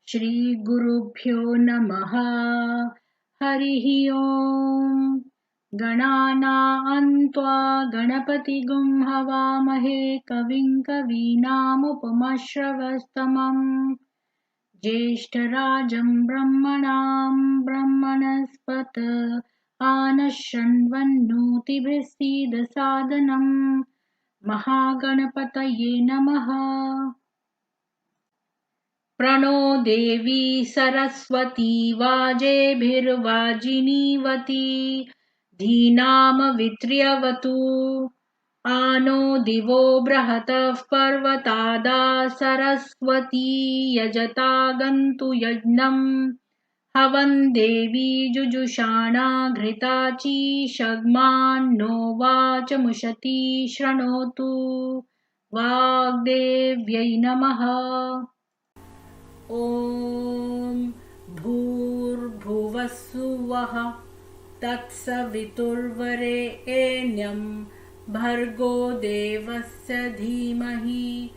श्रीगुरुभ्यो नमः। हरिः ओम्। गणानां त्वा गणपतिगुं हवामहे कविं कवीनामुपमश्रवस्तमम् ज्येष्ठराजं ब्रह्मणां ब्रह्मणस्पत आनशृण्वन्नोतिभिः सीदसादनम्। महागणपतये नमः। प्रणो देवी सरस्वती वाजेभिर्वाजिनीवती धीनामवित्र्यवतु आनो दिवो बृहतः पर्वतादा सरस्वती यजता गन्तु यज्ञम् हवन् देवी जुजुषाणा घृताचीषग्मान्नो वाचमुशती शृणोतु। वाग्देव्यै नमः। ॐ भूर्भुवस्सुवः तत्सवितुर्वरेण्यं भर्गो देवस्य धीमहि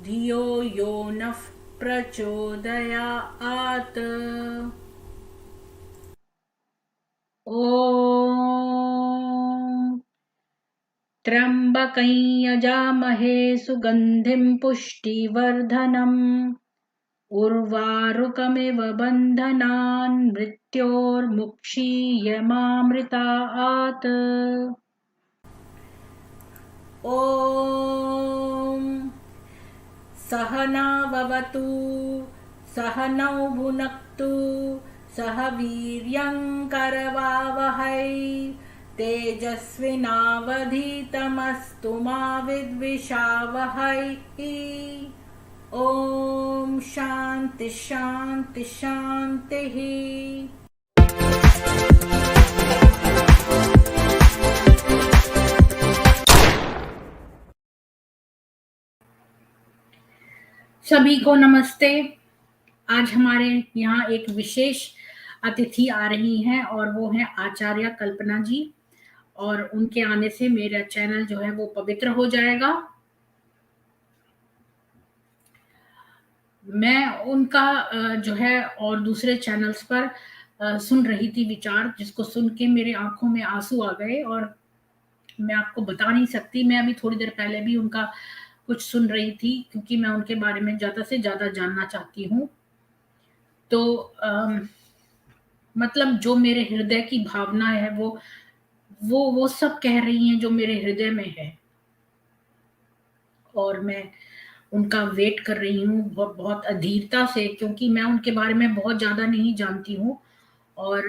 धियो यो नः प्रचोदयात्। ॐ त्र्यम्बकं यजामहे सुगन्धिं पुष्टिवर्धनम् उर्वारुकमिव बन्धनान् मृत्योर्मुक्षीयमामृतात्। ॐ सहनाववतु सहनौ भुनक्तु सह वीर्यं करवावहै तेजस्विनावधीतमस्तु मा विद्विषावहै। ओम शांति शांति शांति। सभी को नमस्ते। आज हमारे यहाँ एक विशेष अतिथि आ रही हैं और वो हैं आचार्य कल्पना जी, और उनके आने से मेरा चैनल जो है वो पवित्र हो जाएगा। मैं उनका जो है और दूसरे चैनल्स पर सुन रही थी विचार, जिसको सुन के मेरे आंखों में आंसू आ गए और मैं आपको बता नहीं सकती। मैं अभी थोड़ी देर पहले भी उनका कुछ सुन रही थी क्योंकि मैं उनके बारे में ज़्यादा से ज़्यादा जानना चाहती हूँ। तो मतलब जो मेरे हृदय की भावना है वो सब कह रही हैं जो मेरे हृदय में है, और मैं उनका वेट कर रही हूँ बहुत अधीरता से, क्योंकि मैं उनके बारे में बहुत ज़्यादा नहीं जानती हूँ। और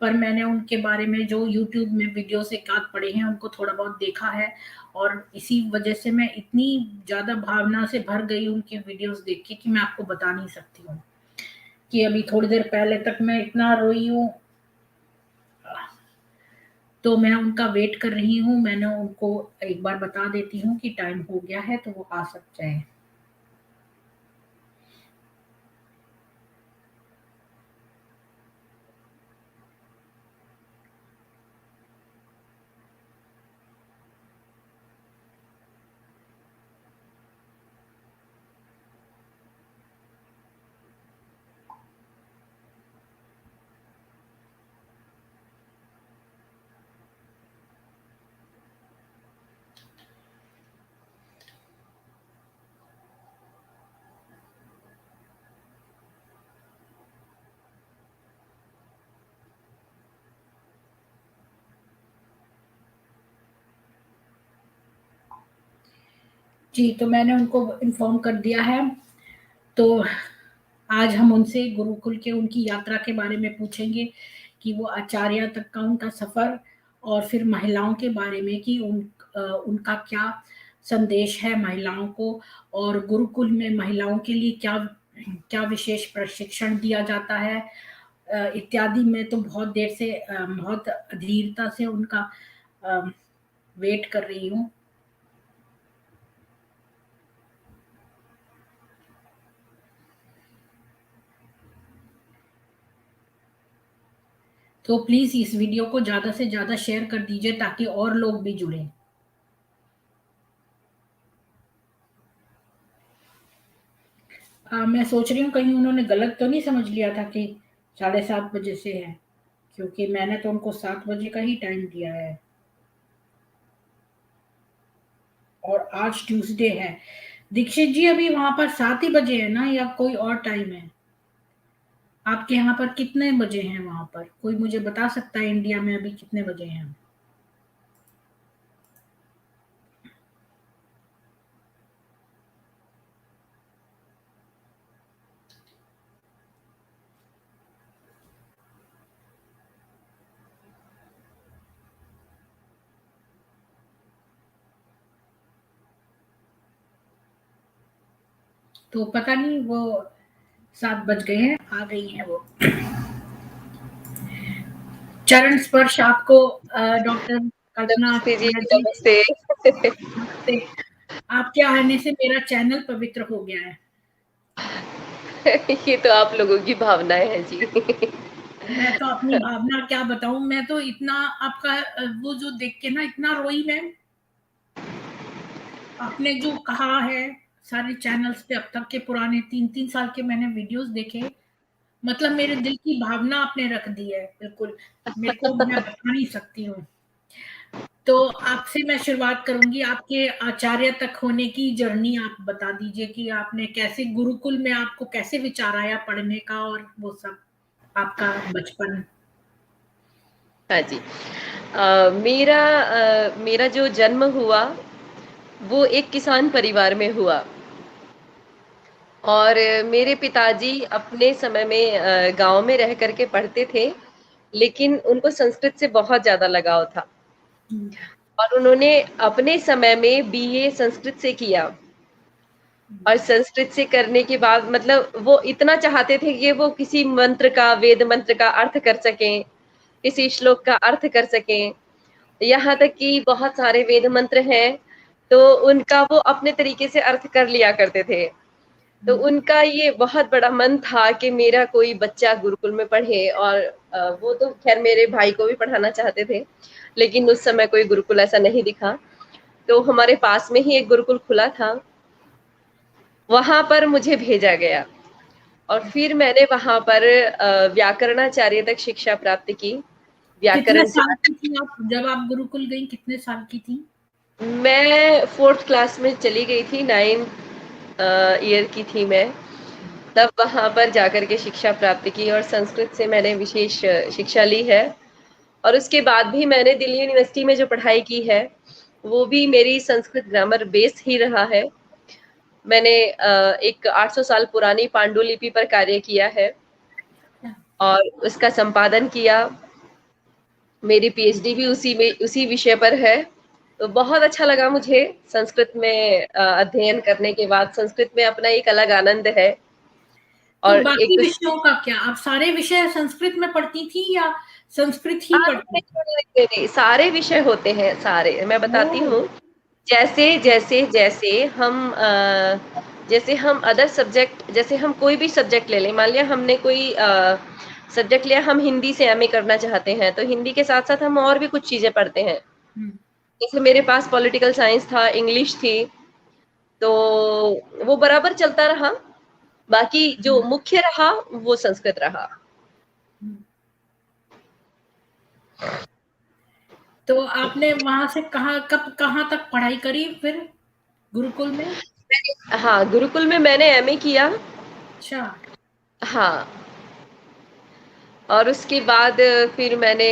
पर मैंने उनके बारे में जो यूट्यूब में वीडियोस एक आध पढ़े हैं, उनको थोड़ा बहुत देखा है, और इसी वजह से मैं इतनी ज़्यादा भावना से भर गई उनकी वीडियोस देख के कि मैं आपको बता नहीं सकती हूँ कि अभी थोड़ी देर पहले तक मैं इतना रोई हूँ। तो मैं उनका वेट कर रही हूँ। मैंने उनको एक बार बता देती हूँ कि टाइम हो गया है तो वो आ सकते हैं। जी, तो मैंने उनको इन्फॉर्म कर दिया है। तो आज हम उनसे गुरुकुल के उनकी यात्रा के बारे में पूछेंगे कि वो आचार्य तक का उनका सफ़र, और फिर महिलाओं के बारे में कि उनका क्या संदेश है महिलाओं को, और गुरुकुल में महिलाओं के लिए क्या क्या विशेष प्रशिक्षण दिया जाता है इत्यादि। में तो बहुत देर से बहुत अधीरता से उनका वेट कर रही हूँ। तो प्लीज़ इस वीडियो को ज़्यादा से ज़्यादा शेयर कर दीजिए ताकि और लोग भी जुड़ें। मैं सोच रही हूँ कहीं उन्होंने गलत तो नहीं समझ लिया था कि 7:30 बजे से है, क्योंकि मैंने तो उनको 7 बजे का ही टाइम दिया है और आज ट्यूसडे है। दीक्षित जी, अभी वहां पर 7 ही बजे है ना, या कोई और टाइम है? आपके यहाँ पर कितने बजे हैं? वहां पर कोई मुझे बता सकता है इंडिया में अभी कितने बजे हैं? तो पता नहीं, वो 7 बज गए हैं, आ गई हैं वो। चरण स्पर्श आपको डॉक्टर कल्पना नमस्ते जी, जी। नमस्ते। नमस्ते। आपके आने से मेरा चैनल पवित्र हो गया है। ये तो आप लोगों की भावनाएँ हैं जी। मैं तो अपनी भावना क्या बताऊं, मैं तो इतना आपका वो जो देख के ना इतना रोई मैं। आपने जो कहा है, सारे चैनल्स पे अब तक के पुराने 3-3 साल के मैंने वीडियोस देखे, मतलब मेरे दिल की भावना आपने रख दी है बिल्कुल। मेरे को मैं बता नहीं सकती हूँ। तो आपसे मैं शुरुआत करूंगी, आपके आचार्य तक होने की जर्नी आप बता दीजिए कि आपने कैसे गुरुकुल में आपको कैसे विचार आया पढ़ने का, और वो सब आपका बचपन। हाँ जी। मेरा जो जन्म हुआ, वो एक किसान परिवार में हुआ और मेरे पिताजी अपने समय में गाँव में रह कर के पढ़ते थे, लेकिन उनको संस्कृत से बहुत ज़्यादा लगाव था और उन्होंने अपने समय में बीए संस्कृत से किया। और संस्कृत से करने के बाद मतलब वो इतना चाहते थे कि वो किसी मंत्र का, वेद मंत्र का अर्थ कर सकें, किसी श्लोक का अर्थ कर सकें। यहाँ तक कि बहुत सारे वेद मंत्र हैं, तो उनका वो अपने तरीके से अर्थ कर लिया करते थे। तो उनका ये बहुत बड़ा मन था कि मेरा कोई बच्चा गुरुकुल में पढ़े और वो तो खैर मेरे भाई को भी पढ़ाना चाहते थे, लेकिन उस समय कोई गुरुकुल ऐसा नहीं दिखा। तो हमारे पास में ही एक गुरुकुल खुला था, वहाँ पर मुझे भेजा गया और फिर मैंने वहाँ पर व्याकरणाचार्य तक शिक्षा प्राप्त की। कितने व्याकरण साल जहाँ की थी आप जब आप गुरुकुल गई? कितने साल की थी? मैं 4th क्लास में चली गई थी, 9th ईयर की थी मैं। तब वहाँ पर जाकर के शिक्षा प्राप्त की और संस्कृत से मैंने विशेष शिक्षा ली है और उसके बाद भी मैंने दिल्ली यूनिवर्सिटी में जो पढ़ाई की है, वो भी मेरी संस्कृत ग्रामर बेस्ड ही रहा है। मैंने एक 800 साल पुरानी पांडुलिपि पर कार्य किया है और उसका संपादन किया। मेरी पीएचडी भी उसी विषय पर है। तो बहुत अच्छा लगा मुझे संस्कृत में अध्ययन करने के बाद। संस्कृत में अपना एक अलग आनंद है तो और एक बाकी तो विषयों का क्या? आप सारे विषय संस्कृत में पढ़ती थी या संस्कृत ही पढ़ती? नहीं, सारे विषय होते हैं, सारे मैं बताती ओह! हूँ। जैसे जैसे जैसे हम अदर सब्जेक्ट, जैसे हम कोई भी सब्जेक्ट ले लें, मान लिया हमने कोई सब्जेक्ट लिया, हम हिंदी से एमए करना चाहते हैं, तो हिंदी के साथ साथ हम और भी कुछ चीजें पढ़ते हैं। हुँ, जैसे मेरे पास पॉलिटिकल साइंस था, इंग्लिश थी, तो वो बराबर चलता रहा। बाकी जो हुँ, मुख्य रहा वो संस्कृत रहा। हुँ। तो आपने वहाँ से कहाँ तक पढ़ाई करी फिर गुरुकुल में? हाँ, गुरुकुल में मैंने एमए किया। अच्छा। हाँ, और उसके बाद फिर मैंने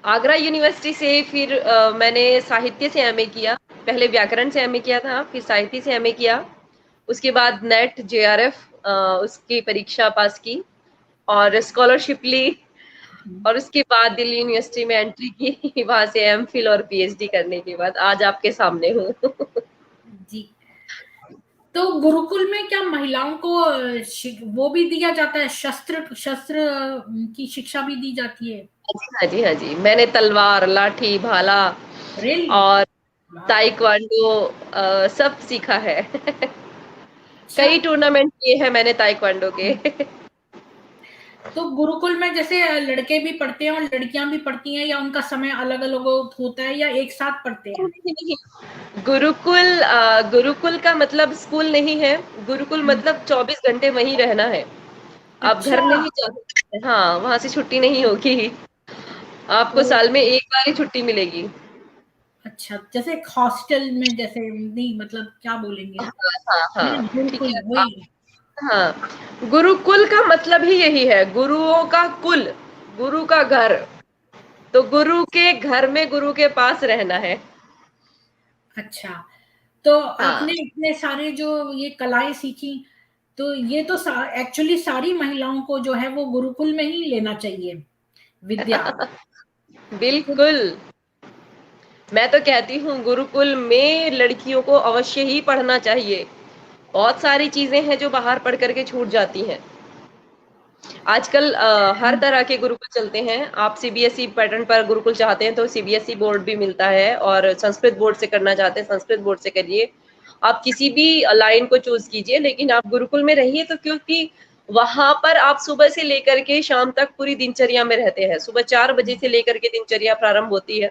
आगरा यूनिवर्सिटी से फिर मैंने साहित्य से एमए किया। पहले व्याकरण से एमए किया था, फिर साहित्य से एमए किया। उसके बाद नेट जेआरएफ उसकी परीक्षा पास की और स्कॉलरशिप ली हुँ, और उसके बाद दिल्ली यूनिवर्सिटी में एंट्री की। वहां से एमफिल और पीएचडी करने के बाद आज आपके सामने हूँ। जी। तो गुरुकुल में क्या महिलाओं को वो भी दिया जाता है, शस्त्र शस्त्र की शिक्षा भी दी जाती है? हाँ जी, हाँ जी, मैंने तलवार, लाठी, भाला रियली? और वाह! ताइक्वांडो सब सीखा है। अच्छा। कई टूर्नामेंट किए हैं मैंने ताइक्वांडो के। तो गुरुकुल में जैसे लड़के भी पढ़ते हैं और लड़कियां भी पढ़ती हैं, या उनका समय अलग अलग होता है, या एक साथ पढ़ते हैं? गुरुकुल का मतलब स्कूल नहीं है। गुरुकुल मतलब 24 घंटे वहीं रहना है। आप घर अच्छा। नहीं जा सकते। हाँ, वहां से छुट्टी नहीं होगी। आपको ओ, साल में एक बार ही छुट्टी मिलेगी। अच्छा, जैसे एक हॉस्टल में जैसे, नहीं मतलब क्या बोलेंगे, हाँ हाँ है ना, हाँ, ठीक गुरुकुल है। वही। हाँ, गुरुकुल का मतलब ही यही है, गुरुओं का कुल, गुरु का घर। तो गुरु के घर में गुरु के पास रहना है। अच्छा, तो आपने हाँ। इतने सारे जो ये कलाएं सीखी, तो ये तो एक्चुअली सारी महिलाओं को जो है वो गुरुकुल में ही लेना चाहिए विद्या। बिल्कुल। मैं तो कहती हूँ गुरुकुल में लड़कियों को अवश्य ही पढ़ना चाहिए। बहुत सारी चीजें हैं जो बाहर पढ़ करके छूट जाती हैं। आजकल हर तरह के गुरुकुल चलते हैं। आप सीबीएसई पैटर्न पर गुरुकुल चाहते हैं तो सीबीएसई बोर्ड भी मिलता है, और संस्कृत बोर्ड से करना चाहते हैं संस्कृत बोर्ड से करिए। आप किसी भी लाइन को चूज कीजिए, लेकिन आप गुरुकुल में रहिए, तो क्योंकि वहां पर आप सुबह से लेकर के शाम तक पूरी दिनचर्या में रहते हैं। सुबह 4 बजे से लेकर के दिनचर्या प्रारंभ होती है,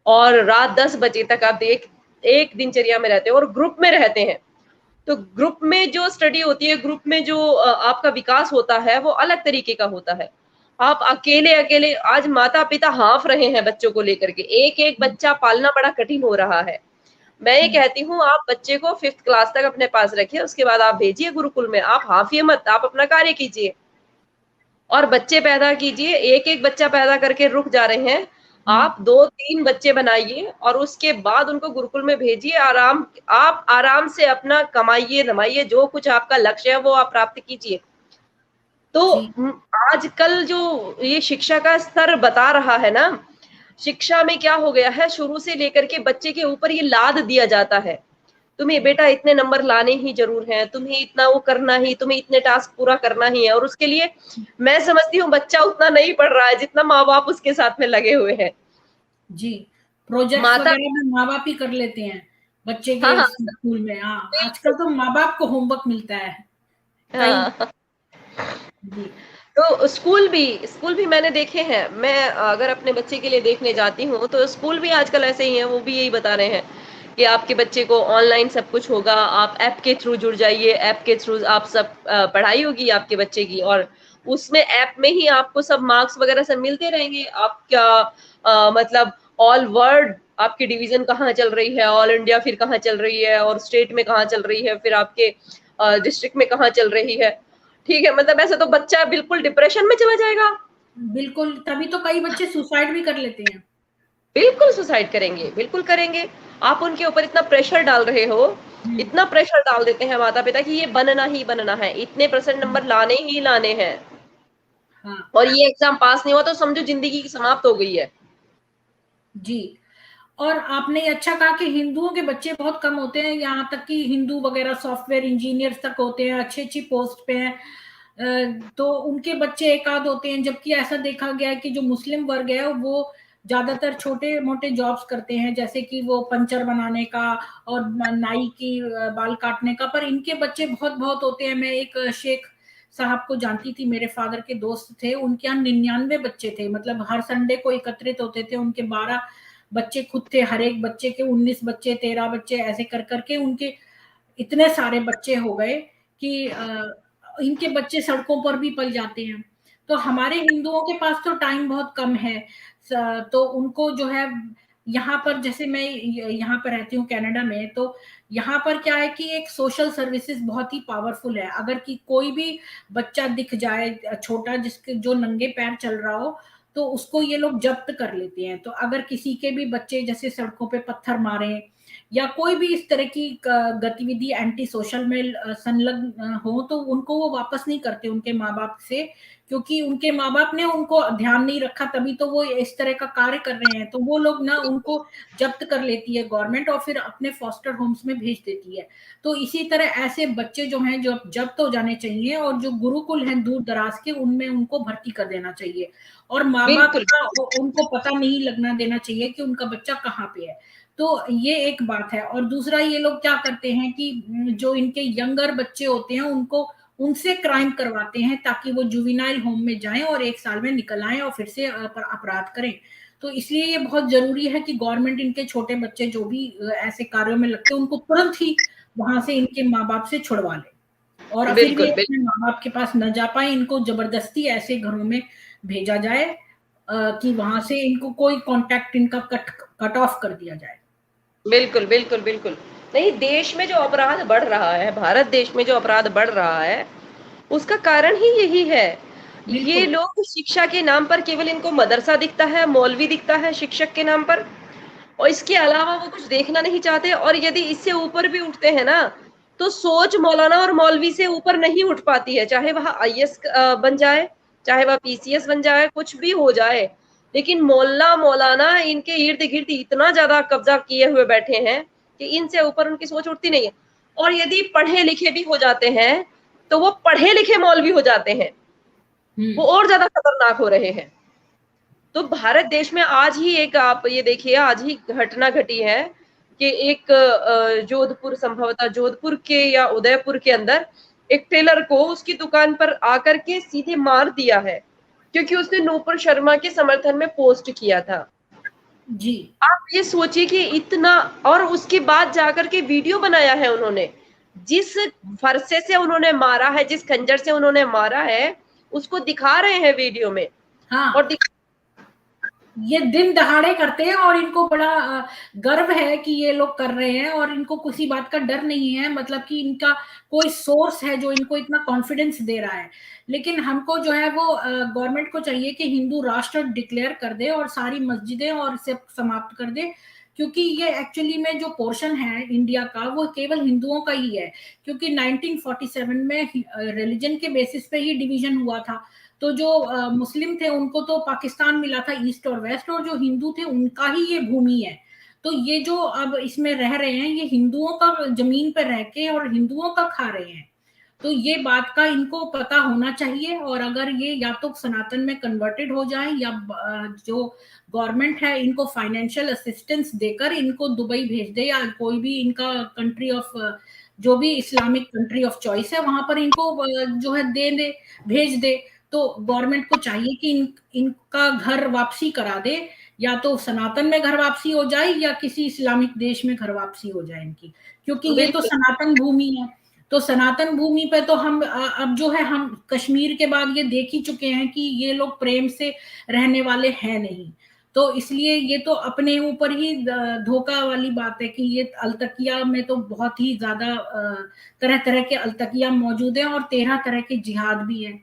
और रात 10 बजे तक आप एक दिनचर्या में रहते हैं और ग्रुप में रहते हैं। तो ग्रुप में जो स्टडी होती है, ग्रुप में जो आपका विकास होता है, वो अलग तरीके का होता है। आप अकेले अकेले आज माता पिता हाँफ रहे हैं बच्चों को लेकर के, एक एक बच्चा पालना बड़ा कठिन हो रहा है। मैं ये कहती हूँ आप बच्चे को 5th क्लास तक अपने पास रखिए, उसके बाद आप भेजिए गुरुकुल में। आप हाफिए मत, आप अपना कार्य कीजिए और बच्चे पैदा कीजिए। एक एक बच्चा पैदा करके रुक जा रहे हैं, आप 2-3 बच्चे बनाइए और उसके बाद उनको गुरुकुल में भेजिए। आप आराम से अपना कमाइए धमाइए, जो कुछ आपका लक्ष्य है वो आप प्राप्त कीजिए। तो जी, आजकल जो ये शिक्षा का स्तर बता रहा है ना, शिक्षा में क्या हो गया है, शुरू से लेकर के बच्चे के ऊपर ये लाद दिया जाता है, तुम्हें बेटा इतने नंबर लाने ही जरूर हैं, तुम्हें इतना वो करना ही, तुम्हें इतने टास्क पूरा करना ही है। और उसके लिए मैं समझती हूँ बच्चा उतना नहीं पढ़ रहा है जितना माँ बाप उसके साथ में लगे हुए हैं। जी, प्रोजेक्ट्स माता वगैरह भी माँ बाप ही कर लेते हैं बच्चे हाँ के हाँ स्कूल में। हाँ, आजकल बिल्कुल तो माँ बाप को होमवर्क मिलता है कई। हाँ। जी। तो स्कूल भी मैंने देखे हैं। मैं अगर अपने बच्चे के लिए देखने जाती हूँ तो स्कूल भी आजकल ऐसे ही हैं। वो भी यही बता रहे हैं कि आपके बच्चे को ऑनलाइन सब कुछ होगा, आप ऐप के थ्रू जुड़ जाइए, ऐप के थ्रू आप सब पढ़ाई होगी आपके बच्चे की, और उसमें ऐप में ही आपको सब मार्क्स वगैरह सब मिलते रहेंगे। आप क्या मतलब ऑल वर्ल्ड आपकी डिवीजन कहाँ चल रही है, ऑल इंडिया फिर कहाँ चल रही है, और स्टेट में कहाँ चल रही है, फिर आपके डिस्ट्रिक्ट में कहाँ चल रही है। ठीक है, मतलब ऐसे तो बच्चा बिल्कुल डिप्रेशन में चला जाएगा। बिल्कुल, तभी तो कई बच्चे सुसाइड भी कर लेते हैं। बिल्कुल सुसाइड करेंगे, बिल्कुल करेंगे। आप उनके ऊपर इतना प्रेशर डाल रहे हो, हम्म। इतना प्रेशर डाल देते हैं माता पिता कि ये बनना ही बनना है, इतने परसेंट नंबर लाने ही लाने हैं, हाँ। और ये एग्जाम पास नहीं हुआ तो समझो जिंदगी की समाप्त हो गई है। जी, और आपने ये अच्छा कहा कि हिंदुओं के बच्चे बहुत कम होते हैं, यहाँ तक कि हिंदू वगैरह सॉफ्टवेयर इंजीनियर्स तक होते हैं, अच्छी अच्छी पोस्ट पे हैं। तो उनके बच्चे एक आध होते हैं, जबकि ऐसा देखा गया है कि जो मुस्लिम वर्ग है वो ज्यादातर छोटे मोटे जॉब्स करते हैं, जैसे कि वो पंचर बनाने का और नाई की बाल काटने का। पर इनके बच्चे बहुत बहुत होते हैं। मैं एक शेख साहब को जानती थी, मेरे फादर के दोस्त थे, उनके यहाँ 99 बच्चे थे। मतलब हर संडे को एकत्रित होते थे, उनके 12 बच्चे खुद थे, हर एक बच्चे के 19 बच्चे, 13 बच्चे, ऐसे कर करके उनके इतने सारे बच्चे हो गए कि इनके बच्चे सड़कों पर भी पल जाते हैं। तो हमारे हिंदुओं के पास तो टाइम बहुत कम है। तो उनको जो है, यहाँ पर जैसे मैं यहाँ पर रहती हूँ कनाडा में, तो यहाँ पर क्या है कि एक सोशल सर्विसेज बहुत ही पावरफुल है। अगर कि कोई भी बच्चा दिख जाए छोटा, जिसके जो नंगे पैर चल रहा हो, तो उसको ये लोग जब्त कर लेते हैं। तो अगर किसी के भी बच्चे जैसे सड़कों पे पत्थर मारे या कोई भी इस तरह की गतिविधि एंटी सोशल में संलग्न हो, तो उनको वो वापस नहीं करते उनके माँ बाप से, क्योंकि उनके माँ बाप ने उनको ध्यान नहीं रखा, तभी तो वो इस तरह का कार्य कर रहे हैं। तो वो लोग ना उनको जब्त कर लेती है गवर्नमेंट और फिर अपने फॉस्टर होम्स में भेज देती है। तो इसी तरह ऐसे बच्चे जो हैं जो जब्त हो जाने चाहिए, और जो गुरुकुल हैं दूर दराज के, उनमें उनको भर्ती कर देना चाहिए। और माँ बाप बिल्कुल। का उनको पता नहीं लगना देना चाहिए कि उनका बच्चा कहाँ पे है। तो ये एक बात है। और दूसरा, ये लोग क्या करते हैं कि जो इनके यंगर बच्चे होते हैं उनको उनसे क्राइम करवाते हैं ताकि वो जुवेनाइल होम में जाएं और 1 साल में निकल आएं और फिर से अपराध करें। तो इसलिए ये बहुत जरूरी है कि गवर्नमेंट इनके छोटे बच्चे जो भी ऐसे कार्यों में लगते हैं उनको तुरंत ही वहां से इनके माँ बाप से छुड़वा ले, और फिर ये अपने माँ बाप के पास न जा पाए, इनको जबरदस्ती ऐसे घरों में भेजा जाए कि वहां से इनको कोई कांटेक्ट इनका कट ऑफ कर दिया जाए। बिल्कुल बिल्कुल बिल्कुल। नहीं, देश में जो अपराध बढ़ रहा है, भारत देश में जो अपराध बढ़ रहा है, उसका कारण ही यही है। ये लोग शिक्षा के नाम पर, केवल इनको मदरसा दिखता है, मौलवी दिखता है शिक्षक के नाम पर, और इसके अलावा वो कुछ देखना नहीं चाहते। और यदि इससे ऊपर भी उठते हैं ना, तो सोच मौलाना और मौलवी से ऊपर नहीं उठ पाती है, चाहे वह आईएएस बन जाए, चाहे वह पीसीएस बन जाए, कुछ भी हो जाए, लेकिन मोल्ला मौलाना इनके इर्द गिर्द इतना ज्यादा कब्जा किए हुए बैठे हैं कि इनसे ऊपर उनकी सोच उठती नहीं है। और यदि पढ़े लिखे भी हो जाते हैं तो वो पढ़े लिखे मौलवी हो जाते हैं, वो और ज्यादा खतरनाक हो रहे हैं। तो भारत देश में आज ही एक, आप ये देखिए, आज ही घटना घटी है कि एक जोधपुर, संभवतः जोधपुर के या उदयपुर के अंदर, एक टेलर को उसकी दुकान पर आकर के सीधे मार दिया है क्योंकि उसने नूपुर शर्मा के समर्थन में पोस्ट किया था जी। आप ये सोचिए कि इतना, और उसके बाद जाकर के वीडियो बनाया है उन्होंने, जिस फरसे से उन्होंने मारा है, जिस खंजर से उन्होंने मारा है, उसको दिखा रहे हैं वीडियो में। हाँ, और ये दिन दहाड़े करते हैं और इनको बड़ा गर्व है कि ये लोग कर रहे हैं और इनको किसी बात का डर नहीं है, मतलब कि इनका कोई सोर्स है जो इनको इतना कॉन्फिडेंस दे रहा है। लेकिन हमको जो है वो गवर्नमेंट को चाहिए कि हिंदू राष्ट्र डिक्लेयर कर दे और सारी मस्जिदें और इसे समाप्त कर दे, क्योंकि ये एक्चुअली में जो पोर्शन है इंडिया का वो केवल हिंदुओं का ही है, क्योंकि 1947 में रिलीजन के बेसिस पे ही डिवीजन हुआ था। तो जो मुस्लिम थे उनको तो पाकिस्तान मिला था ईस्ट और वेस्ट, और जो हिंदू थे उनका ही ये भूमि है। तो ये जो अब इसमें रह रहे हैं ये हिंदुओं का जमीन पर रह के और हिंदुओं का खा रहे हैं। तो ये बात का इनको पता होना चाहिए, और अगर ये या तो सनातन में कन्वर्टेड हो जाए या जो गवर्नमेंट है इनको फाइनेंशियल असिस्टेंस देकर इनको दुबई भेज दे या कोई भी इनका कंट्री ऑफ, जो भी इस्लामिक कंट्री ऑफ चॉइस है वहां पर इनको जो है दे भेज दे। तो गवर्नमेंट को चाहिए कि इनका घर वापसी करा दे, या तो सनातन में घर वापसी हो जाए या किसी इस्लामिक देश में घर वापसी हो जाए इनकी, क्योंकि ये तो सनातन भूमि है। तो सनातन भूमि पे तो हम अब जो है हम कश्मीर के बाद ये देख ही चुके हैं कि ये लोग प्रेम से रहने वाले हैं नहीं। तो इसलिए ये तो अपने ऊपर ही धोखा वाली बात है कि ये अल्तकिया में तो बहुत ही ज्यादा तरह तरह के अल्तकिया मौजूद हैं और 13 तरह के जिहाद भी है।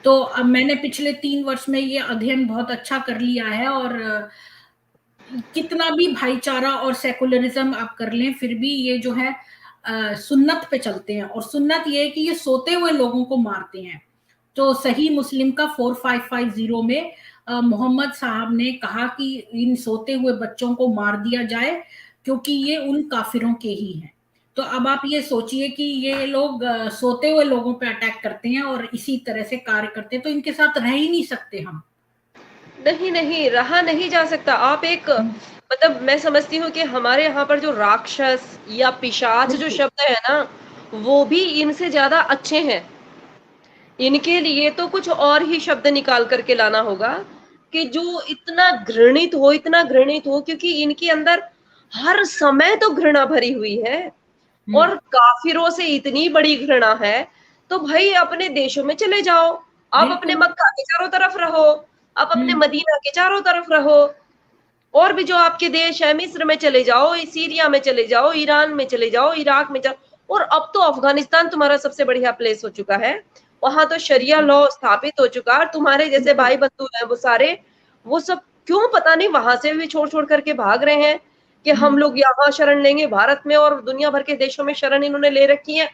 तो अब मैंने पिछले 3 वर्ष में ये अध्ययन बहुत अच्छा कर लिया है, और कितना भी भाईचारा और सेकुलरिज्म आप कर लें फिर भी ये जो है सुन्नत पे चलते हैं, और सुन्नत ये है कि ये सोते हुए लोगों को मारते हैं। तो सही मुस्लिम का 4550 में मोहम्मद साहब ने कहा कि इन सोते हुए बच्चों को मार दिया जाए क्योंकि ये उन काफिरों के ही हैं। तो अब आप ये सोचिए कि ये लोग सोते हुए लोगों पे अटैक करते हैं और इसी तरह से कार्य करते हैं, तो इनके साथ रह ही नहीं सकते हम। नहीं नहीं, रहा नहीं जा सकता। आप एक, मतलब मैं समझती हूँ कि हमारे यहाँ पर जो राक्षस या पिशाच जो शब्द है ना, वो भी इनसे ज्यादा अच्छे हैं। इनके लिए तो कुछ और ही शब्द निकाल करके लाना होगा कि जो इतना घृणित हो, इतना घृणित हो, क्योंकि इनके अंदर हर समय तो घृणा भरी हुई है और काफिरों से इतनी बड़ी घृणा है। तो भाई अपने देशों में चले जाओ, आप अपने मक्का के चारों तरफ रहो, आप अपने मदीना के चारों तरफ रहो, और भी जो आपके देश है, मिस्र में चले जाओ, सीरिया में चले जाओ, ईरान में चले जाओ, इराक में जाओ, और अब तो अफगानिस्तान तुम्हारा सबसे बढ़िया प्लेस हो चुका है। वहां तो शरिया लॉ स्थापित हो चुका है। तुम्हारे जैसे भाई बंधु हैं वो सारे, वो सब क्यों पता नहीं वहां से भी छोड़ छोड़ करके भाग रहे हैं कि हम लोग यहाँ शरण लेंगे भारत में, और दुनिया भर के देशों में शरण इन्होंने ले रखी है।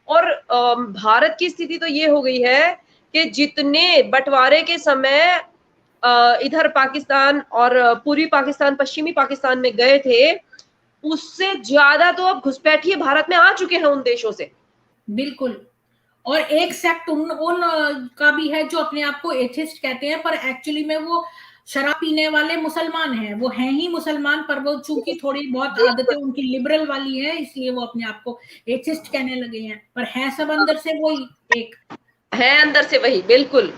और भारत की स्थिति तो ये हो गई है कि जितने बंटवारे के समय इधर पाकिस्तान और पूर्वी पाकिस्तान, पश्चिमी पाकिस्तान में गए थे, उससे ज्यादा तो अब घुसपैठिए भारत में आ चुके हैं उन देशों से। बिल्कुल। और एक सेक्ट उन का भी है जो अपने आप को एथिस्ट कहते हैं, पर एक्चुअली में वो शराब पीने वाले मुसलमान हैं, वो हैं ही मुसलमान, पर वो चूंकि थोड़ी बहुत आदतें बिल्कुल उनकी लिबरल वाली है, इसलिए वो अपने आप को एथिस्ट कहने लगे हैं, पर है सब अंदर से वही एक। है अंदर से वही, बिल्कुल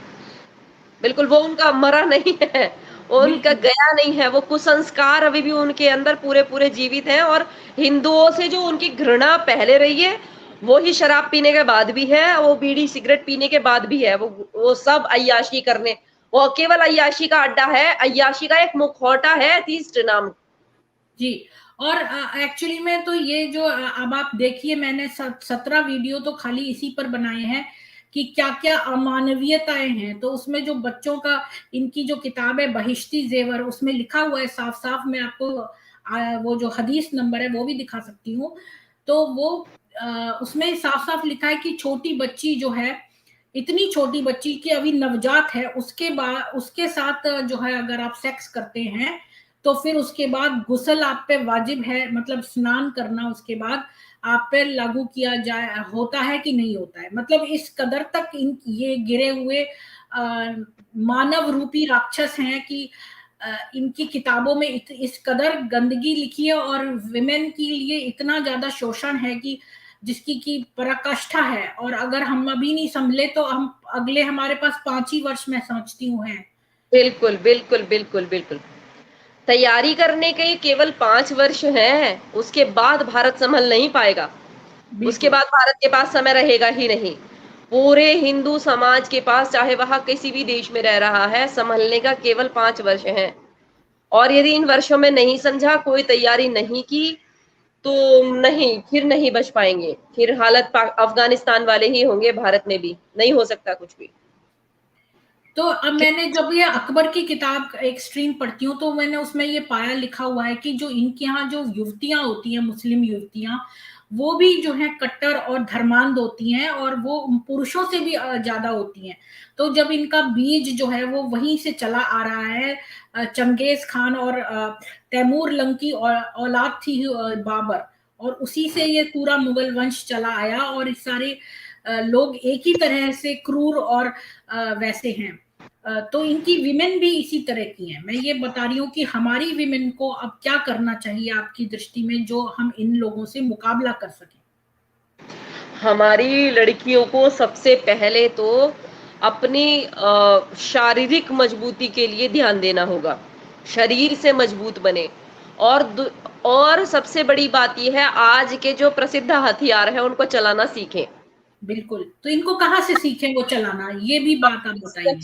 बिल्कुल, वो उनका मरा नहीं है, वो उनका बिल्कुल गया नहीं है, वो कुसंस्कार अभी भी उनके अंदर पूरे पूरे जीवित हैं। और हिंदुओं से जो उनकी घृणा पहले रही है, वो ही शराब पीने के बाद भी है, वो बीड़ी सिगरेट पीने के बाद भी है। वो सब अय्याशी करने, वो केवल अय्याशी का अड्डा है, अय्याशी का एक मुखौटा है एथिस्ट नाम। जी। और एक्चुअली में तो ये जो अब आप देखिए, मैंने 17 वीडियो तो खाली इसी पर बनाए हैं कि क्या क्या अमानवीयताएं हैं। तो उसमें जो बच्चों का, इनकी जो किताब है बहिश्ती जेवर, उसमें लिखा हुआ है साफ साफ, मैं आपको वो जो हदीस नंबर है वो भी दिखा सकती हूँ। तो वो उसमें साफ साफ लिखा है कि छोटी बच्ची जो है, इतनी छोटी बच्ची की अभी नवजात है, उसके बाद उसके साथ जो है अगर आप सेक्स करते हैं तो फिर उसके बाद गुस्ल आप पे वाजिब है, मतलब स्नान करना उसके बाद आप पे लागू किया जाए, होता है कि नहीं होता है। मतलब इस कदर तक इन ये गिरे हुए मानव रूपी राक्षस हैं कि इनकी किताबों में इस कदर गंदगी लिखी है, और विमेन के लिए इतना ज्यादा शोषण है कि जिसकी की पराकाष्ठा है। और अगर हम अभी नहीं संभले तो हम अगले हमारे पास 5 ही वर्ष में समझती हूँ है। बिल्कुल बिल्कुल बिल्कुल बिल्कुल, तैयारी करने के केवल 5 वर्ष हैं, उसके बाद भारत संभल नहीं पाएगा। उसके बिल्कुल बाद भारत के पास समय रहेगा ही नहीं। पूरे हिंदू समाज के पास, चाहे वह किसी भी देश में रह रहा है, संभलने का केवल 5 वर्ष हैं। और यदि इन वर्षों में नहीं समझा, कोई तैयारी नहीं की, तो नहीं, फिर नहीं बच पाएंगे। फिर हालत अफगानिस्तान वाले ही होंगे, भारत में भी नहीं हो सकता कुछ भी। तो अब मैंने जब ये अकबर की किताब एक स्ट्रीम पढ़ती हूँ तो मैंने उसमें ये पाया, लिखा हुआ है कि जो इनके यहाँ जो युवतियां होती हैं, मुस्लिम युवतियां, वो भी जो है कट्टर और धर्मांध होती हैं, और वो पुरुषों से भी ज्यादा होती हैं। तो जब इनका बीज जो है वो वहीं से चला आ रहा है, चंगेज खान और तैमूर लंग की औलाद थी बाबर, और उसी से ये पूरा मुगल वंश चला आया, और इस सारे लोग एक ही तरह से क्रूर और वैसे हैं। तो इनकी विमेन भी इसी तरह की हैं। मैं ये बता रही हूँ कि हमारी विमेन को अब क्या करना चाहिए आपकी दृष्टि में, जो हम इन लोगों से मुकाबला कर सकें। हमारी लड़कियों को सबसे पहले तो अपनी शारीरिक मजबूती के लिए ध्यान देना होगा, शरीर से मजबूत बने। और सबसे बड़ी बात यह है, आज के जो प्रसिद्ध हथियार है उनको चलाना सीखें। बिल्कुल, तो इनको कहाँ से सीखें वो चलाना, ये भी बात आप बताइए।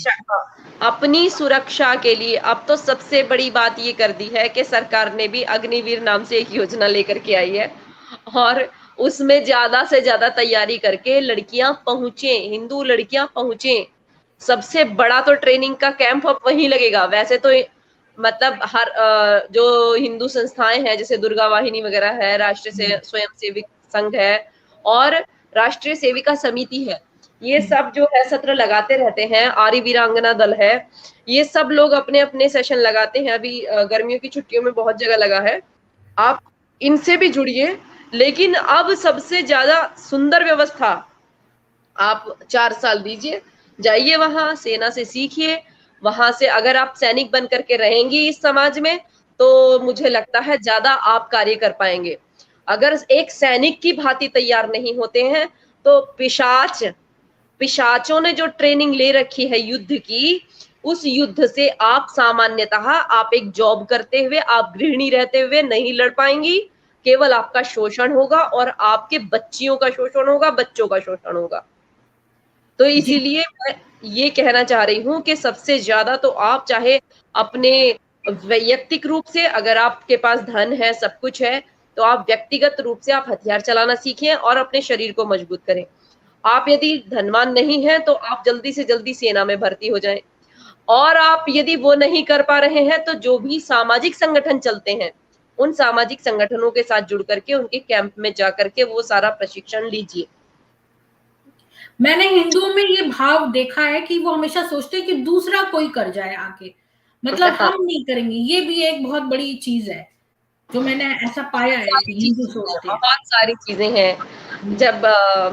अपनी सुरक्षा के लिए अब तो सबसे बड़ी बात ये कर दी है कि सरकार ने भी अग्निवीर नाम से एक योजना लेकर के आई है, और उसमें ज्यादा से ज्यादा तैयारी करके लड़कियां पहुंचे, हिंदू लड़कियां पहुंचे। सबसे बड़ा तो ट्रेनिंग का कैंप अब वहीं लगेगा। वैसे तो मतलब हर जो हिंदू संस्थाएं हैं, जैसे दुर्गा वाहिनी वगैरह है, राष्ट्रीय स्वयं सेविक संघ है, और राष्ट्रीय सेविका समिति है, ये सब जो है सत्र लगाते रहते हैं। आर्य वीरांगना दल है, ये सब लोग अपने अपने सेशन लगाते हैं। अभी गर्मियों की छुट्टियों में बहुत जगह लगा है, आप इनसे भी जुड़िए। लेकिन अब सबसे ज्यादा सुंदर व्यवस्था, आप 4 साल दीजिए, जाइए वहां, सेना से सीखिए। वहां से अगर आप सैनिक बन करके रहेंगी इस समाज में, तो मुझे लगता है ज्यादा आप कार्य कर पाएंगे। अगर एक सैनिक की भांति तैयार नहीं होते हैं, तो पिशाचों ने जो ट्रेनिंग ले रखी है युद्ध की, उस युद्ध से आप सामान्यतः, आप एक जॉब करते हुए, आप गृहिणी रहते हुए नहीं लड़ पाएंगी। केवल आपका शोषण होगा, और आपके बच्चियों का शोषण होगा, बच्चों का शोषण होगा। तो जी इसीलिए मैं ये कहना चाह रही हूँ कि सबसे ज्यादा तो आप चाहे अपने वैयक्तिक रूप से, अगर आपके पास धन है, सब कुछ है, तो आप व्यक्तिगत रूप से आप हथियार चलाना सीखें और अपने शरीर को मजबूत करें। आप यदि धनवान नहीं हैं, तो आप जल्दी से जल्दी सेना में भर्ती हो जाएं। और आप यदि वो नहीं कर पा रहे हैं, तो जो भी सामाजिक संगठन चलते हैं, उन सामाजिक संगठनों के साथ जुड़ करके, उनके कैंप में जा करके वो सारा प्रशिक्षण लीजिए। मैंने हिंदुओं में ये भाव देखा है कि वो हमेशा सोचते हैं कि दूसरा कोई कर जाए आके, मतलब हाँ, हम नहीं करेंगे। ये भी एक बहुत बड़ी चीज है जो मैंने ऐसा पाया है सारी कि हिंदू चीजें हैं, सोचते हैं। बहुत सारी चीजें हैं। जब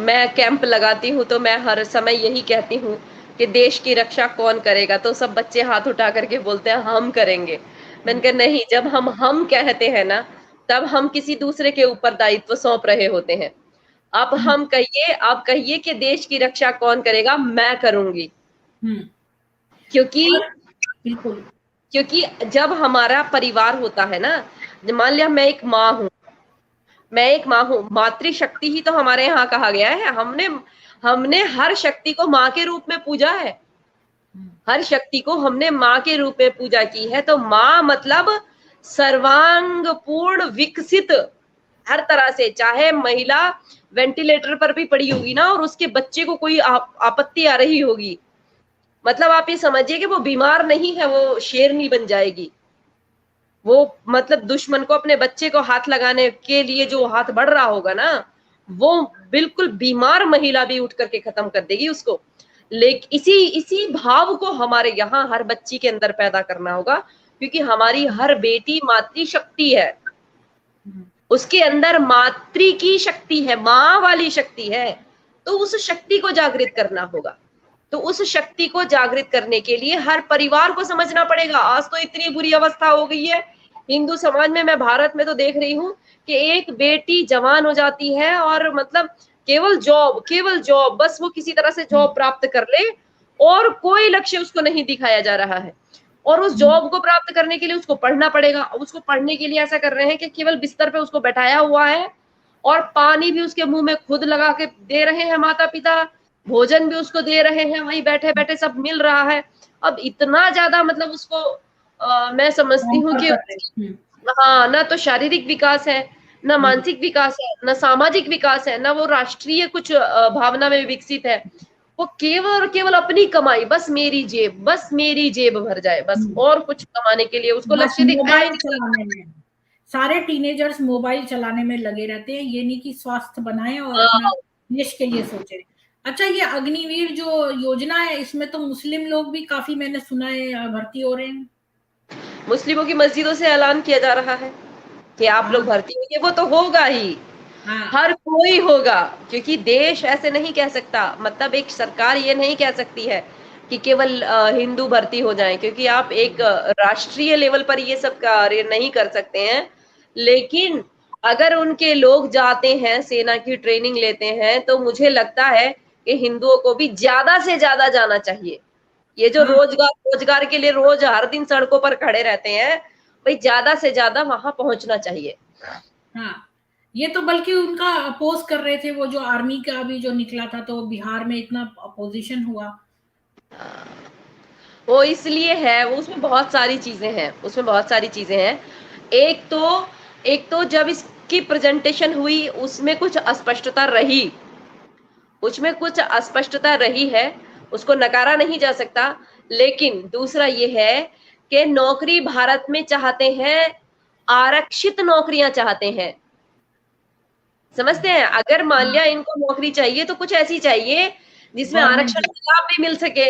मैं कैंप लगाती हूँ, तो मैं हर समय यही कहती हूँ कि देश की रक्षा कौन करेगा, तो सब बच्चे हाथ उठा करके बोलते हैं हम करेंगे। मैंने कहा नहीं, जब हम कहते हैं ना, तब हम किसी दूसरे के ऊपर दायित्व सौंप रहे होते हैं। अब हम कहिए, आप कहिए कि देश की रक्षा कौन करेगा, मैं करूंगी। क्योंकि और बिल्कुल क्योंकि जब हमारा परिवार होता है ना, मान लिया मैं एक माँ हूँ, मैं एक माँ हूँ, मातृशक्ति ही तो हमारे यहाँ कहा गया है। हमने हमने हर शक्ति को माँ के रूप में पूजा है, हर शक्ति को हमने माँ के रूप में पूजा की है। तो माँ मतलब सर्वांग पूर्ण विकसित, हर तरह से, चाहे महिला वेंटिलेटर पर भी पड़ी होगी ना और उसके बच्चे को कोई आपत्ति आ रही होगी, मतलब आप ये समझिए कि वो बीमार नहीं है, वो शेरनी बन जाएगी। वो मतलब दुश्मन को, अपने बच्चे को हाथ लगाने के लिए जो हाथ बढ़ रहा होगा ना, वो बिल्कुल बीमार महिला भी उठ करके खत्म कर देगी उसको। लेकिन इसी भाव को हमारे यहाँ हर बच्ची के अंदर पैदा करना होगा, क्योंकि हमारी हर बेटी मातृशक्ति है, उसके अंदर मातृ की शक्ति है, माँ वाली शक्ति है। तो उस शक्ति को जागृत करना होगा। तो उस शक्ति को जागृत करने के लिए हर परिवार को समझना पड़ेगा। आज तो इतनी बुरी अवस्था हो गई है हिंदू समाज में, मैं भारत में तो देख रही हूँ कि एक बेटी जवान हो जाती है और मतलब केवल जॉब, बस वो किसी तरह से जॉब प्राप्त कर ले और कोई लक्ष्य उसको नहीं दिखाया जा रहा है। और उस जॉब को प्राप्त करने के लिए उसको पढ़ना पड़ेगा। उसको पढ़ने के लिए ऐसा कर रहे हैं कि केवल बिस्तर पे उसको बैठाया हुआ है और पानी भी उसके मुंह में खुद लगा के दे रहे हैं माता पिता, भोजन भी उसको दे रहे हैं, वहीं बैठे बैठे सब मिल रहा है। अब इतना ज्यादा मतलब उसको मैं समझती हूँ कि हाँ, ना तो शारीरिक विकास है, ना मानसिक विकास है, ना सामाजिक विकास है, ना वो राष्ट्रीय कुछ भावना में विकसित है। वो केवल और केवल अपनी कमाई, बस मेरी जेब भर जाए, बस और कुछ कमाने के लिए उसको बस लक्ष्य दिखाई मोबाइल नहीं चलाने में, सारे टीनेजर्स मोबाइल चलाने में लगे रहते हैं, ये नहीं कि स्वास्थ्य बनाए और अपना देता। देश के लिए सोचे। अच्छा, ये अग्निवीर जो योजना है, इसमें तो मुस्लिम लोग भी काफी, मैंने सुना है, भर्ती हो रहे हैं। मुस्लिमों की मस्जिदों से ऐलान किया जा रहा है कि आप लोग हाँ भर्ती होंगे, वो तो होगा ही, हाँ हर कोई होगा। क्योंकि देश ऐसे नहीं कह सकता, मतलब एक सरकार ये नहीं कह सकती है कि केवल हिंदू भर्ती हो जाएं, क्योंकि आप एक राष्ट्रीय लेवल पर ये सब कार्य नहीं कर सकते हैं। लेकिन अगर उनके लोग जाते हैं, सेना की ट्रेनिंग लेते हैं, तो मुझे लगता है कि हिंदुओं को भी ज्यादा से ज्यादा जाना चाहिए। ये जो हाँ रोजगार के लिए रोज हर दिन सड़कों पर खड़े रहते हैं, भाई ज्यादा से ज्यादा वहां पहुंचना चाहिए। हाँ, ये तो बल्कि उनका अपोज कर रहे थे, वो जो आर्मी का अभी जो निकला था, तो बिहार में इतना अपोजिशन हुआ। वो इसलिए है, वो उसमें बहुत सारी चीजें हैं, उसमें बहुत सारी चीजें हैं। एक तो एक तो जब इसकी प्रेजेंटेशन हुई उसमें कुछ अस्पष्टता रही, उसमें कुछ अस्पष्टता रही है, उसको नकारा नहीं जा सकता। लेकिन दूसरा ये है कि नौकरी भारत में चाहते हैं, आरक्षित नौकरियां चाहते हैं, समझते हैं। अगर मान हाँ, लिया इनको नौकरी चाहिए तो कुछ ऐसी चाहिए जिसमें गवर्नमेंट आरक्षण जॉब। का लाभ भी मिल सके।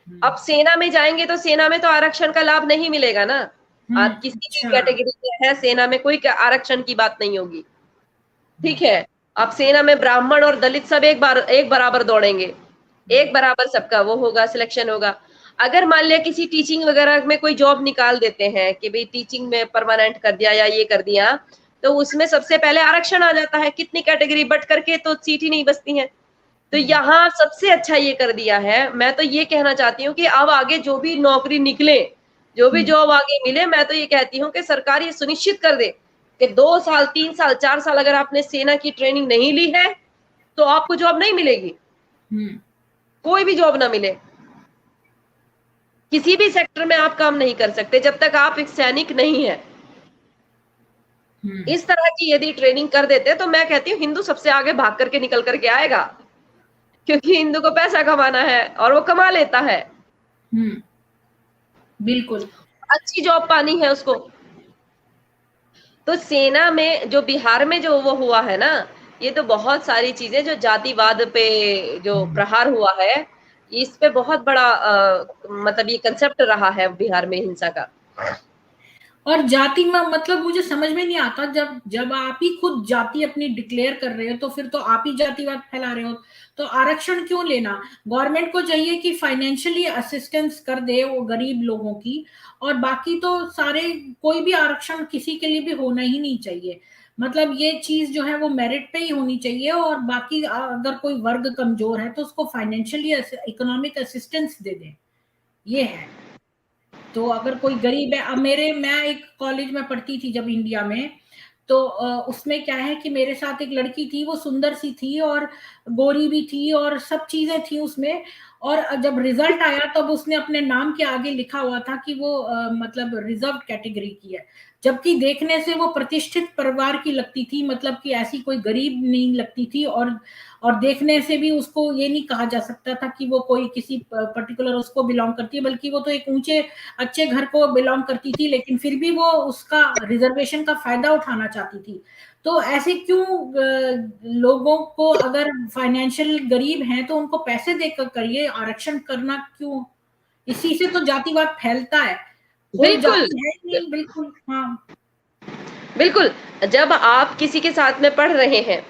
अब सेना में जाएंगे तो सेना में तो आरक्षण का लाभ नहीं मिलेगा ना। आप किसी भी अच्छा। कैटेगरी में है, सेना में कोई आरक्षण की बात नहीं होगी, ठीक है। अब सेना में ब्राह्मण और दलित सब एक बराबर दौड़ेंगे, एक बराबर सबका वो होगा, सिलेक्शन होगा। अगर मान लिया किसी टीचिंग वगैरह में कोई जॉब निकाल देते हैं कि भाई टीचिंग में परमानेंट कर दिया या ये कर दिया, तो उसमें सबसे पहले आरक्षण आ जाता है, कितनी कैटेगरी बट करके तो सीट ही नहीं बचती है। तो यहाँ सबसे अच्छा ये कर दिया है। मैं तो ये कहना चाहती हूँ कि अब आगे जो भी नौकरी निकले, जो भी जॉब आगे मिले, मैं तो ये कहती हूँ कि सरकार ये सुनिश्चित कर दे कि 2 साल 3 साल 4 साल अगर आपने सेना की ट्रेनिंग नहीं ली है तो आपको जॉब नहीं मिलेगी, कोई भी जॉब ना मिले, किसी भी सेक्टर में आप काम नहीं कर सकते जब तक आप एक सैनिक नहीं है। इस तरह की यदि ट्रेनिंग कर देते तो मैं कहती हूँ हिंदू सबसे आगे भाग करके निकल करके आएगा, क्योंकि हिंदू को पैसा कमाना है और वो कमा लेता है, बिल्कुल। अच्छी जॉब पानी है उसको। तो सेना में जो बिहार में जो वो हुआ है ना, ये तो बहुत सारी चीजें जो जातिवाद पे जो प्रहार हुआ है, इस पे बहुत बड़ा मतलब ये कंसेप्ट रहा है बिहार में हिंसा का। और जाति में मतलब मुझे समझ में नहीं आता, जब जब आप ही खुद जाति अपनी डिक्लेयर कर रहे हो तो फिर तो आप ही जातिवाद फैला रहे हो। तो आरक्षण क्यों लेना? गवर्नमेंट को चाहिए कि फाइनेंशियली असिस्टेंस कर दे वो गरीब लोगों की, और बाकी तो सारे, कोई भी आरक्षण किसी के लिए भी होना ही नहीं चाहिए। मतलब ये चीज जो है वो मेरिट पे ही होनी चाहिए, और बाकी अगर कोई वर्ग कमजोर है तो उसको फाइनेंशियली इकोनॉमिक असिस्टेंस दे दें, ये है। तो अगर कोई गरीब है, अब मैं एक कॉलेज में पढ़ती थी जब इंडिया में, तो उसमें क्या है कि मेरे साथ एक लड़की थी, वो सुंदर सी थी और गोरी भी थी और सब चीजें थी उसमें। और जब रिजल्ट आया तब उसने अपने नाम के आगे लिखा हुआ था कि वो मतलब रिजर्व कैटेगरी की है, जबकि देखने से वो प्रतिष्ठित परिवार की लगती थी, मतलब कि ऐसी कोई गरीब नहीं लगती थी। और देखने से भी उसको ये नहीं कहा जा सकता था कि वो कोई किसी पर्टिकुलर उसको बिलोंग करती है, बल्कि वो तो एक ऊंचे अच्छे घर को बिलोंग करती थी, लेकिन फिर भी वो उसका रिजर्वेशन का फायदा उठाना चाहती थी। तो ऐसे क्यों लोगों को, अगर फाइनेंशियल गरीब हैं तो उनको पैसे देकर करिए, आरक्षण करना क्यों? इसी से तो जातिवाद फैलता है। कोई बिल्कुल, जाति है ही नहीं, बिल्कुल। हाँ, बिल्कुल। जब आप किसी के साथ में पढ़ रहे हैं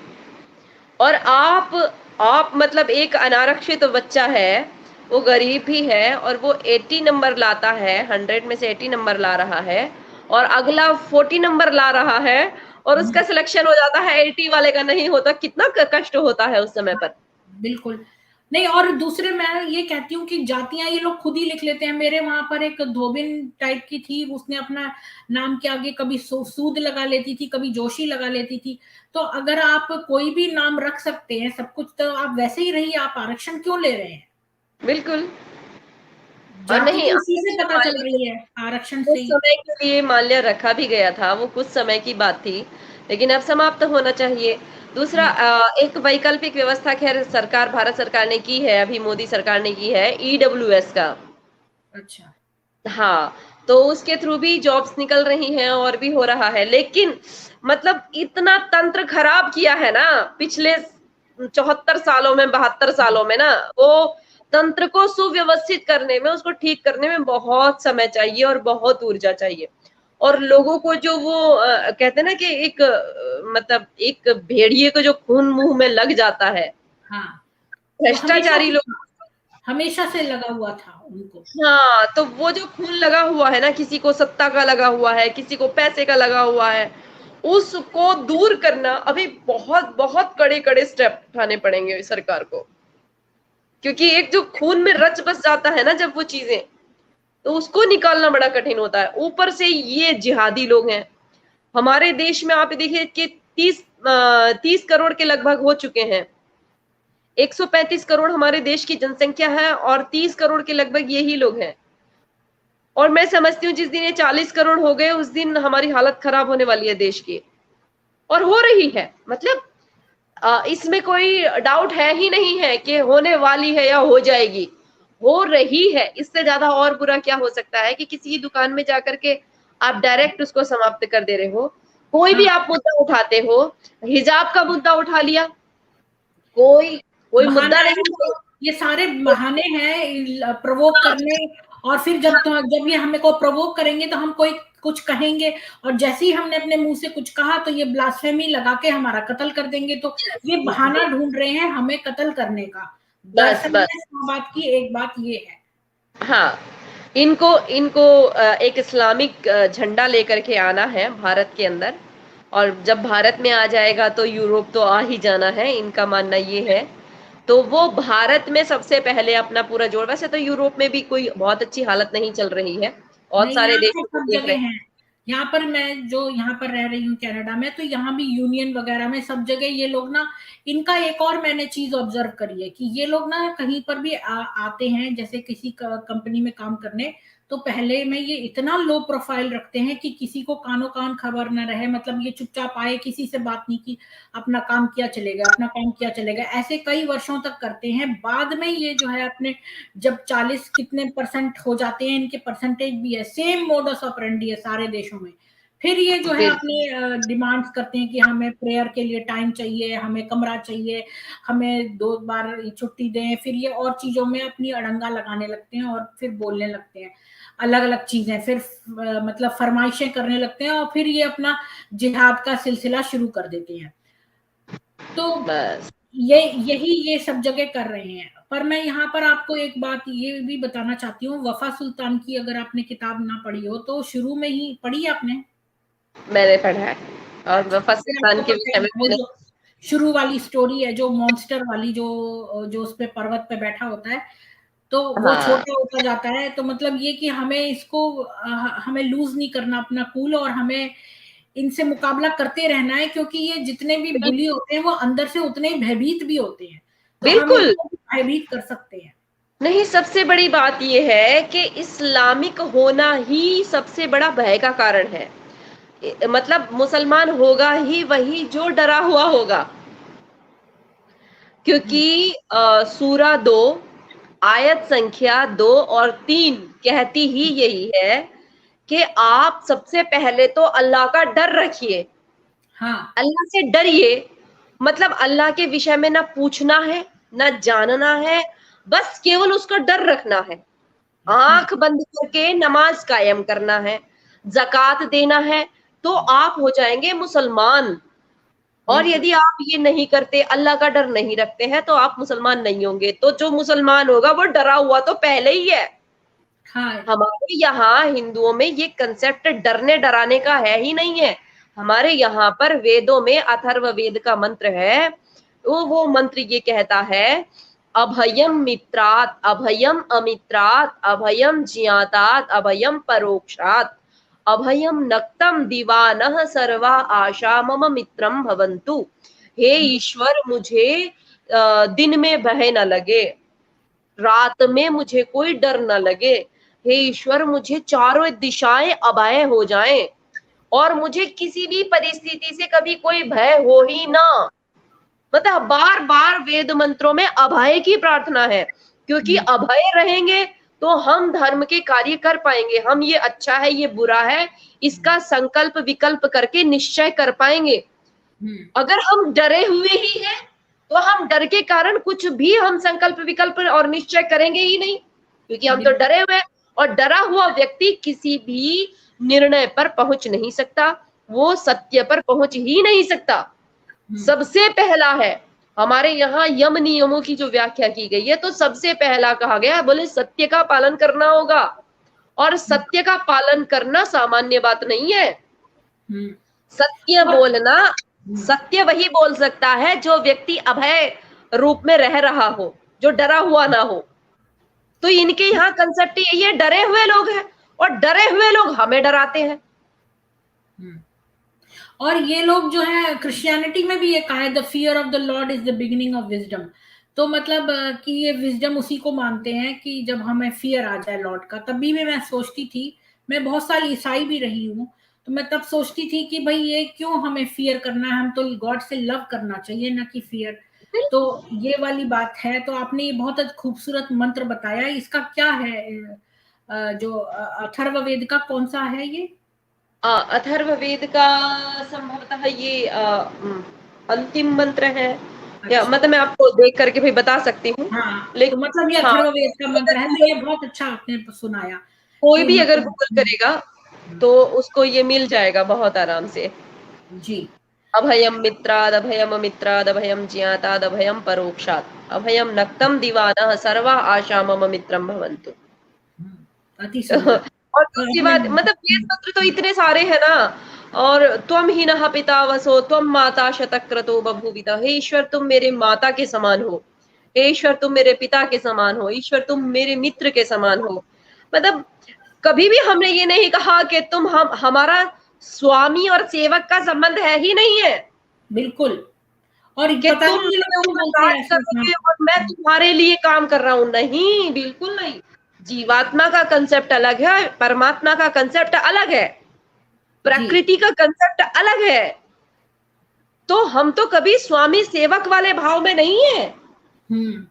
और आप मतलब एक अनारक्षित बच्चा है, वो गरीब ही है और वो 80 नंबर लाता है, 100 में से 80 नंबर ला रहा है, और अगला 40 नंबर ला रहा है और उसका सिलेक्शन हो जाता है, 80 वाले का नहीं होता, कितना कष्ट होता है उस समय पर। बिल्कुल। नहीं, और दूसरे मैं ये कहती हूँ कि जातियां ये लोग खुद ही लिख लेते हैं। मेरे वहां पर एक धोबिन टाइप की थी, उसने अपना नाम के आगे कभी सूद लगा लेती थी, कभी जोशी लगा लेती थी। तो अगर आप कोई भी नाम रख सकते हैं सब कुछ, तो आप वैसे ही रहिए, आप आरक्षण क्यों ले रहे हैं? बिल्कुल। और जाति नहीं, तो अब इसी से देखिए पता मान चल लीजिए रही है, आरक्षण कुछ से ही। समय के लिए माल्य रखा भी गया था, वो कुछ समय की बात थी, लेकिन अब समाप्त होना चाहिए। दूसरा एक वैकल्पिक व्यवस्था खैर सरकार, भारत सरकार ने की है, अभी मोदी सरकार ने की है, ईडब्ल्यूएस का। अच्छा। हाँ, तो उसके थ्रू भी जॉब्स निकल रही हैं और भी हो रहा है, लेकिन मतलब इतना तंत्र खराब किया है ना पिछले 74 सालों में, 72 सालों में ना, वो तंत्र को सुव्यवस्थित करने में, उसको ठीक करने में बहुत समय चाहिए और बहुत ऊर्जा चाहिए। और लोगों को जो वो कहते हैं ना कि एक मतलब एक भेड़िए को जो खून मुंह में लग जाता है, हाँ, वो हमेशा भ्रष्टाचारी से लोग। था, हमेशा से लगा हुआ था उनको। हाँ, तो वो जो खून लगा हुआ है ना, किसी को सत्ता का लगा हुआ है, किसी को पैसे का लगा हुआ है, उसको दूर करना अभी बहुत बहुत कड़े कड़े स्टेप उठाने पड़ेंगे सरकार को। क्योंकि एक जो खून में रच बस जाता है ना जब वो चीजें, तो उसको निकालना बड़ा कठिन होता है। ऊपर से ये जिहादी लोग हैं हमारे देश में, आप देखिए कि 30 करोड़ के लगभग हो चुके हैं। 135 करोड़ हमारे देश की जनसंख्या है और 30 करोड़ के लगभग यही लोग हैं। और मैं समझती हूँ जिस दिन ये 40 करोड़ हो गए उस दिन हमारी हालत खराब होने वाली है देश की, और हो रही है। मतलब इसमें कोई डाउट है ही नहीं है कि होने वाली है या हो जाएगी, हो रही है। इससे ज्यादा और बुरा क्या हो सकता है कि किसी दुकान में जाकर के आप डायरेक्ट उसको समाप्त कर दे रहे हो। कोई भी हाँ, आप मुद्दा उठाते हो, हिजाब का मुद्दा उठा लिया, कोई कोई बहाना मुद्दा है नहीं। तो, ये सारे बहाने हैं प्रवोक करने। और फिर जब तो जब ये हमें को प्रवोक करेंगे तो हम कोई कुछ कहेंगे, और जैसे ही हमने अपने मुंह से कुछ कहा तो ये ब्लास्फेमी लगा के हमारा कत्ल कर देंगे। तो ये बहाना ढूंढ रहे हैं हमें कत्ल करने का। बस दरअसल बस। में इस बात की एक बात ये है। हाँ, इनको इनको एक इस्लामिक झंडा लेकर के आना है भारत के अंदर, और जब भारत में आ जाएगा तो यूरोप तो आ ही जाना है, इनका मानना ये है। तो वो भारत में सबसे पहले अपना पूरा जोड़, वैसे तो यूरोप में भी कोई बहुत अच्छी हालत नहीं चल रही है, बहुत नहीं, सारे यहाँ देश पर को सब देख रहे जगह हैं। हैं। यहाँ पर मैं जो यहाँ पर रह रही हूँ कनाडा में, तो यहाँ भी यूनियन वगैरह में सब जगह ये लोग ना, इनका एक और मैंने चीज ऑब्जर्व करी है कि ये लोग ना कहीं पर भी आते हैं जैसे किसी कंपनी में काम करने, तो पहले में ये इतना लो प्रोफाइल रखते हैं कि किसी को कानो कान खबर ना रहे, मतलब ये चुपचाप आए, किसी से बात नहीं की, अपना काम किया चले गए, अपना काम किया चले गए, ऐसे कई वर्षों तक करते हैं। बाद में ये जो है अपने, जब 40 कितने परसेंट हो जाते हैं, इनके परसेंटेज भी है, सेम मोडस ऑपरेंडी है सारे देशों में, फिर ये जो है बिल्कुल। अपने डिमांड्स करते हैं कि हमें प्रेयर के लिए टाइम चाहिए, हमें कमरा चाहिए, हमें 2 बार छुट्टी दें। फिर ये और चीजों में अपनी अड़ंगा लगाने लगते हैं और फिर बोलने लगते हैं। अलग अलग चीजें, फिर मतलब फरमाइशें करने लगते हैं, और फिर ये अपना जिहाद का सिलसिला शुरू कर देते हैं। तो बस यही ये सब जगह कर रहे हैं। पर मैं यहाँ पर आपको एक बात ये भी बताना चाहती हूँ, वफा सुल्तान की अगर आपने किताब ना पढ़ी हो तो शुरू में ही पढ़ी है आपने? मैंने पढ़ा है, और अच्छा, वफा तो फिर सुल्तान आपको के पता विषय है में वो मैंने। जो शुरू वाली स्टोरी है, जो मॉन्स्टर वाली, जो जो उस पे पर्वत पे बैठा होता है, तो वो हाँ छोटा होता जाता है। तो मतलब ये कि हमें इसको हमें लूज नहीं करना अपना कूल, और हमें इनसे मुकाबला करते रहना है, क्योंकि ये जितने भी बुली होते हैं वो अंदर से उतने ही भयभीत भी होते हैं, तो हम बिल्कुल। इनको भी भयभीत कर सकते हैं। नहीं, सबसे बड़ी बात ये है कि इस्लामिक होना ही सबसे बड़ा भय का कारण है। मतलब मुसलमान होगा ही वही जो डरा हुआ होगा, क्योंकि सूरा 2 आयत संख्या 2 और 3 कहती ही यही है कि आप सबसे पहले तो अल्लाह का डर रखिए, हाँ, अल्लाह से डरिए। मतलब अल्लाह के विषय में ना पूछना है, ना जानना है, बस केवल उसका डर रखना है। हाँ, आंख बंद करके नमाज कायम करना है, ज़कात देना है, तो आप हो जाएंगे मुसलमान। और बिल्कुल। यदि आप ये नहीं करते, अल्लाह का डर नहीं रखते हैं, तो आप मुसलमान नहीं होंगे। तो जो मुसलमान होगा वो डरा हुआ तो पहले ही है। हाँ। हमारे यहाँ हिंदुओं में ये कंसेप्ट डरने डराने का है ही नहीं है। हमारे यहाँ पर वेदों में अथर्ववेद का मंत्र है, तो वो मंत्र ये कहता है, अभयम मित्रात अभयम अमित्रात अभयम ज्ञातात अभयम परोक्षात अभयम नक्तम दीवानः सर्वा आशा मम मित्रम भवन्तु। हे ईश्वर, मुझे दिन में भय न लगे, रात में मुझे कोई डर न लगे। हे ईश्वर, मुझे चारों दिशाएं अभय हो जाएं, और मुझे किसी भी परिस्थिति से कभी कोई भय हो ही ना। मतलब बार बार वेद मंत्रों में अभय की प्रार्थना है, क्योंकि हम्म, अभय रहेंगे तो हम धर्म के कार्य कर पाएंगे। हम ये अच्छा है ये बुरा है इसका संकल्प विकल्प करके निश्चय कर पाएंगे। हम्म, अगर हम डरे हुए ही हैं तो हम डर के कारण कुछ भी हम संकल्प विकल्प और निश्चय करेंगे ही नहीं, क्योंकि हम तो बिल्कुल। डरे हुए हैं। और डरा हुआ व्यक्ति किसी भी निर्णय पर पहुंच नहीं सकता, वो सत्य पर पहुंच ही नहीं सकता। हम्म, सबसे पहला है, हमारे यहाँ यम नियमों की जो व्याख्या की गई है, तो सबसे पहला कहा गया है, बोले सत्य का पालन करना होगा। और सत्य का पालन करना सामान्य बात नहीं है। हम्म। सत्य और बोलना, सत्य वही बोल सकता है जो व्यक्ति अभय रूप में रह रहा हो, जो डरा हुआ ना हो। तो इनके यहाँ कंसेप्ट यही है, डरे हुए लोग हैं, और डरे हुए लोग हमें डराते हैं। हम्म। और ये लोग जो है, क्रिश्चियनिटी में भी ये कहा है, the fear of the Lord is the beginning of wisdom. तो मतलब कि ये विजडम उसी को मानते हैं कि जब हमें फियर आ जाए लॉर्ड का। तभी भी मैं सोचती थी, मैं बहुत साल ईसाई भी रही हूँ, तो मैं तब सोचती थी कि भाई ये क्यों हमें फियर करना है, हम तो गॉड से लव करना चाहिए ना कि फियर। तो ये वाली बात है। तो आपने ये बहुत खूबसूरत मंत्र बताया, इसका क्या है? जो अथर्ववेद का कौन सा है ये? अथर्ववेद का संभवतः ये अंतिम मंत्र है, या अच्छा। मतलब मैं आपको देख करके भी बता सकती हूँ। हाँ, तो लेकिन मतलब ये हाँ, अथर्ववेद का मंत्र है, तो अगर ये बहुत अच्छा आपने सुनाया कोई कि भी अगर मतलब। गूगल करेगा तो उसको ये मिल जाएगा बहुत आराम से। जी। अभयम मित्राद अभयम अमित्राद अभयम ज्ञाताद अभयम परोक्षात अभयम नक्तम दीवाना सर्वा आशा मम मित्रम भवन्तु। अति सुंदर। और तो दूसरी आपने। बात, मतलब वेद मंत्र तो इतने सारे हैं ना। और त्वम ही नः पिता वसो त्वम माता शतक्रतो बभूविता। हे ईश्वर, तुम मेरे माता के समान हो। हे ईश्वर, तुम मेरे पिता के समान हो। ईश्वर, तुम मेरे मित्र के समान हो। मतलब कभी भी हमने ये नहीं कहा कि तुम हमारा स्वामी और सेवक का संबंध है ही नहीं है, बिल्कुल। और कि पता तुम नहीं ये मेरे लोग क्यों ऊपर बोलते राज हैं ऐसा। हाँ। करोगे और मैं तुम्हारे लिए काम कर रहा हूं। नहीं, बिल्कुल नहीं। जीवात्मा का कंसेप्ट अलग है, परमात्मा का कंसेप्ट अलग है, जी। प्रकृति का कंसेप्ट अलग है। तो हम तो कभी स्वामी सेवक वाले भाव में नहीं है। हम्म।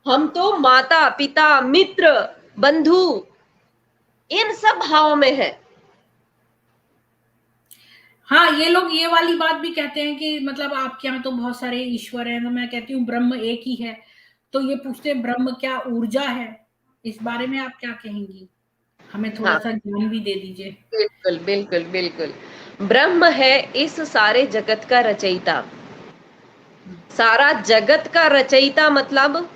हम तो माता पिता मित्र बंधु इन सब भावों में है। हाँ, ये लोग ये वाली बात भी कहते हैं कि मतलब आपके यहाँ तो बहुत सारे ईश्वर हैं, तो मैं कहती हूँ ब्रह्म एक ही है। तो ये पूछते हैं ब्रह्म क्या ऊर्जा है? इस बारे में आप क्या कहेंगी? हमें हाँ, थोड़ा-सा ज्ञान भी दे दीजिए। बिल्कुल, बिल्कुल, बिल्कुल। ब्रह्म है इस सारे जगत का रचयिता। हुँ, सारा जगत का रचयिता मतलब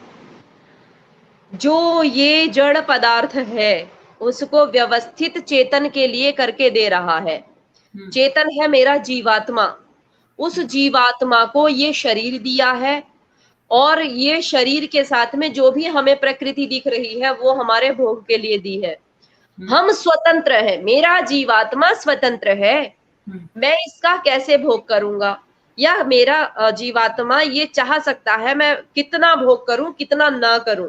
जो ये जड़ पदार्थ है, उसको व्यवस्थित चेतन के लिए करके दे रहा है। हुँ, चेतन है मेरा जीवात्मा। उस हुँ, जीवात्मा को ये शरीर दिया है, और ये शरीर के साथ में जो भी हमें प्रकृति दिख रही है, वो हमारे भोग के लिए दी है। हुँ, हम स्वतंत्र हैं, मेरा जीवात्मा स्वतंत्र है। हुँ, मैं इसका कैसे भोग करूंगा, या मेरा जीवात्मा ये चाह सकता है मैं कितना भोग करूं कितना ना करूं।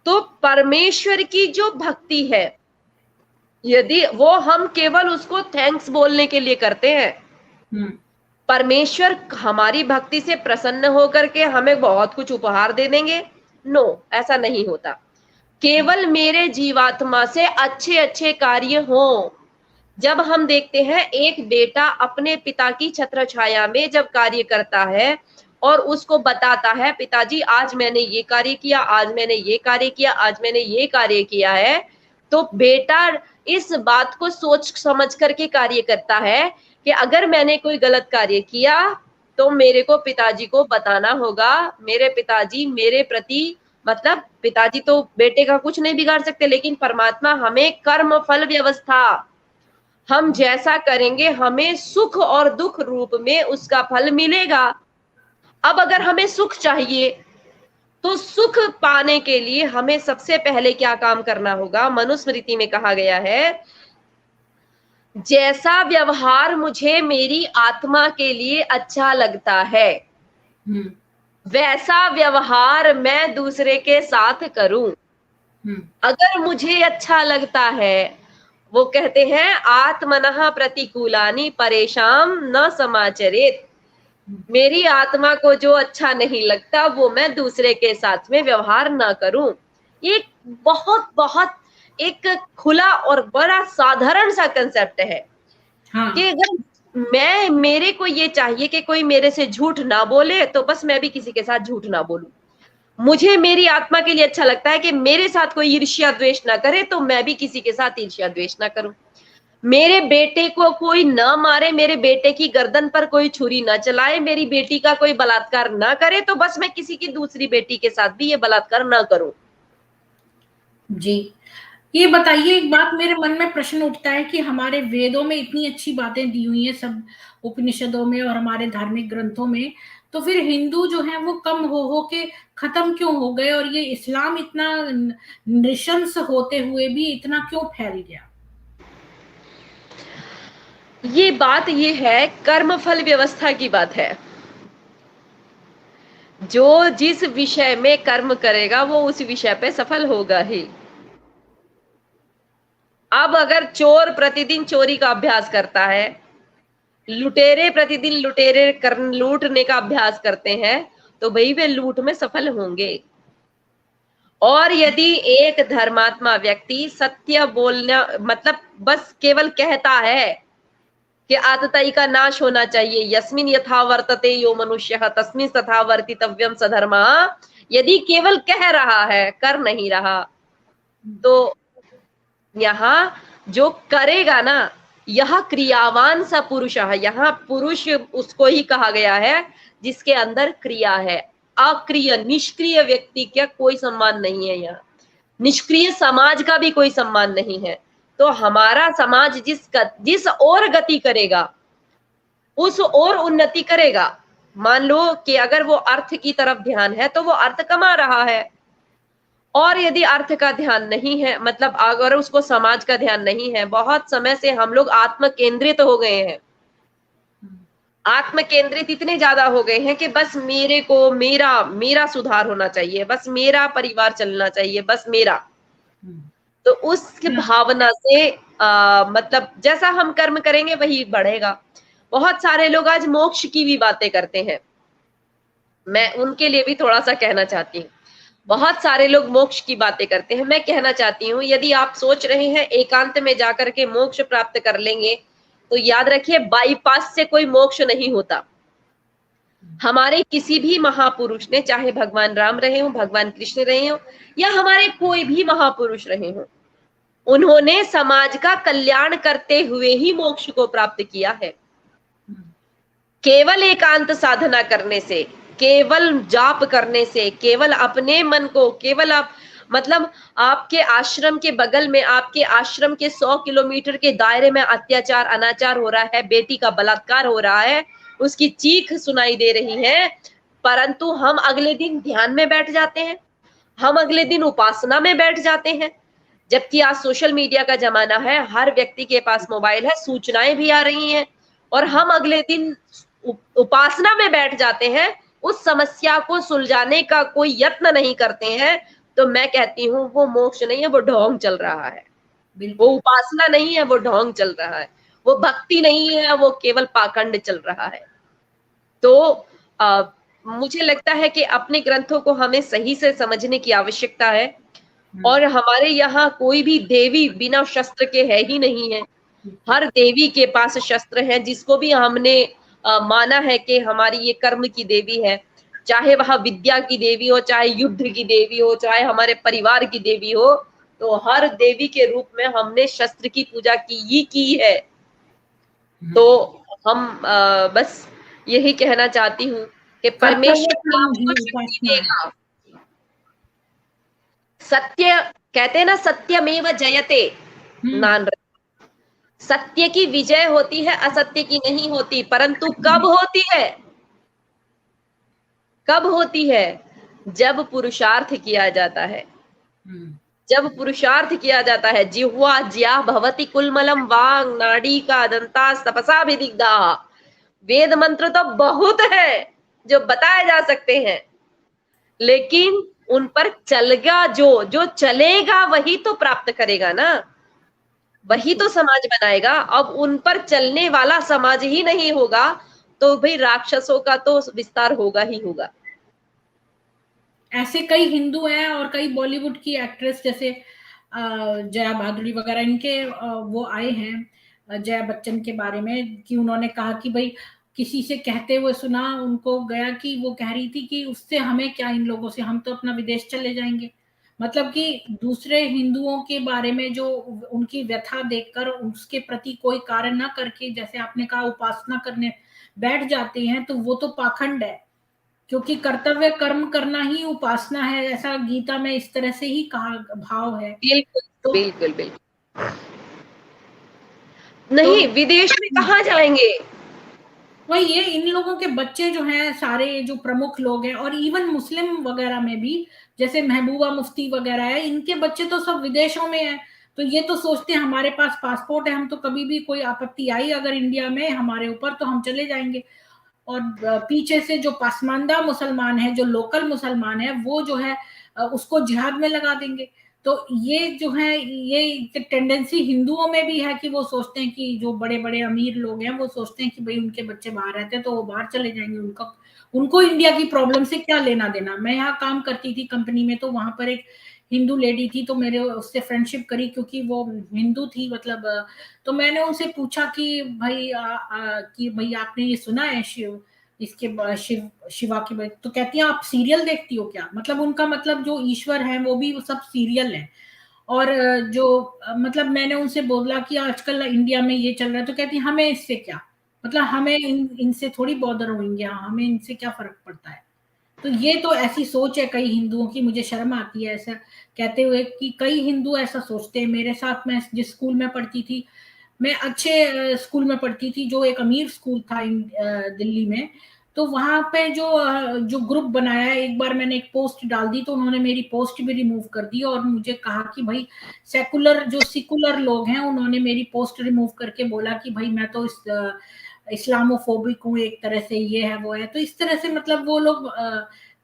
तो परमेश्वर की जो भक्ति है, यदि वो हम केवल उसको थैंक्स बोलने के लिए करते हैं, हुँ, परमेश्वर हमारी भक्ति से प्रसन्न होकर के हमें बहुत कुछ उपहार दे देंगे? नो, ऐसा नहीं होता। केवल मेरे जीवात्मा से अच्छे अच्छे कार्य हों। जब हम देखते हैं एक बेटा अपने पिता की छत्र छाया में जब कार्य करता है और उसको बताता है, पिताजी आज मैंने ये कार्य किया, आज मैंने ये कार्य किया, आज मैंने ये कार्य किया है, तो बेटा इस बात को सोच समझ करके कार्य करता है कि अगर मैंने कोई गलत कार्य किया तो मेरे को पिताजी को बताना होगा। मेरे पिताजी मेरे प्रति, मतलब पिताजी तो बेटे का कुछ नहीं बिगाड़ सकते, लेकिन परमात्मा हमें कर्म फल व्यवस्था, हम जैसा करेंगे हमें सुख और दुख रूप में उसका फल मिलेगा। अब अगर हमें सुख चाहिए, तो सुख पाने के लिए हमें सबसे पहले क्या काम करना होगा? मनुस्मृति में कहा गया है, जैसा व्यवहार मुझे मेरी आत्मा के लिए अच्छा लगता है, हुँ, वैसा व्यवहार मैं दूसरे के साथ करूं। हुँ, अगर मुझे अच्छा लगता है, वो कहते हैं आत्मनः प्रतिकूलानि परेशान न समाचरेत। हुँ, मेरी आत्मा को जो अच्छा नहीं लगता वो मैं दूसरे के साथ में व्यवहार ना करूं। ये बहुत बहुत एक खुला और बड़ा साधारण सा कंसेप्ट है हाँ, कि अगर मेरे को ये चाहिए कि कोई मेरे से झूठ ना बोले, तो बस मैं भी किसी के साथ झूठ ना बोलूं। मुझे मेरी आत्मा के लिए अच्छा लगता है कि मेरे साथ कोई ईर्ष्या द्वेष ना करे, तो मैं भी किसी के साथ ईर्ष्या द्वेष ना करूं। मेरे बेटे को कोई ना मारे, मेरे बेटे की गर्दन पर कोई छुरी ना चलाए, मेरी बेटी का कोई बलात्कार ना करे, तो बस मैं किसी की दूसरी बेटी के साथ भी ये बलात्कार ना करूं। जी। ये बताइए, एक बात मेरे मन में प्रश्न उठता है कि हमारे वेदों में इतनी अच्छी बातें दी हुई हैं, सब उपनिषदों में और हमारे धार्मिक ग्रंथों में, तो फिर हिंदू जो हैं वो कम हो के खत्म क्यों हो गए, और ये इस्लाम इतना नृशंस होते हुए भी इतना क्यों फैल गया? ये बात ये है, कर्म फल व्यवस्था की बात है। जो जिस विषय में कर्म करेगा वो उस विषय पे सफल होगा ही। अब अगर चोर प्रतिदिन चोरी का अभ्यास करता है, लुटेरे प्रतिदिन लूटने का अभ्यास करते हैं, तो भाई वे लूट में सफल होंगे। और यदि एक धर्मात्मा व्यक्ति सत्य बोलना, मतलब बस केवल कहता है कि आतताई का नाश होना चाहिए, यस्मिन यथा वर्तते यो मनुष्यः तस्मिन् तथा वर्तितव्यम सधर्मः, यदि केवल कह रहा है कर नहीं रहा, तो यहाँ जो करेगा ना, यह क्रियावान सा पुरुष है। यहाँ पुरुष उसको ही कहा गया है जिसके अंदर क्रिया है। अक्रिय निष्क्रिय व्यक्ति का कोई सम्मान नहीं है यहाँ। निष्क्रिय समाज का भी कोई सम्मान नहीं है। तो हमारा समाज जिस ओर गति करेगा उस ओर उन्नति करेगा। मान लो कि अगर वो अर्थ की तरफ ध्यान है तो वो अर्थ कमा रहा है, और यदि अर्थ का ध्यान नहीं है, मतलब अगर उसको समाज का ध्यान नहीं है, बहुत समय से हम लोग आत्म केंद्रित हो गए हैं। आत्म केंद्रित इतने ज्यादा हो गए हैं कि बस मेरे को मेरा मेरा सुधार होना चाहिए, बस मेरा परिवार चलना चाहिए, बस मेरा। तो उस भावना से मतलब जैसा हम कर्म करेंगे वही बढ़ेगा। बहुत सारे लोग आज मोक्ष की भी बातें करते हैं, मैं उनके लिए भी थोड़ा सा कहना चाहती हूँ। बहुत सारे लोग मोक्ष की बातें करते हैं, मैं कहना चाहती हूँ यदि आप सोच रहे हैं एकांत में जाकर के मोक्ष प्राप्त कर लेंगे, तो याद रखिए बाईपास से कोई मोक्ष नहीं होता। हमारे किसी भी महापुरुष ने, चाहे भगवान राम रहे हो, भगवान कृष्ण रहे हो, या हमारे कोई भी महापुरुष रहे हो, उन्होंने समाज का कल्याण करते हुए ही मोक्ष को प्राप्त किया है। केवल एकांत साधना करने से, केवल जाप करने से, केवल अपने मन को, केवल आप मतलब आपके आश्रम के बगल में, आपके आश्रम के 100 किलोमीटर के दायरे में अत्याचार अनाचार हो रहा है, बेटी का बलात्कार हो रहा है, उसकी चीख सुनाई दे रही है, परंतु हम अगले दिन ध्यान में बैठ जाते हैं, हम अगले दिन उपासना में बैठ जाते हैं। जबकि आज सोशल मीडिया का जमाना है, हर व्यक्ति के पास मोबाइल है, सूचनाएं भी आ रही हैं, और हम अगले दिन उपासना में बैठ जाते हैं, उस समस्या को सुलझाने का कोई यत्न नहीं करते हैं। तो मैं कहती हूँ वो मोक्ष नहीं है, वो ढोंग चल रहा है, वो उपासना नहीं है, वो ढोंग चल रहा है, वो भक्ति नहीं है, वो केवल पाखंड चल रहा है। तो मुझे लगता है कि अपने ग्रंथों को हमें सही से समझने की आवश्यकता है, और हमारे यहाँ कोई भी देवी बिना शस्त्र के है ही नहीं है। हर देवी के पास शस्त्र है, जिसको भी हमने माना है कि हमारी ये कर्म की देवी है, चाहे वह विद्या की देवी हो, चाहे युद्ध की देवी हो, चाहे हमारे परिवार की देवी हो, तो हर देवी के रूप में हमने शस्त्र की पूजा की है। तो हम बस यही कहना चाहती हूँ कि परमेश्वर आपको शक्ति देगा। सत्य कहते हैं ना, सत्यमेव जयते, नान, सत्य की विजय होती है, असत्य की नहीं होती। परंतु कब होती है? कब होती है? जब पुरुषार्थ किया जाता है, जब पुरुषार्थ किया जाता है। जिह्वा ज्या भवति कुलमलम वांग नाड़ी का दंता तपसा विदिग्धा। वेद मंत्र तो बहुत है जो बताए जा सकते हैं, लेकिन उन पर चलेगा जो चलेगा वही तो प्राप्त करेगा ना, वही तो समाज बनाएगा। अब उन पर चलने वाला समाज ही नहीं होगा तो भाई राक्षसों का तो विस्तार होगा ही होगा। ऐसे कई हिंदू हैं और कई बॉलीवुड की एक्ट्रेस जैसे जया भादुड़ी वगैरह, इनके वो आए हैं जया बच्चन के बारे में कि उन्होंने कहा कि भाई किसी से कहते हुए सुना उनको गया कि वो कह रही थी कि उससे हमें क्या, इन लोगों से, हम तो अपना विदेश चले जाएंगे। मतलब कि दूसरे हिंदुओं के बारे में जो उनकी व्यथा देखकर उसके प्रति कोई कार्य ना करके, जैसे आपने कहा, उपासना करने बैठ जाते हैं, तो वो तो पाखंड है, क्योंकि कर्तव्य कर्म करना ही उपासना है, ऐसा गीता में इस तरह से ही कहा भाव है। बिल्कुल तो बिल्कुल बिल्कुल नहीं, विदेश में कहाँ जाएंगे? वही ये इन लोगों के बच्चे जो हैं, सारे जो प्रमुख लोग हैं, और इवन मुस्लिम वगैरह में भी, जैसे महबूबा मुफ्ती वगैरह है, इनके बच्चे तो सब विदेशों में हैं। तो ये तो सोचते हैं हमारे पास पासपोर्ट है, हम तो कभी भी कोई आपत्ति आई अगर इंडिया में हमारे ऊपर तो हम चले जाएंगे। और पीछे से जो पासमानदा मुसलमान है, जो लोकल मुसलमान है, वो जो है उसको जिहाद में लगा देंगे। तो ये जो है, ये टेंडेंसी हिंदुओं में भी है कि वो सोचते हैं कि जो बड़े बड़े अमीर लोग हैं वो सोचते हैं कि भाई उनके बच्चे बाहर रहते हैं तो वो बाहर चले जाएंगे, उनको इंडिया की प्रॉब्लम से क्या लेना देना। मैं यहाँ काम करती थी कंपनी में, तो वहां पर एक हिंदू लेडी थी, तो मेरे उससे फ्रेंडशिप करी क्योंकि वो हिंदू थी, मतलब तो मैंने उनसे पूछा कि भाई आपने ये सुना है शिव इसके शिवा की बात, तो कहती है आप सीरियल देखती हो क्या? मतलब उनका मतलब जो ईश्वर है वो भी सब सीरियल है। और जो मतलब मैंने उनसे बोला कि आजकल इंडिया में ये चल रहा है, तो कहती है हमें इससे क्या, मतलब हमें इनसे थोड़ी बॉदर होंगे, हमें इनसे क्या फर्क पड़ता है। तो ये तो ऐसी सोच है कई हिंदुओं की, मुझे शर्म आती है ऐसा कहते हुए कि कई हिंदू ऐसा सोचते हैं। मेरे साथ, मैं जिस स्कूल में पढ़ती थी, मैं अच्छे स्कूल में पढ़ती थी, जो एक अमीर स्कूल था दिल्ली में। तो वहां पे जो ग्रुप बनाया, एक बार मैंने एक पोस्ट डाल दी तो उन्होंने मेरी पोस्ट भी रिमूव कर दी, और मुझे कहा कि भाई सेकुलर लोग हैं, उन्होंने मेरी पोस्ट रिमूव करके बोला कि भाई मैं तो इस्लामोफोबिक हूँ एक तरह से, ये है वो है। तो इस तरह से मतलब वो लोग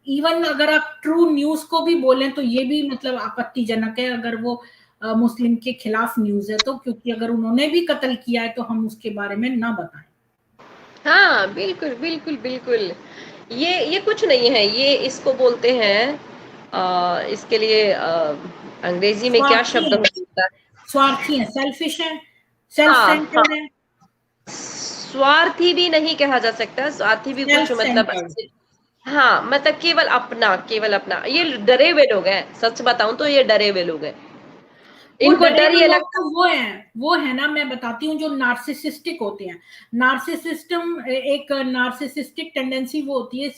इवन अगर आप ट्रू न्यूज को भी बोलें तो ये भी मतलब आपत्तिजनक है अगर वो मुस्लिम के खिलाफ न्यूज है तो, क्योंकि अगर उन्होंने भी कत्ल किया है तो हम उसके बारे में ना बताएं। हाँ बिल्कुल बिल्कुल बिल्कुल, ये कुछ नहीं है, ये इसको बोलते हैं इसके लिए अंग्रेजी में क्या शब्द होता है? स्वार्थी है, सेल्फिश है, सेल्फ हाँ सेंटर्ड है। स्वार्थी भी नहीं कहा जा सकता, स्वार्थी भी कुछ मतलब हाँ, मतलब केवल अपना, ये डरे हुए लोग हैं। सच बताऊं तो ये डरे हुए लोग हैं। वो इनको डरे डर हुए ये लोग लगता तो वो है ना, मैं बताती हूँ, जो नार्सिसिस्टिक होते हैं। नार्सिसिस्टम एक नार्सिसिस्टिक टेंडेंसी वो होती है,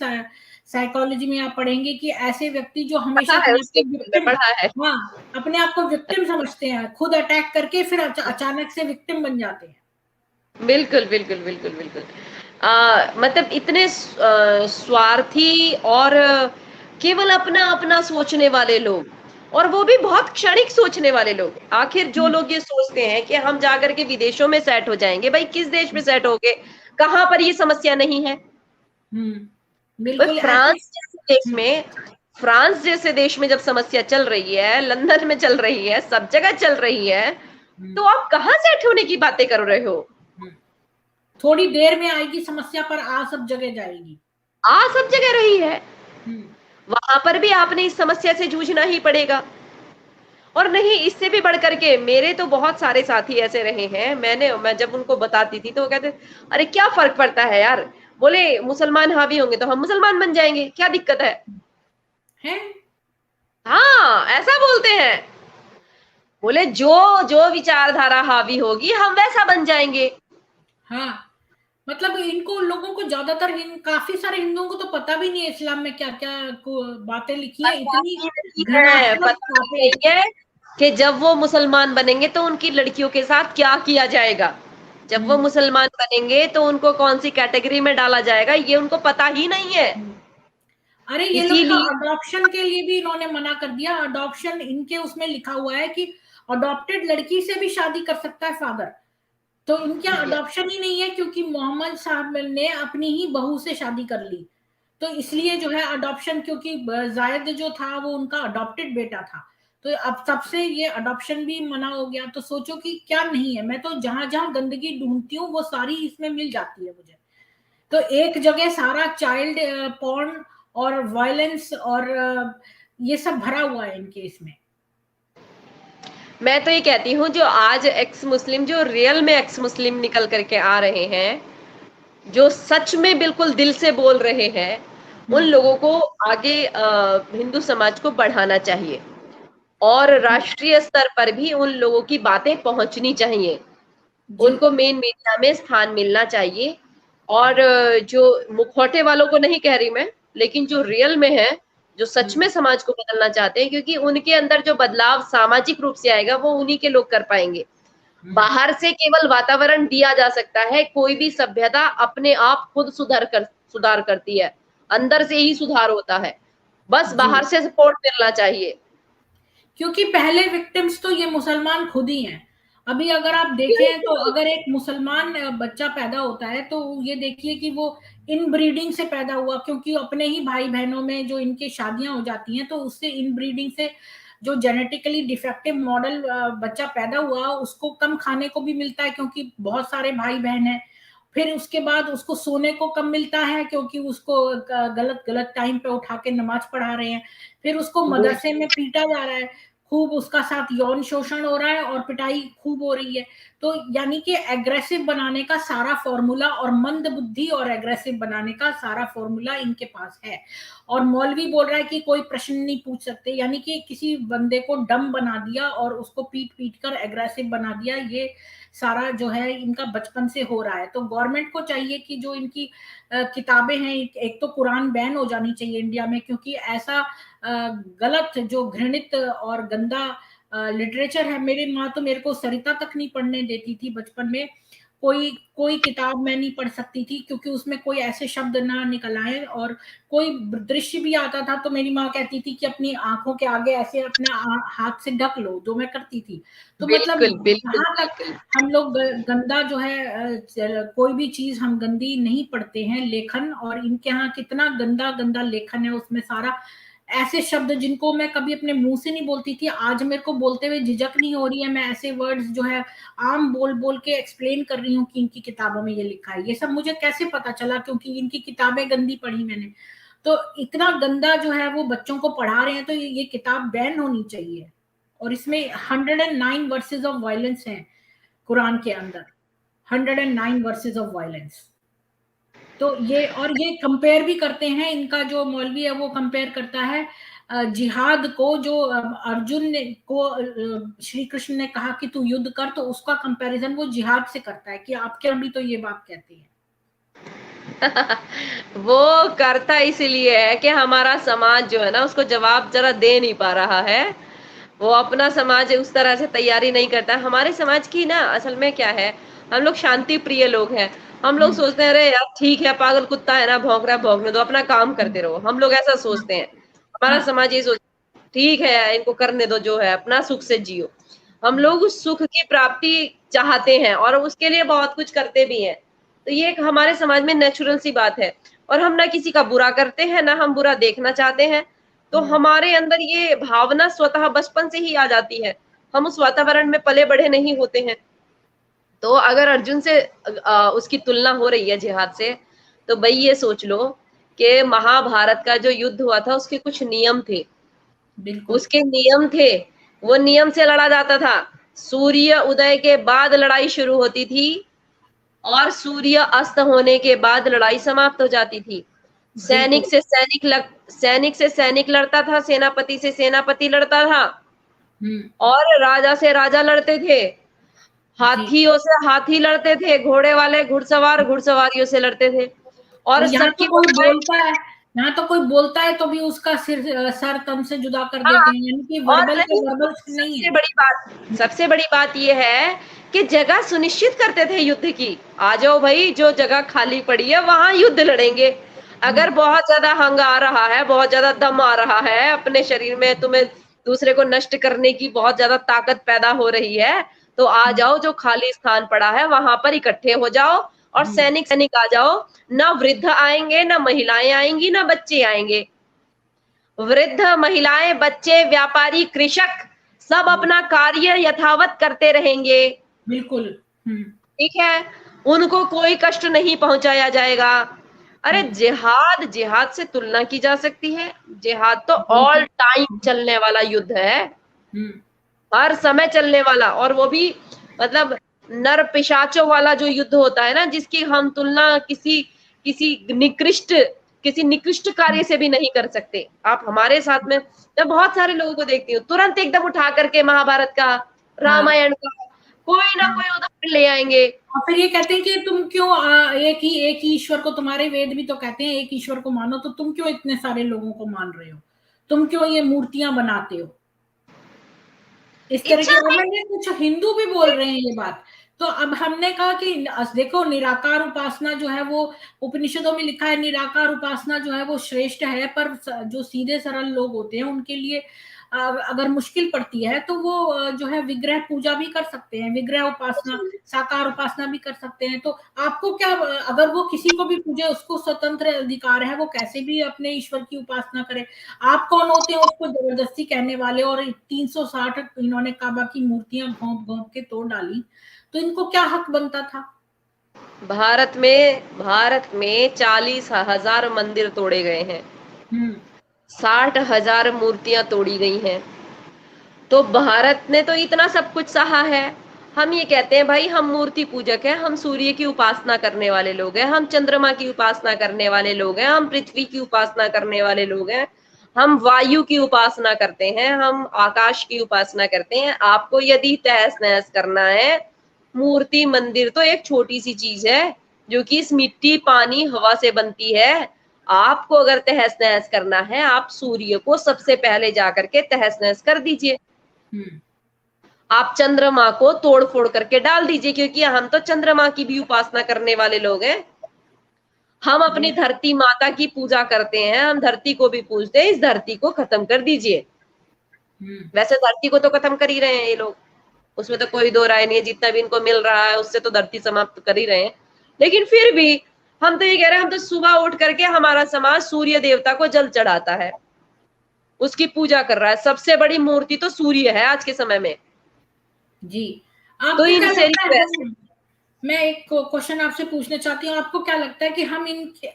साइकोलॉजी में आप पढ़ेंगे कि ऐसे व्यक्ति जो हमेशा है, अपने आप उसके को बारे में विक्टिम, पढ़ा है। हाँ, अपने आप को विक्टिम समझते हैं, खुद अटैक करके फिर अचानक से विक्टिम बन जाते हैं। बिल्कुल, बिल्कुल, बिल्कुल, बिल्कुल। मतलब इतने स्वार्थी और केवल अपना-अपना सोचने वाले लोग, और वो भी बहुत क्षणिक सोचने वाले लोग। आखिर जो लोग ये सोचते हैं कि हम जाकर के विदेशों में सेट हो जाएँगे, भाई किस देश में सेट होगे? कहाँ पर ये समस्या नहीं है? भाई बिल्कुल ऐसे। फ्रांस जैसे देश में जब समस्या चल रही है, लंदन में चल रही है, सब जगह चल रही है, तो आप कहाँ सेट होने की बातें कर रहे हो? थोड़ी देर में आएगी समस्या, पर आ सब जगह जाएगी। सब जगह रही है। हम्म वहां पर भी आपने इस समस्या से जूझना ही पड़ेगा। और नहीं, इससे भी बढ़ करके मेरे तो बहुत सारे साथी ऐसे रहे हैं, मैं जब उनको बताती थी तो वो कहते, अरे क्या फर्क पड़ता है यार, बोले मुसलमान हावी होंगे तो हम मुसलमान बन जाएंगे, क्या दिक्कत है? है। हाँ, ऐसा बोलते हैं। बोले जो जो विचारधारा हावी होगी हम वैसा बन जाएंगे। हाँ, मतलब इनको लोगों को ज्यादातर काफी सारे हिंदुओं को तो पता भी नहीं है इस्लाम में क्या क्या बातें लिखी है, पता इतनी ही नहीं है, घृणास्पद पता ही बातें। नहीं है कि जब वो मुसलमान बनेंगे तो उनकी लड़कियों के साथ क्या किया जाएगा, जब वो हम्म मुसलमान बनेंगे तो उनको कौन सी कैटेगरी में डाला जाएगा, ये उनको पता ही नहीं है। हम्म। अरे ये लोग तो इसीलिए अडॉप्शन के लिए भी इन्होंने मना कर दिया। अडॉप्शन इनके उसमें लिखा हुआ है कि अडॉप्टेड लड़की से भी शादी कर सकता है फादर। तो इनके अडॉप्शन ही नहीं है, क्योंकि मोहम्मद साहब ने अपनी ही बहू से शादी कर ली। तो इसलिए जो है अडॉप्शन, क्योंकि जायद जो था वो उनका अडॉप्टेड बेटा था, तो अब तब से ये अडॉप्शन भी मना हो गया। तो सोचो कि क्या नहीं है। मैं तो जहां जहां गंदगी ढूंढती हूँ वो सारी इसमें मिल जाती है मुझे। तो एक जगह सारा चाइल्ड पॉर्न और वायलेंस और ये सब भरा हुआ है इनके इसमें। मैं तो ये कहती हूँ, जो आज एक्स मुस्लिम, जो रियल में एक्स मुस्लिम निकल करके आ रहे हैं, जो सच में बिल्कुल दिल से बोल रहे हैं, उन हम्म लोगों को आगे हिंदू समाज को बढ़ाना चाहिए, और राष्ट्रीय स्तर पर भी उन लोगों की बातें पहुंचनी चाहिए। जी उनको मेन मीडिया में स्थान मिलना चाहिए। और जो मुखौटे वालों को नहीं कह रही मैं, लेकिन जो रियल में है, जो सच में समाज को बदलना चाहते हैं, क्योंकि उनके अंदर जो बदलाव सामाजिक रूप से आएगा वो उन्हीं के लोग कर पाएंगे। बाहर से केवल वातावरण दिया जा सकता है, कोई भी सभ्यता अपने आप खुद सुधार करती है, अंदर से ही सुधार होता है, बस जी। बाहर से सपोर्ट मिलना चाहिए। क्योंकि पहले विक्टिम्स तो ये मुसलमान खुद ही हैं। अभी अगर आप देखें तो बिल्कुल, अगर एक मुसलमान बच्चा पैदा होता है तो ये देखिए कि वो इन ब्रीडिंग से पैदा हुआ, क्योंकि अपने ही भाई बहनों में जो इनके शादियां हो जाती हैं तो उससे इन ब्रीडिंग से जो जेनेटिकली डिफेक्टिव मॉडल बच्चा पैदा हुआ उसको कम खाने को भी मिलता है, क्योंकि बहुत सारे भाई बहन हैं। फिर उसके बाद उसको सोने को कम मिलता है, क्योंकि उसको गलत गलत टाइम पे उठा के नमाज पढ़ा रहे हैं। फिर उसको मदरसे में पीटा जा रहा है, खूब उसका साथ यौन शोषण हो रहा है और पिटाई खूब हो रही है। तो यानी कि एग्रेसिव बनाने का सारा फॉर्मूला, और मंद बुद्धि और एग्रेसिव बनाने का सारा फॉर्मूला इनके पास है। और मौलवी बोल रहा है कि कोई प्रश्न नहीं पूछ सकते, यानी कि किसी बंदे को डम बना दिया और उसको पीट पीट कर एग्रेसिव बना दिया। ये सारा जो है इनका बचपन से हो रहा है। तो गवर्नमेंट को चाहिए कि जो इनकी किताबें हैं, एक तो कुरान बैन हो जानी चाहिए इंडिया में, क्योंकि ऐसा गलत जो घृणित और गंदा लिटरेचर है। मेरी माँ तो मेरे को सरिता तक नहीं पढ़ने देती थी बचपन में। कोई कोई किताब मैं नहीं पढ़ सकती थी, क्योंकि उसमें कोई ऐसे शब्द ना निकल आए, और कोई दृश्य भी आता था तो मेरी माँ कहती थी कि अपनी आंखों के आगे ऐसे अपना हाथ से ढक लो, जो मैं करती थी। तो मतलब बिल्कुल, बिल्कुल, जहां तक बिल्कुल। हम लोग गंदा जो है कोई भी चीज हम गंदी नहीं पढ़ते हैं। लेखन, और इनके यहाँ कितना गंदा गंदा लेखन है, उसमें सारा ऐसे शब्द जिनको मैं कभी अपने मुंह से नहीं बोलती थी, आज मेरे को बोलते हुए झिझक नहीं हो रही है। मैं ऐसे वर्ड्स जो है आम बोल बोल के एक्सप्लेन कर रही हूँ कि इनकी किताबों में ये लिखा है। ये सब मुझे कैसे पता चला? क्योंकि इनकी किताबें गंदी पढ़ी मैंने। तो इतना गंदा जो है वो बच्चों को पढ़ा रहे हैं, तो ये किताब बैन होनी चाहिए। और इसमें 109 वर्सेस ऑफ वायलेंस हैं कुरान के अंदर, 109 वर्सेस ऑफ वायलेंस। तो ये, और ये कंपेयर भी करते हैं, इनका जो मौलवी है वो कंपेयर करता है जिहाद को जो अर्जुन ने को श्री कृष्ण ने कहा कि तू युद्ध कर, तो उसका कंपैरिजन वो जिहाद से करता है कि आपके अभी तो ये बात कहती है। वो करता इसीलिए है कि हमारा समाज जो है ना उसको जवाब जरा दे नहीं पा रहा है। वो अपना समाज उस तरह से तैयारी नहीं करता। हमारे समाज की ना असल में क्या है, हम लोग शांति प्रिय लोग हैं। हम लोग सोचते हैं अरे यार ठीक है, पागल कुत्ता है ना, भौंक रहा है भौंकने दो, अपना काम करते रहो। हम लोग ऐसा सोचते हैं। हमारा हाँ, समाज ये सोच, ठीक है इनको करने दो जो है, अपना सुख से जियो। हम लोग उस सुख की प्राप्ति चाहते हैं और उसके लिए बहुत कुछ करते भी हैं। तो ये एक हमारे समाज में नेचुरल सी बात है। और हम ना किसी का बुरा करते हैं, ना हम बुरा देखना चाहते हैं। तो हमारे अंदर ये भावना स्वतः बचपन से ही आ जाती है। हम उस वातावरण में पले बढ़े नहीं होते हैं। तो अगर अर्जुन से उसकी तुलना हो रही है जिहाद से, तो भाई ये सोच लो कि महाभारत का जो युद्ध हुआ था उसके कुछ नियम थे। बिल्कुल। उसके नियम थे, वो नियम से लड़ा जाता था। सूर्य उदय के बाद लड़ाई शुरू होती थी और सूर्य अस्त होने के बाद लड़ाई समाप्त हो जाती थी। बिल्कुल। सैनिक से सैनिक लड़ता था, सेनापति से सेनापति लड़ता था, हम्म। और राजा से राजा लड़ते थे, जी। हाथियों से हाथी लड़ते थे, घोड़े वाले घुड़सवार घुड़सवारियों से लड़ते थे। और और यहाँ तो सबकी कोई भुजाएं, बोलता है, यहाँ तो कोई बोलता है तो भी उसका सर तन से जुदा कर देते हाँ, हैं, यानी कि और वर्बल नहीं, के वर्बल नहीं सबसे है। बड़ी बात, सबसे बड़ी बात ये है कि जगह सुनिश्चित करते थे युद्ध की। आ जाओ भाई, जो जगह खाली पड़ी है वहां युद्ध लड़ेंगे। अगर बहुत ज्यादा हंग आ रहा है, बहुत ज्यादा दम आ रहा है अपने शरीर में, तुम्हें दूसरे को नष्ट करने की बहुत ज्यादा ताकत पैदा हो रही है, तो आ जाओ, जो खाली स्थान पड़ा है वहां पर इकट्ठे हो जाओ और सैनिक सैनिक आ जाओ। ना वृद्ध आएंगे, ना महिलाएं आएंगी, ना बच्चे आएंगे। वृद्ध, महिलाएं, बच्चे, व्यापारी, कृषक, सब अपना कार्य यथावत करते रहेंगे। बिल्कुल। ठीक है, उनको कोई कष्ट नहीं पहुंचाया जाएगा। अरे जिहाद, जिहाद से तुलना की जा सकती है? जिहाद तो ऑल बिल्कुल। टाइम चलने वाला युद्ध है, हम्म। हर समय चलने वाला। और वो भी मतलब नर पिशाचों वाला जो युद्ध होता है ना, जिसकी हम तुलना किसी किसी निकृष्ट किसी निकृष्ट कार्य से भी नहीं कर सकते। आप हमारे साथ में, मैं बहुत सारे लोगों को देखती हूँ तुरंत एकदम उठा करके महाभारत का, हाँ। रामायण का कोई ना कोई उदाहरण ले आएंगे। और फिर ये कहते हैं कि तुम क्यों एक ही ईश्वर को, तुम्हारे वेद भी तो कहते हैं एक ईश्वर को मानो, तो तुम क्यों इतने सारे लोगों को मान रहे हो, तुम क्यों ये मूर्तियां बनाते हो, इस तरह इच्छा के। और नहीं। मैंने कुछ हिंदू भी बोल रहे हैं ये बात। तो अब हमने कहा कि देखो, निराकार उपासना जो है वो उपनिषदों में लिखा है, निराकार उपासना जो है वो श्रेष्ठ है, पर जो सीधे सरल लोग होते हैं उनके लिए अगर मुश्किल पड़ती है तो वो जो है विग्रह पूजा भी कर सकते हैं, विग्रह उपासना, साकार उपासना भी कर सकते हैं। तो आपको क्या, अगर वो किसी को भी पूजे, उसको स्वतंत्र अधिकार है, वो कैसे भी अपने ईश्वर की उपासना करे। आप कौन होते हैं उसको जबरदस्ती कहने वाले। और 360 इन्होंने काबा की मूर्तियां घोंप घोंप के तोड़ डाली, तो इनको क्या हक बनता था। भारत में 40,000 मंदिर तोड़े गए हैं, हम्म। 60,000 मूर्तियां तोड़ी गई हैं। तो भारत ने तो इतना सब कुछ सहा है। हम ये कहते हैं भाई हम मूर्ति पूजक हैं, हम सूर्य की उपासना करने वाले लोग हैं, हम चंद्रमा की उपासना करने वाले लोग हैं, हम पृथ्वी की उपासना करने वाले लोग हैं, हम वायु की उपासना करते हैं, हम आकाश की उपासना करते हैं। आपको यदि तहस नहस करना है, मूर्ति मंदिर तो एक छोटी सी चीज है जो कि इस मिट्टी पानी हवा से बनती है। आपको अगर तहस नहस करना है, आप सूर्य को सबसे पहले जाकर के तहस नहस कर दीजिए। हम्म। आप चंद्रमा को तोड़ फोड़ करके डाल दीजिए, क्योंकि हम तो चंद्रमा की भी उपासना करने वाले लोग हैं। हम अपनी धरती माता की पूजा करते हैं, हम धरती को भी पूजते हैं। इस धरती को खत्म कर दीजिए। वैसे धरती को तो खत्म कर ही रहे हैं ये लोग, उसमें तो कोई दो राय नहीं है। जितना भी इनको मिल रहा है उससे तो धरती समाप्त कर ही रहे हैं। लेकिन फिर भी हम तो ये कह रहे हैं, हम तो सुबह उठ करके हमारा समाज सूर्य देवता को जल चढ़ाता है, उसकी पूजा कर रहा है। सबसे बड़ी मूर्ति तो सूर्य है आज के समय में। जी। तो आपको क्या इनसे लगता है, रिक्वेस्ट, मैं एक क्वेश्चन आपसे पूछना चाहती हूँ, आपको क्या लगता है कि हम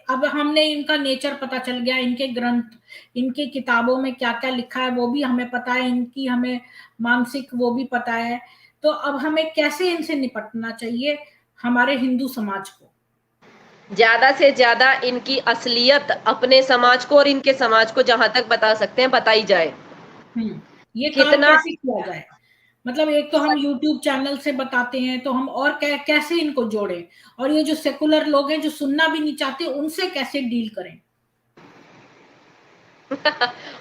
अब हमने इनका नेचर पता चल गया, इनके ग्रंथ, इनकी किताबों में क्या क्या लिखा है वो भी हमें पता है, इनकी हमें मानसिक वो भी पता है, तो अब हमें कैसे इनसे निपटना चाहिए, हमारे हिंदू समाज को। ज्यादा से ज्यादा इनकी असलियत अपने समाज को और इनके समाज को जहां तक बता सकते हैं बताई जाए। ये काम कितना कैसे किया जाए? मतलब एक तो हम यूट्यूब चैनल से बताते हैं, तो हम और कैसे इनको जोड़ें, और ये जो सेकुलर लोग हैं जो सुनना भी नहीं चाहते, उनसे कैसे डील करें?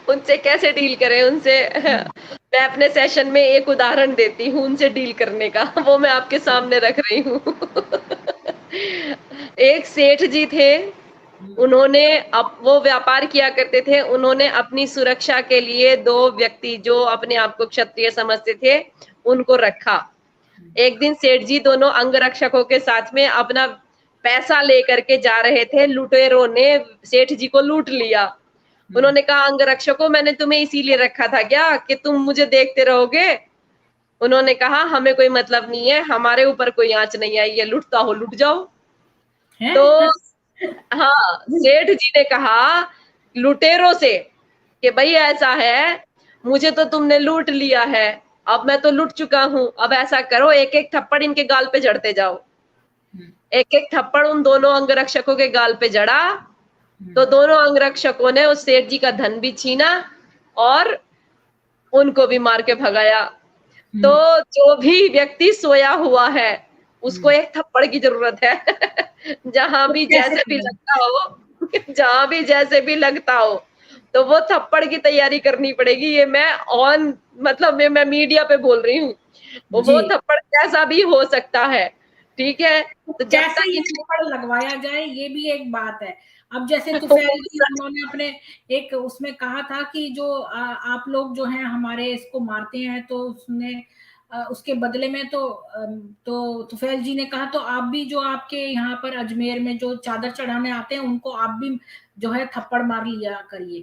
उनसे कैसे डील करें उनसे मैं अपने सेशन में एक उदाहरण देती हूँ उनसे डील करने का, वो मैं आपके सामने रख रही हूँ। एक सेठ जी थे, उन्होंने वो व्यापार किया करते थे, उन्होंने अपनी सुरक्षा के लिए दो व्यक्ति जो अपने आप को क्षत्रिय समझते थे उनको रखा। एक दिन सेठ जी दोनों अंगरक्षकों के साथ में अपना पैसा लेकर के जा रहे थे, लुटेरों ने सेठ जी को लूट लिया। उन्होंने कहा, अंगरक्षकों मैंने तुम्हें इसीलिए रखा था क्या कि तुम मुझे देखते रहोगे? उन्होंने कहा, हमें कोई मतलब नहीं है, हमारे ऊपर कोई आंच नहीं आई है, लुटता हो लुट जाओ। है? तो हाँ, सेठ जी ने कहा लुटेरों से कि भाई ऐसा है, मुझे तो तुमने लूट लिया है, अब मैं तो लुट चुका हूं, अब ऐसा करो एक एक थप्पड़ इनके गाल पे जड़ते जाओ। एक एक थप्पड़ उन दोनों अंगरक्षकों के गाल पे जड़ा, तो दोनों अंगरक्षकों ने उस सेठ जी का धन भी छीना और उनको भी मार के भगाया। तो जो भी व्यक्ति सोया हुआ है उसको एक थप्पड़ की जरूरत है। जहां तो भी कैसे जैसे भी करें? लगता हो, जहां भी जैसे भी लगता हो, तो वो थप्पड़ की तैयारी करनी पड़ेगी। ये मैं ऑन मतलब मैं मीडिया पे बोल रही हूँ। जी। वो थप्पड़ कैसा भी हो सकता है, ठीक है? तो तो जब कैसे तक ये इन थप्पड़ लगवाया जाए, ये भी एक बात है। अब जैसे तुफैल जी, उन्होंने अपने एक उसमें कहा था कि जो आप लोग जो हैं हमारे इसको मारते हैं, तो उसने उसके बदले में तो तुफैल जी ने कहा, तो आप भी जो आपके यहाँ पर अजमेर में जो चादर चढ़ाने आते हैं, उनको आप भी जो है थप्पड़ मार लिया करिए।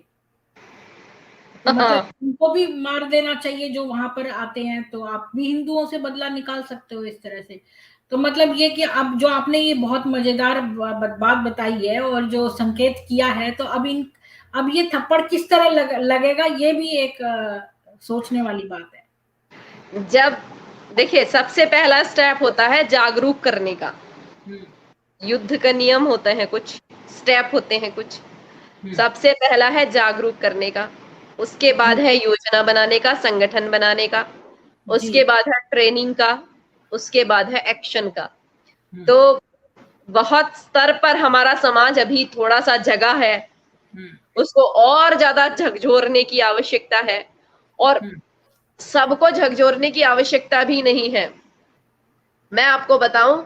तो मतलब हाँ, उनको भी मार देना चाहिए जो वहां पर आते हैं, तो आप भी हिंदुओं से बदला निकाल सकते हो इस तरह से। तो मतलब ये कि अब जो आपने ये बहुत मजेदार बात बताई है और जो संकेत किया है, तो अब ये थप्पड़ किस तरह लगेगा, ये भी एक सोचने वाली बात है। जब देखिए सबसे पहला स्टेप होता है जागरूक करने का। हम्म। युद्ध का नियम होते हैं कुछ, स्टेप होते हैं कुछ। हम्म। सबसे पहला है जागरूक करने का, उसके बाद जी। है योजना बनाने का, संगठन बनाने का, जी। उसके बाद है ट्रेनिंग का, उसके बाद है एक्शन का। हम्म। तो बहुत स्तर पर हमारा समाज अभी थोड़ा सा जगा है, हम्म। उसको और ज्यादा झकझोरने की आवश्यकता है। और हम्म। सबको झकझोरने की आवश्यकता भी नहीं है। मैं आपको बताऊं,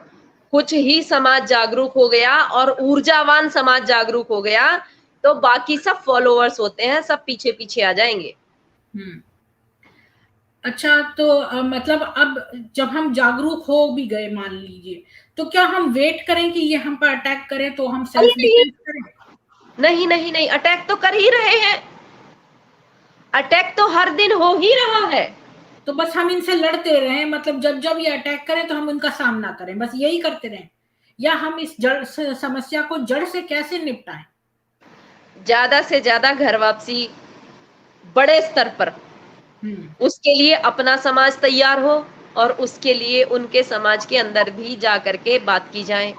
कुछ ही समाज जागरूक हो गया और ऊर्जावान समाज जागरूक हो गया, तो बाकी सब फॉलोअर्स होते हैं, सब पीछे पीछे आ जाएंगे। हम्म। अच्छा, तो मतलब अब जब हम जागरूक हो भी गए मान लीजिए, तो क्या हम वेट करें कि ये हम पर अटैक करें तो हम नहीं सेल्फ नहीं डिफेंस करें? नहीं नहीं नहीं, अटैक तो कर ही रहे हैं, अटैक तो हर दिन हो ही रहा है। तो बस हम इनसे लड़ते रहें, मतलब जब जब ये अटैक करें तो हम उनका सामना करें, बस यही करते रहें? या हम इस समस्या को जड़ से कैसे निपटाएं? ज्यादा से ज्यादा घर वापसी बड़े स्तर पर, हम्म। उसके लिए अपना समाज तैयार हो और उसके लिए उनके समाज के अंदर भी जा करके बात की जाए।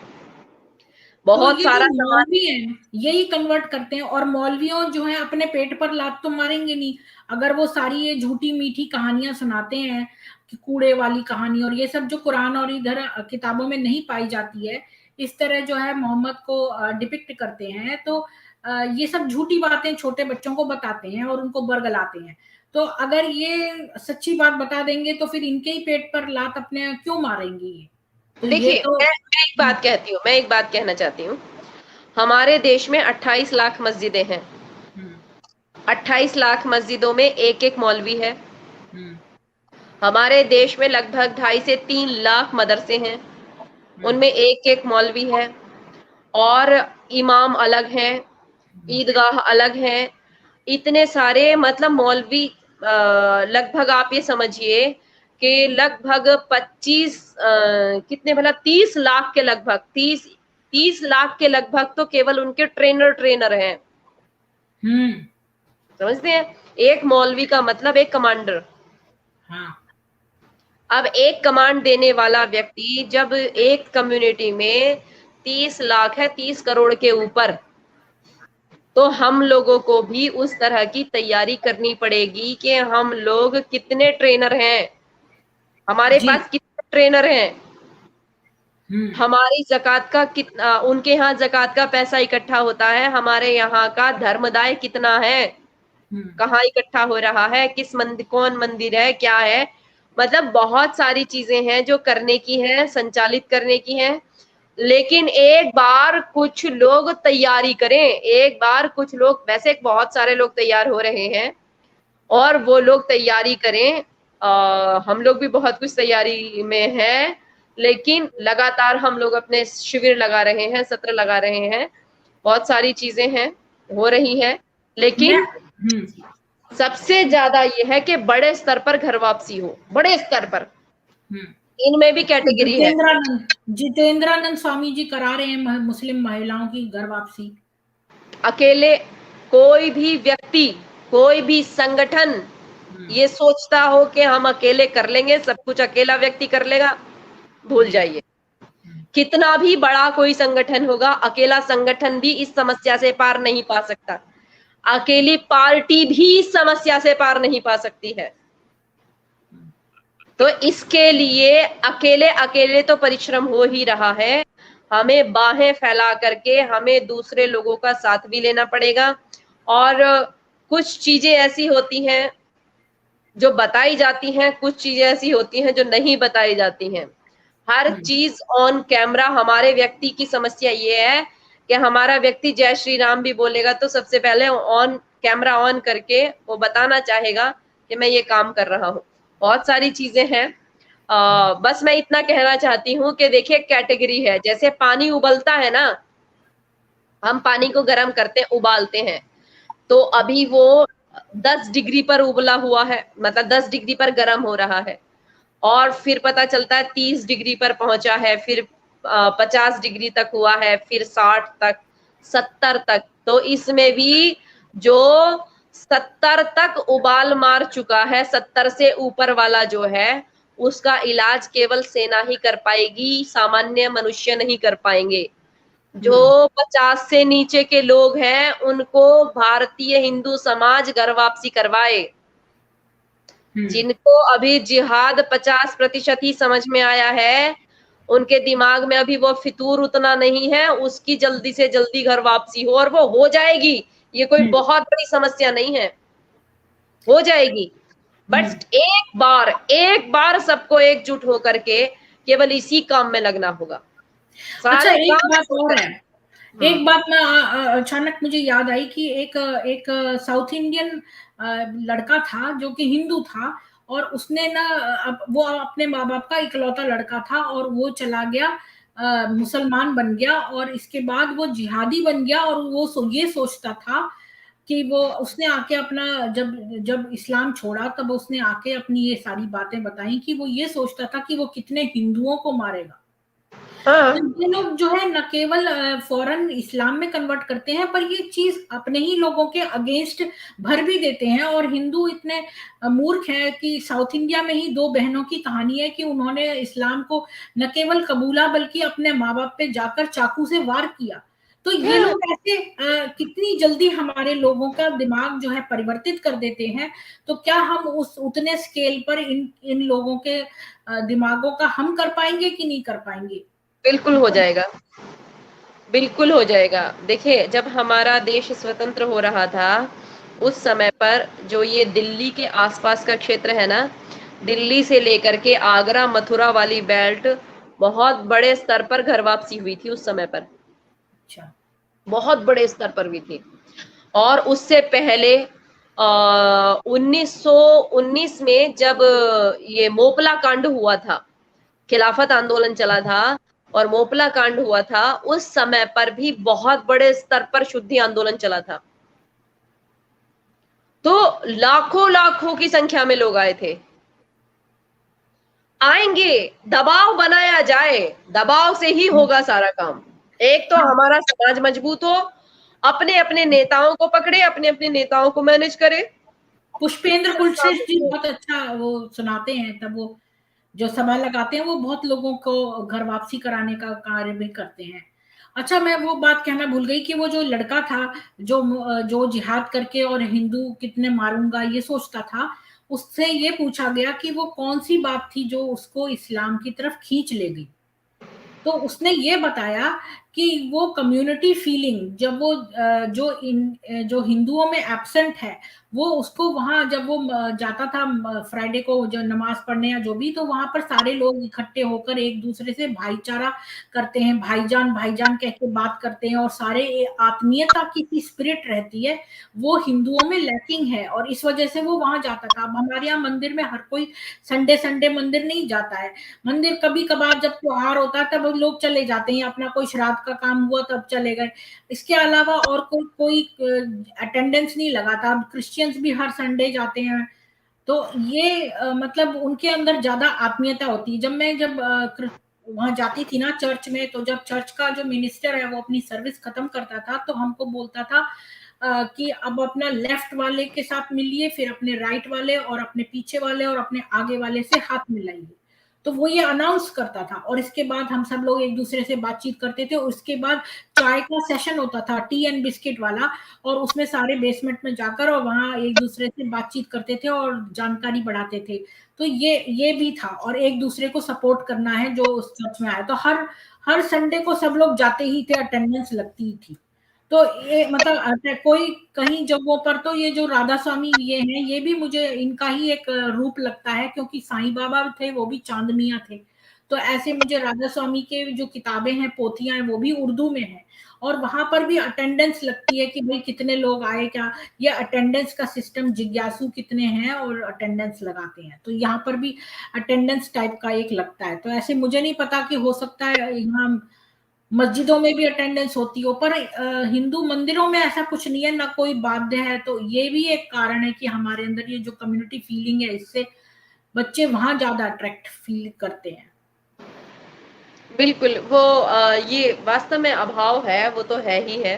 तो बहुत ये जो सारा समाज मौलवी हैं यही कन्वर्ट करते हैं, और मौलवियों जो है अपने पेट पर लात तो मारेंगे नहीं। अगर वो सारी ये झूठी मीठी कहानियां सुनाते हैं कि कूड़े वाली कहानी, और ये सब जो कुरान और इधर किताबों में नहीं पाई जाती है, इस तरह जो है मोहम्मद को डिपिक्ट करते हैं, तो ये सब झूठी बातें छोटे बच्चों को बताते हैं और उनको बरगलाते हैं। तो अगर ये सच्ची बात बता देंगे, तो फिर इनके ही पेट पर लात अपने क्यों मारेंगे ये? तो ये देखिए, तो मैं एक बात कहती हूँ, मैं एक बात कहना चाहती हूँ। हमारे देश में 28 लाख मस्जिदें हैं। हम्म। 28 लाख मस्जिदों में एक एक मौलवी है। हम्म। हमारे देश में लगभग 2.5 से 3 लाख मदरसे हैं, हम्म। उनमें एक एक मौलवी है। और इमाम अलग हैं, ईदगाह अलग हैं, इतने सारे मतलब मौलवी लगभग आप ये समझिए कि लगभग 25 कितने भला 30 लाख के लगभग 30 लाख के लगभग तो केवल उनके ट्रेनर हैं। हम्म। समझते हैं? एक मौलवी का मतलब एक कमांडर। हाँ। अब एक कमांड देने वाला व्यक्ति जब एक कम्युनिटी में 30 लाख है, 30 करोड़ के ऊपर। तो हम लोगों को भी उस तरह की तैयारी करनी पड़ेगी कि हम लोग कितने ट्रेनर हैं, हमारे जी। पास कितने ट्रेनर हैं, हम्म। हमारी ज़कात का कितना, उनके यहाँ ज़कात का पैसा इकट्ठा होता है, हमारे यहाँ का धर्मदाय कितना है, हम्म। कहाँ इकट्ठा हो रहा है, किस मंदिर, कौन मंदिर है, क्या है। मतलब बहुत सारी चीजें हैं जो करने की है, संचालित करने की है। लेकिन एक बार कुछ लोग तैयारी करें, एक बार कुछ लोग, वैसे बहुत सारे लोग तैयार हो रहे हैं और वो लोग तैयारी करें। हम लोग भी बहुत कुछ तैयारी में हैं, लेकिन लगातार हम लोग अपने शिविर लगा रहे हैं, सत्र लगा रहे हैं, बहुत सारी चीजें हैं, हो रही हैं, मैं लेकिन सबसे ज्यादा ये है कि बड़े स्तर पर घर वापसी हो, बड़े स्तर पर। इनमें भी कैटेगरी है। जितेंद्रानंद स्वामी जी करा रहे हैं मुस्लिम महिलाओं की घर वापसी। अकेले कोई भी व्यक्ति, कोई भी संगठन ये सोचता हो कि हम अकेले कर लेंगे, सब कुछ अकेला व्यक्ति कर लेगा, भूल जाइए। कितना भी बड़ा कोई संगठन होगा, अकेला संगठन भी इस समस्या से पार नहीं पा सकता, अकेली पार्टी भी इस समस्या से पार नहीं पा सकती है। तो इसके लिए अकेले अकेले तो परिश्रम हो ही रहा है, हमें बाहें फैला करके हमें दूसरे लोगों का साथ भी लेना पड़ेगा। और कुछ चीजें ऐसी होती हैं जो बताई जाती हैं, कुछ चीजें ऐसी होती हैं जो नहीं बताई जाती हैं। हर चीज ऑन कैमरा, हमारे व्यक्ति की समस्या ये है कि हमारा व्यक्ति जय श्री राम भी बोलेगा तो सबसे पहले ऑन कैमरा ऑन करके वो बताना चाहेगा कि मैं ये काम कर रहा हूँ। बहुत सारी चीजें हैं। बस मैं इतना कहना चाहती हूँ कि देखिए कैटेगरी है, जैसे पानी उबलता है ना, हम पानी को गर्म करते हैं, उबालते हैं, तो अभी वो 10 डिग्री पर उबला हुआ है, मतलब 10 डिग्री पर गर्म हो रहा है, और फिर पता चलता है 30 डिग्री पर पहुंचा है, फिर 50 डिग्री तक हुआ है, फिर 60 तक, 70 तक। तो इसमें भी जो 70 तक उबाल मार चुका है, 70 से ऊपर वाला जो है, उसका इलाज केवल सेना ही कर पाएगी, सामान्य मनुष्य नहीं कर पाएंगे। जो 50 से नीचे के लोग हैं उनको भारतीय हिंदू समाज घर वापसी करवाए। जिनको अभी जिहाद 50% ही समझ में आया है, उनके दिमाग में अभी वो फितूर उतना नहीं है, उसकी जल्दी से जल्दी घर वापसी हो, और वो हो जाएगी। ये कोई बहुत बड़ी समस्या नहीं है, हो जाएगी। बट एक बार सबको एकजुट होकर के केवल इसी काम में लगना होगा। अच्छा, सारे एक काम बात और है, एक बात मैं अचानक मुझे याद आई कि एक साउथ इंडियन लड़का था जो कि हिंदू था, और उसने ना वो अपने माँ बाप का इकलौता लड़का था, और वो चला गया मुसलमान बन गया, और इसके बाद वो जिहादी बन गया, और वो ये सोचता था कि वो उसने आके अपना जब जब इस्लाम छोड़ा तब उसने आके अपनी ये सारी बातें बताई कि वो ये सोचता था कि वो कितने हिंदुओं को मारेगा। तो हाँ, ये लोग जो है न केवल फौरन इस्लाम में कन्वर्ट करते हैं, पर ये चीज अपने ही लोगों के अगेंस्ट भर भी देते हैं। और हिंदू इतने मूर्ख हैं कि साउथ इंडिया में ही 2 बहनों की कहानी है कि उन्होंने इस्लाम को न केवल कबूला बल्कि अपने माँ बाप पे जाकर चाकू से वार किया। तो ये लोग ऐसे कितनी जल्दी हमारे लोगों का दिमाग जो है परिवर्तित कर देते हैं। तो क्या हम उस उतने स्केल पर इन लोगों के दिमागों का हम कर पाएंगे कि नहीं कर पाएंगे? बिल्कुल हो जाएगा, बिल्कुल हो जाएगा। देखिए, जब हमारा देश स्वतंत्र हो रहा था, उस समय पर जो ये दिल्ली के आसपास का क्षेत्र है ना, दिल्ली से लेकर के आगरा मथुरा वाली बेल्ट, बहुत बड़े स्तर पर घर वापसी हुई थी उस समय पर, अच्छा। बहुत बड़े स्तर पर हुई थी। और उससे पहले 1919 में जब ये मोपला कांड हुआ था, खिलाफत आंदोलन चला था और मोपला कांड हुआ था, उस समय पर भी बहुत बड़े स्तर पर शुद्धि आंदोलन चला था। तो लाखों लाखों की संख्या में लोग आए थे। आएंगे, दबाव बनाया जाए, दबाव से ही होगा सारा काम। एक तो हमारा समाज मजबूत हो, अपने अपने नेताओं को पकड़े, अपने अपने नेताओं को मैनेज करे। पुष्पेंद्र कुलश्रेष्ठ जी बहुत अच्छा वो सुनाते हैं, तब वो जो सभा लगाते हैं वो बहुत लोगों को घर वापसी कराने का कार्य भी करते हैं। अच्छा, मैं वो बात कहना भूल गई कि वो जो लड़का था, जो जिहाद करके और हिंदू कितने मारूंगा ये सोचता था, उससे ये पूछा गया कि वो कौन सी बात थी जो उसको इस्लाम की तरफ खींच ले गई। तो उसने ये बताया कि वो कम्युनिटी फीलिंग, जब वो जो हिंदुओं में एब्सेंट है, वो उसको वहां जब वो जाता था फ्राइडे को जो नमाज पढ़ने या जो भी, तो वहां पर सारे लोग इकट्ठे होकर एक दूसरे से भाईचारा करते हैं, भाईजान भाईजान कह के बात करते हैं, और सारे आत्मीयता की स्पिरिट रहती है, वो हिंदुओं में लैकिंग है, और इस वजह से वो वहां जाता था। अब हमारे यहाँ मंदिर में हर कोई संडे संडे मंदिर नहीं जाता है, मंदिर कभी कभार जब त्योहार होता है तब लोग चले जाते हैं, अपना कोई श्राद्ध का काम हुआ तब चले गए, इसके अलावा और कोई अटेंडेंस नहीं लगाता। अब क्रिश्चियंस भी हर संडे जाते हैं, तो ये मतलब उनके अंदर ज्यादा आत्मीयता होती है। जब वहां जाती थी ना चर्च में, तो जब चर्च का जो मिनिस्टर है वो अपनी सर्विस खत्म करता था, तो हमको बोलता था कि अब अपना लेफ्ट वाले के साथ मिलिए, फिर अपने राइट वाले और अपने पीछे वाले और अपने आगे वाले से हाथ मिलाइए। तो वो ये अनाउंस करता था, और इसके बाद हम सब लोग एक दूसरे से बातचीत करते थे, और उसके बाद चाय का सेशन होता था, टी एंड बिस्किट वाला, और उसमें सारे बेसमेंट में जाकर और वहां एक दूसरे से बातचीत करते थे और जानकारी बढ़ाते थे। तो ये भी था, और एक दूसरे को सपोर्ट करना है जो उस चर्च में आया, तो हर हर संडे को सब लोग जाते ही थे, अटेंडेंस लगती ही थी। तो ये मतलब कोई कहीं जगहों पर तो ये जो राधा स्वामी ये हैं, ये भी मुझे इनका ही एक रूप लगता है, क्योंकि साईं बाबा थे वो भी चांद मियां थे। तो ऐसे मुझे राधा स्वामी के जो किताबें हैं, पोथियां हैं, वो भी उर्दू में है, और वहां पर भी अटेंडेंस लगती है कि भाई कितने लोग आए, क्या ये अटेंडेंस का सिस्टम, जिज्ञासु कितने हैं और अटेंडेंस लगाते हैं, तो यहाँ पर भी अटेंडेंस टाइप का एक लगता है। तो ऐसे मुझे नहीं पता कि हो सकता है यहाँ मस्जिदों में भी अटेंडेंस होती हो, पर हिंदू मंदिरों में ऐसा कुछ नहीं है, ना कोई बाध्य है। तो ये भी एक कारण है कि हमारे अंदर ये जो कम्युनिटी फीलिंग है, इससे बच्चे वहां ज्यादा अट्रैक्ट फील करते हैं। बिल्कुल, वो ये वास्तव में अभाव है, वो तो है ही है।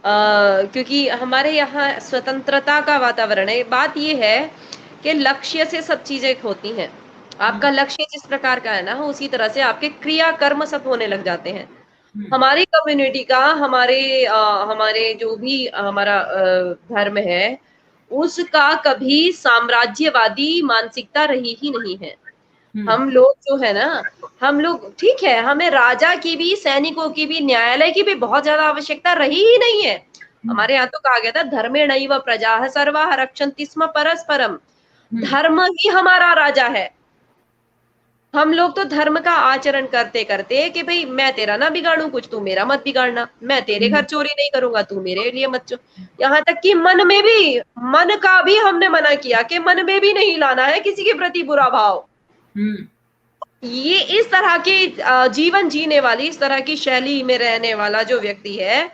क्योंकि हमारे यहाँ स्वतंत्रता का वातावरण है। बात ये है कि लक्ष्य से सब चीजें होती हैं। आपका लक्ष्य जिस प्रकार का है ना, उसी तरह से आपके क्रिया कर्म सब होने लग जाते हैं। हमारी कम्युनिटी का, हमारे जो भी हमारा धर्म है, उसका कभी साम्राज्यवादी मानसिकता रही ही नहीं है। हम लोग जो है ना, हम लोग ठीक है, हमें राजा की भी, सैनिकों की भी, न्यायालय की भी बहुत ज्यादा आवश्यकता रही ही नहीं है। हमारे यहाँ तो कहा गया था, धर्मेणैव प्रजाः सर्वाः रक्षन्ति स्म परस्परम। धर्म ही हमारा राजा है। हम लोग तो धर्म का आचरण करते करते कि भाई मैं तेरा ना बिगाड़ू कुछ, तू मेरा मत बिगाड़ना, मैं तेरे घर चोरी नहीं करूंगा, तू मेरे लिए मत यहाँ तक कि मन का भी हमने मना किया कि मन में भी नहीं लाना है किसी के प्रति बुरा भाव। ये इस तरह के जीवन जीने वाली, इस तरह की शैली में रहने वाला जो व्यक्ति है,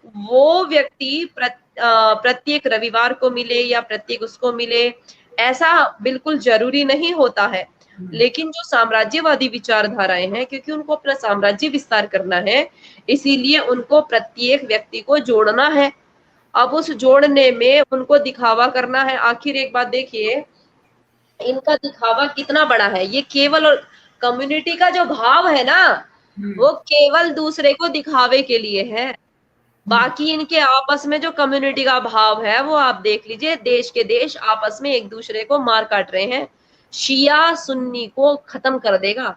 वो व्यक्ति प्रत्येक रविवार को मिले या प्रत्येक उसको मिले, ऐसा बिल्कुल जरूरी नहीं होता है। लेकिन जो साम्राज्यवादी विचारधाराएं हैं, क्योंकि उनको अपना साम्राज्य विस्तार करना है, इसीलिए उनको प्रत्येक व्यक्ति को जोड़ना है। अब उस जोड़ने में उनको दिखावा करना है। आखिर एक बात देखिए, इनका दिखावा कितना बड़ा है। ये केवल कम्युनिटी का जो भाव है ना, वो केवल दूसरे को दिखावे के लिए है। बाकी इनके आपस में जो कम्युनिटी का भाव है, वो आप देख लीजिए, देश के देश आपस में एक दूसरे को मार काट रहे हैं। शिया सुन्नी को खत्म कर देगा,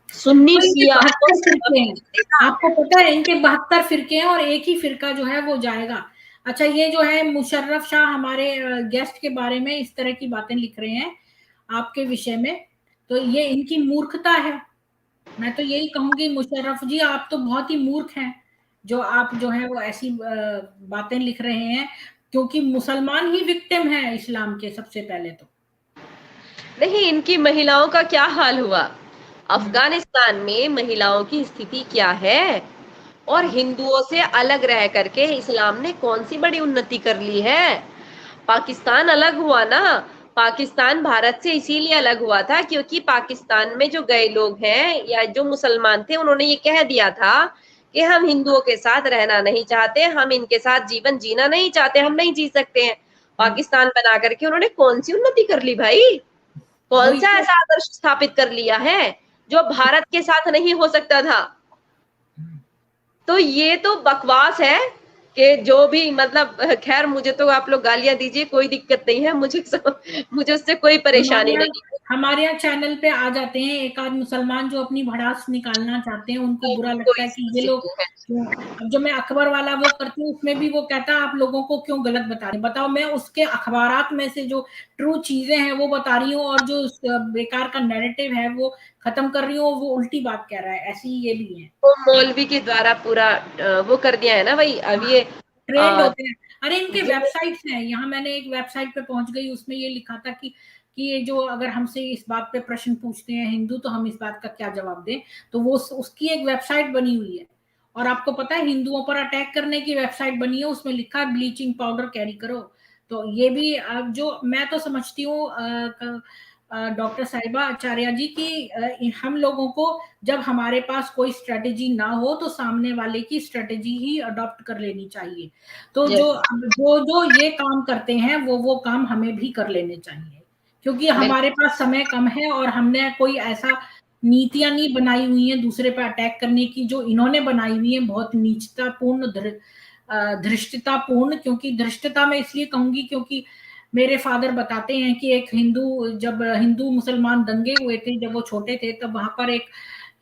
सुन्नी शिया को 72 फिरके हैं, आपको पता है इनके 72 फिरके हैं, और एक ही फिरका जो है वो जाएगा। अच्छा, ये जो है मुशर्रफ शाह हमारे गेस्ट के बारे में इस तरह की बातें लिख रहे हैं आपके विषय में, तो ये इनकी मूर्खता है। मैं तो यही कहूंगी, मुशर्रफ जी आप तो बहुत ही मूर्ख हैं, जो आप जो है वो ऐसी बातें लिख रहे हैं, क्योंकि मुसलमान ही विक्टिम है इस्लाम के सबसे पहले तो। नहीं, इनकी महिलाओं का क्या हाल हुआ? अफगानिस्तान में महिलाओं की स्थिति क्या है? और हिंदुओं से अलग रह करके इस्लाम ने कौन सी बड़ी उन्नति कर ली है? पाकिस्तान अलग हुआ ना, पाकिस्तान भारत से इसीलिए अलग हुआ था क्योंकि पाकिस्तान में जो गए लोग हैं या जो मुसलमान थे, उन्होंने ये कह दिया था कि हम हिंदुओं के साथ रहना नहीं चाहते, हम इनके साथ जीवन जीना नहीं चाहते, हम नहीं जी सकते हैं। पाकिस्तान बना करके उन्होंने कौन सी उन्नति कर ली भाई? कौन सा तो, ऐसा आदर्श स्थापित कर लिया है जो भारत के साथ नहीं हो सकता था? तो ये तो बकवास है कि जो भी मतलब खैर मुझे तो आप लोग गालियां दीजिए, कोई दिक्कत नहीं है, मुझे उससे कोई हमारे परेशानी यहाँ नहीं है। हमारे यहाँ चैनल पे आ जाते हैं एक आध मुसलमान जो अपनी भड़ास निकालना चाहते हैं, उनको तो बुरा कोई लगता है कि ये समस्या लोग नहीं है। क्यों। अब जो मैं अखबार वाला वो करती हूँ उसमें भी वो कहता है आप लोगों को क्यों गलत बता रहे हैं। बताओ, मैं उसके अखबारात में से जो ट्रू चीजें हैं वो बता रही हूँ और जो बेकार का नैरेटिव है वो खत्म कर रही हूँ, वो उल्टी बात कह रहा है। ऐसी ये भी है। वो मौलवी के द्वारा पूरा वो कर दिया है ना भाई, अब हाँ, ये ट्रेंड होते हैं। अरे इनके जी वेबसाइट्स हैं, यहाँ मैंने एक वेबसाइट पे पहुंच गई, उसमें ये लिखा था कि ये जो अगर हमसे इस बात पे प्रश्न पूछते हैं हिंदू तो हम इस बात का क्या जवाब दें। तो वो उसकी एक वेबसाइट बनी हुई है। और आपको पता है हिंदुओं पर अटैक करने की वेबसाइट बनी है, उसमें लिखा है ब्लीचिंग पाउडर कैरी करो। तो ये भी जो मैं तो समझती हूँ डॉक्टर साहिबा आचार्य जी की हम लोगों को जब हमारे पास कोई स्ट्रेटेजी ना हो तो सामने वाले की स्ट्रेटेजी ही अडॉप्ट कर लेनी चाहिए। तो यस जो जो ये काम करते हैं वो काम हमें भी कर लेने चाहिए, क्योंकि हमारे बिल्कुल पास समय कम है और हमने कोई ऐसा नीतियां नहीं बनाई हुई हैं दूसरे पे अटैक करने की जो इन्होंने बनाई हुई है, बहुत नीचतापूर्ण धृष्टतापूर्ण। क्योंकि धृष्टता मैं इसलिए कहूंगी क्योंकि मेरे फादर बताते हैं कि एक जब हिंदू मुसलमान दंगे हुए थे जब वो छोटे थे, तब वहां पर एक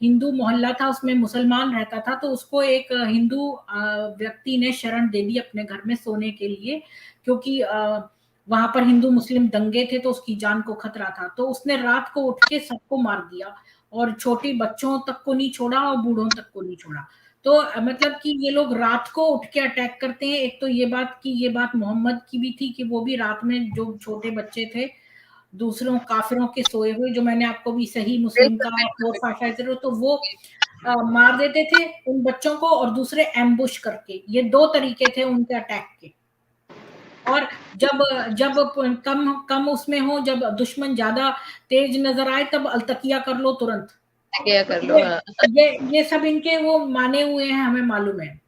हिंदू मोहल्ला था, उसमें मुसलमान रहता था। तो उसको एक हिंदू व्यक्ति ने शरण दे दी अपने घर में सोने के लिए, क्योंकि वहां पर हिंदू मुस्लिम दंगे थे तो उसकी जान को खतरा था। तो उसने रात को उठ के सबको मार दिया और छोटे बच्चों तक को नहीं छोड़ा और बूढ़ों तक को नहीं छोड़ा। तो मतलब कि ये लोग रात को उठ के अटैक करते हैं। एक तो ये बात मोहम्मद की भी थी कि वो भी रात में जो छोटे बच्चे थे दूसरों काफिरों के सोए हुए, जो मैंने आपको भी सही मुस्लिम बिल्कुल का बिल्कुल फोर बिल्कुल तो वो मार देते थे उन बच्चों को, और दूसरे एम्बुश करके। ये दो तरीके थे उनके अटैक के। और जब जब कम कम उसमें हो, जब दुश्मन ज्यादा तेज नजर आए तब अलतकिया कर लो तुरंत। क्या कर लो, ये हाँ ये सब इनके वो माने हुए हैं, हमें मालूम है।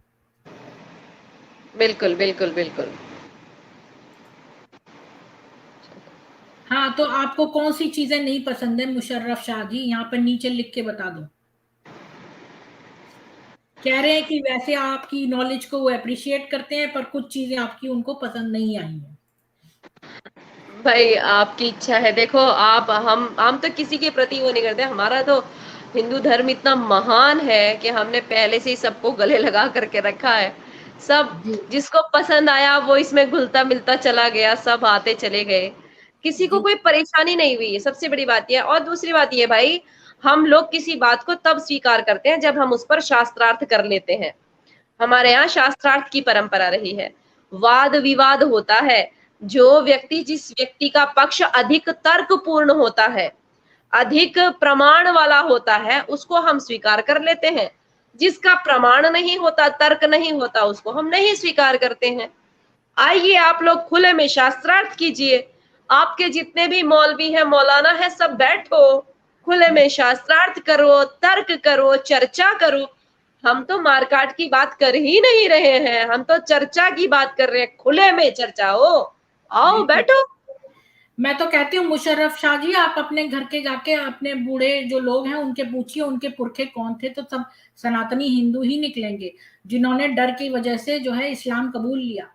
बिल्कुल बिल्कुल बिल्कुल। हाँ, तो आपको कौन सी चीजें नहीं पसंद है मुशर्रफ शाह जी, यहाँ पर नीचे लिख के बता दो। कह रहे हैं कि वैसे आपकी नॉलेज को वो अप्रिशिएट करते हैं पर कुछ चीजें आपकी उनको पसंद नहीं आई हैं। भाई आपकी इच्छा है, देखो आप हम तो किसी के प्रति वो नहीं करते, हमारा तो हिंदू धर्म इतना महान है कि हमने पहले से ही सबको गले लगा करके रखा है। सब जी जिसको पसंद आया वो इसमें घुलता मिलता चला गया, सब आते चले गए, किसी को जी कोई परेशानी नहीं हुई है, सबसे बड़ी बात यह है। और दूसरी बात यह भाई, हम लोग किसी बात को तब स्वीकार करते हैं जब हम उस पर शास्त्रार्थ कर लेते हैं। हमारे यहाँ शास्त्रार्थ की परंपरा रही है। वाद विवाद होता है, जो व्यक्ति जिस व्यक्ति का पक्ष अधिक तर्कपूर्ण होता है, अधिक प्रमाण वाला होता है, उसको हम स्वीकार कर लेते हैं। जिसका प्रमाण नहीं होता, तर्क नहीं होता, उसको हम नहीं स्वीकार करते हैं। आइए आप लोग खुले में शास्त्रार्थ कीजिए, आपके जितने भी मौलवी हैं, मौलाना है, सब बैठो, खुले में शास्त्रार्थ करो, तर्क करो, चर्चा करो। हम तो मारकाट की बात कर ही नहीं रहे हैं, हम तो चर्चा की बात कर रहे हैं, खुले में चर्चा हो, आओ बिल्कुल। बैठो। मैं तो कहती हूँ मुशर्रफ शाह जी, आप अपने घर के जाके अपने बूढ़े जो लोग हैं उनके पूछिए उनके पुरखे कौन थे, तो सब सनातनी हिंदू ही निकलेंगे जिन्होंने डर की वजह से जो है इस्लाम कबूल लिया।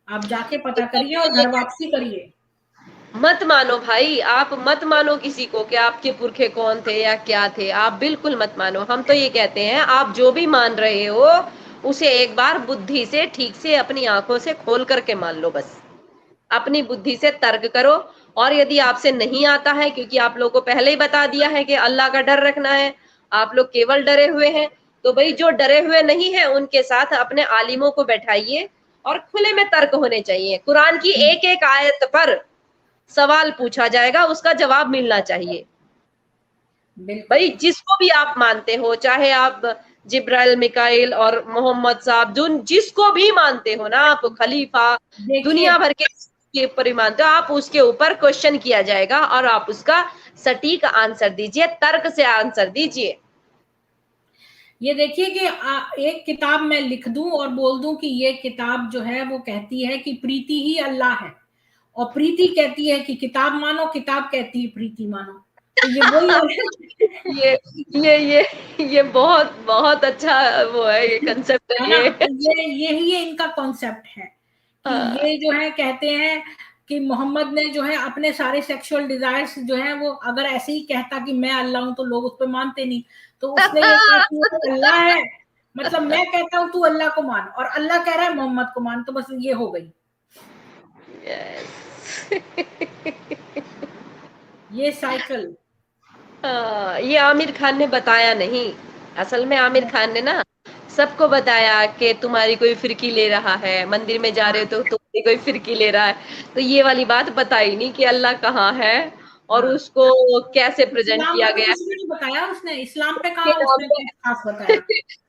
आप जाके पता करिए और घर वापसी करिए। मत मानो भाई, आप मत मानो किसी को कि आपके पुरखे कौन थे या क्या थे, आप बिल्कुल मत मानो। हम तो ये कहते हैं आप जो भी मान रहे हो उसे एक बार बुद्धि से ठीक से अपनी आंखों से खोल करके मान लो, बस अपनी बुद्धि से तर्क करो। और यदि आपसे नहीं आता है, क्योंकि आप लोगों को पहले ही बता दिया है कि अल्लाह का डर रखना है, आप लोग केवल डरे हुए हैं, तो भाई जो डरे हुए नहीं है उनके साथ अपने आलिमों को बैठाइए और खुले में तर्क होने चाहिए। कुरान की एक एक आयत पर सवाल पूछा जाएगा, उसका जवाब मिलना चाहिए। बिल्कुल। भाई जिसको भी आप मानते हो, चाहे आप जिब्राइल मिकाइल और मोहम्मद साहब, जिसको भी मानते हो ना, आप खलीफा देखिए, दुनिया भर के ऊपर ही मानते हो, आप उसके ऊपर क्वेश्चन किया जाएगा और आप उसका सटीक आंसर दीजिए, तर्क से आंसर दीजिए। ये देखिए कि एक किताब मैं लिख दूं और बोल दूं कि ये किताब जो है वो कहती है कि प्रीति ही अल्लाह है, और प्रीति कहती है कि किताब मानो, किताब कहती है प्रीति मानो। तो ये वही ये ये बहुत बहुत अच्छा वो है, ये कंसेप्ट है है ना, ये। तो यही इनका कॉन्सेप्ट है कि हाँ। ये जो है कहते हैं कि मोहम्मद ने जो है अपने सारे सेक्सुअल डिजायर्स जो है वो अगर ऐसे ही कहता कि मैं अल्लाह हूं तो लोग उस पर मानते नहीं, तो उसने ये कहा कि वो अल्लाह है, मतलब मैं कहता हूं तू अल्लाह को मान और अल्लाह कह रहा है मोहम्मद को मान, तो बस ये हो गई ये साइकिल। ये आमिर खान ने बताया नहीं। असल में आमिर खान ने ना सबको बताया कि तुम्हारी कोई फिरकी ले रहा है, मंदिर में जा रहे हो हाँ तो तुम्हारी कोई फिरकी ले रहा है, तो ये वाली बात बताई नहीं कि अल्लाह कहाँ है और हाँ, उसको कैसे प्रेजेंट इस्लाम किया पे तो गया कुछ भी नहीं बताया उसने, इस्लाम पे के कहा नाम उसने पे। कुछ खास बताया,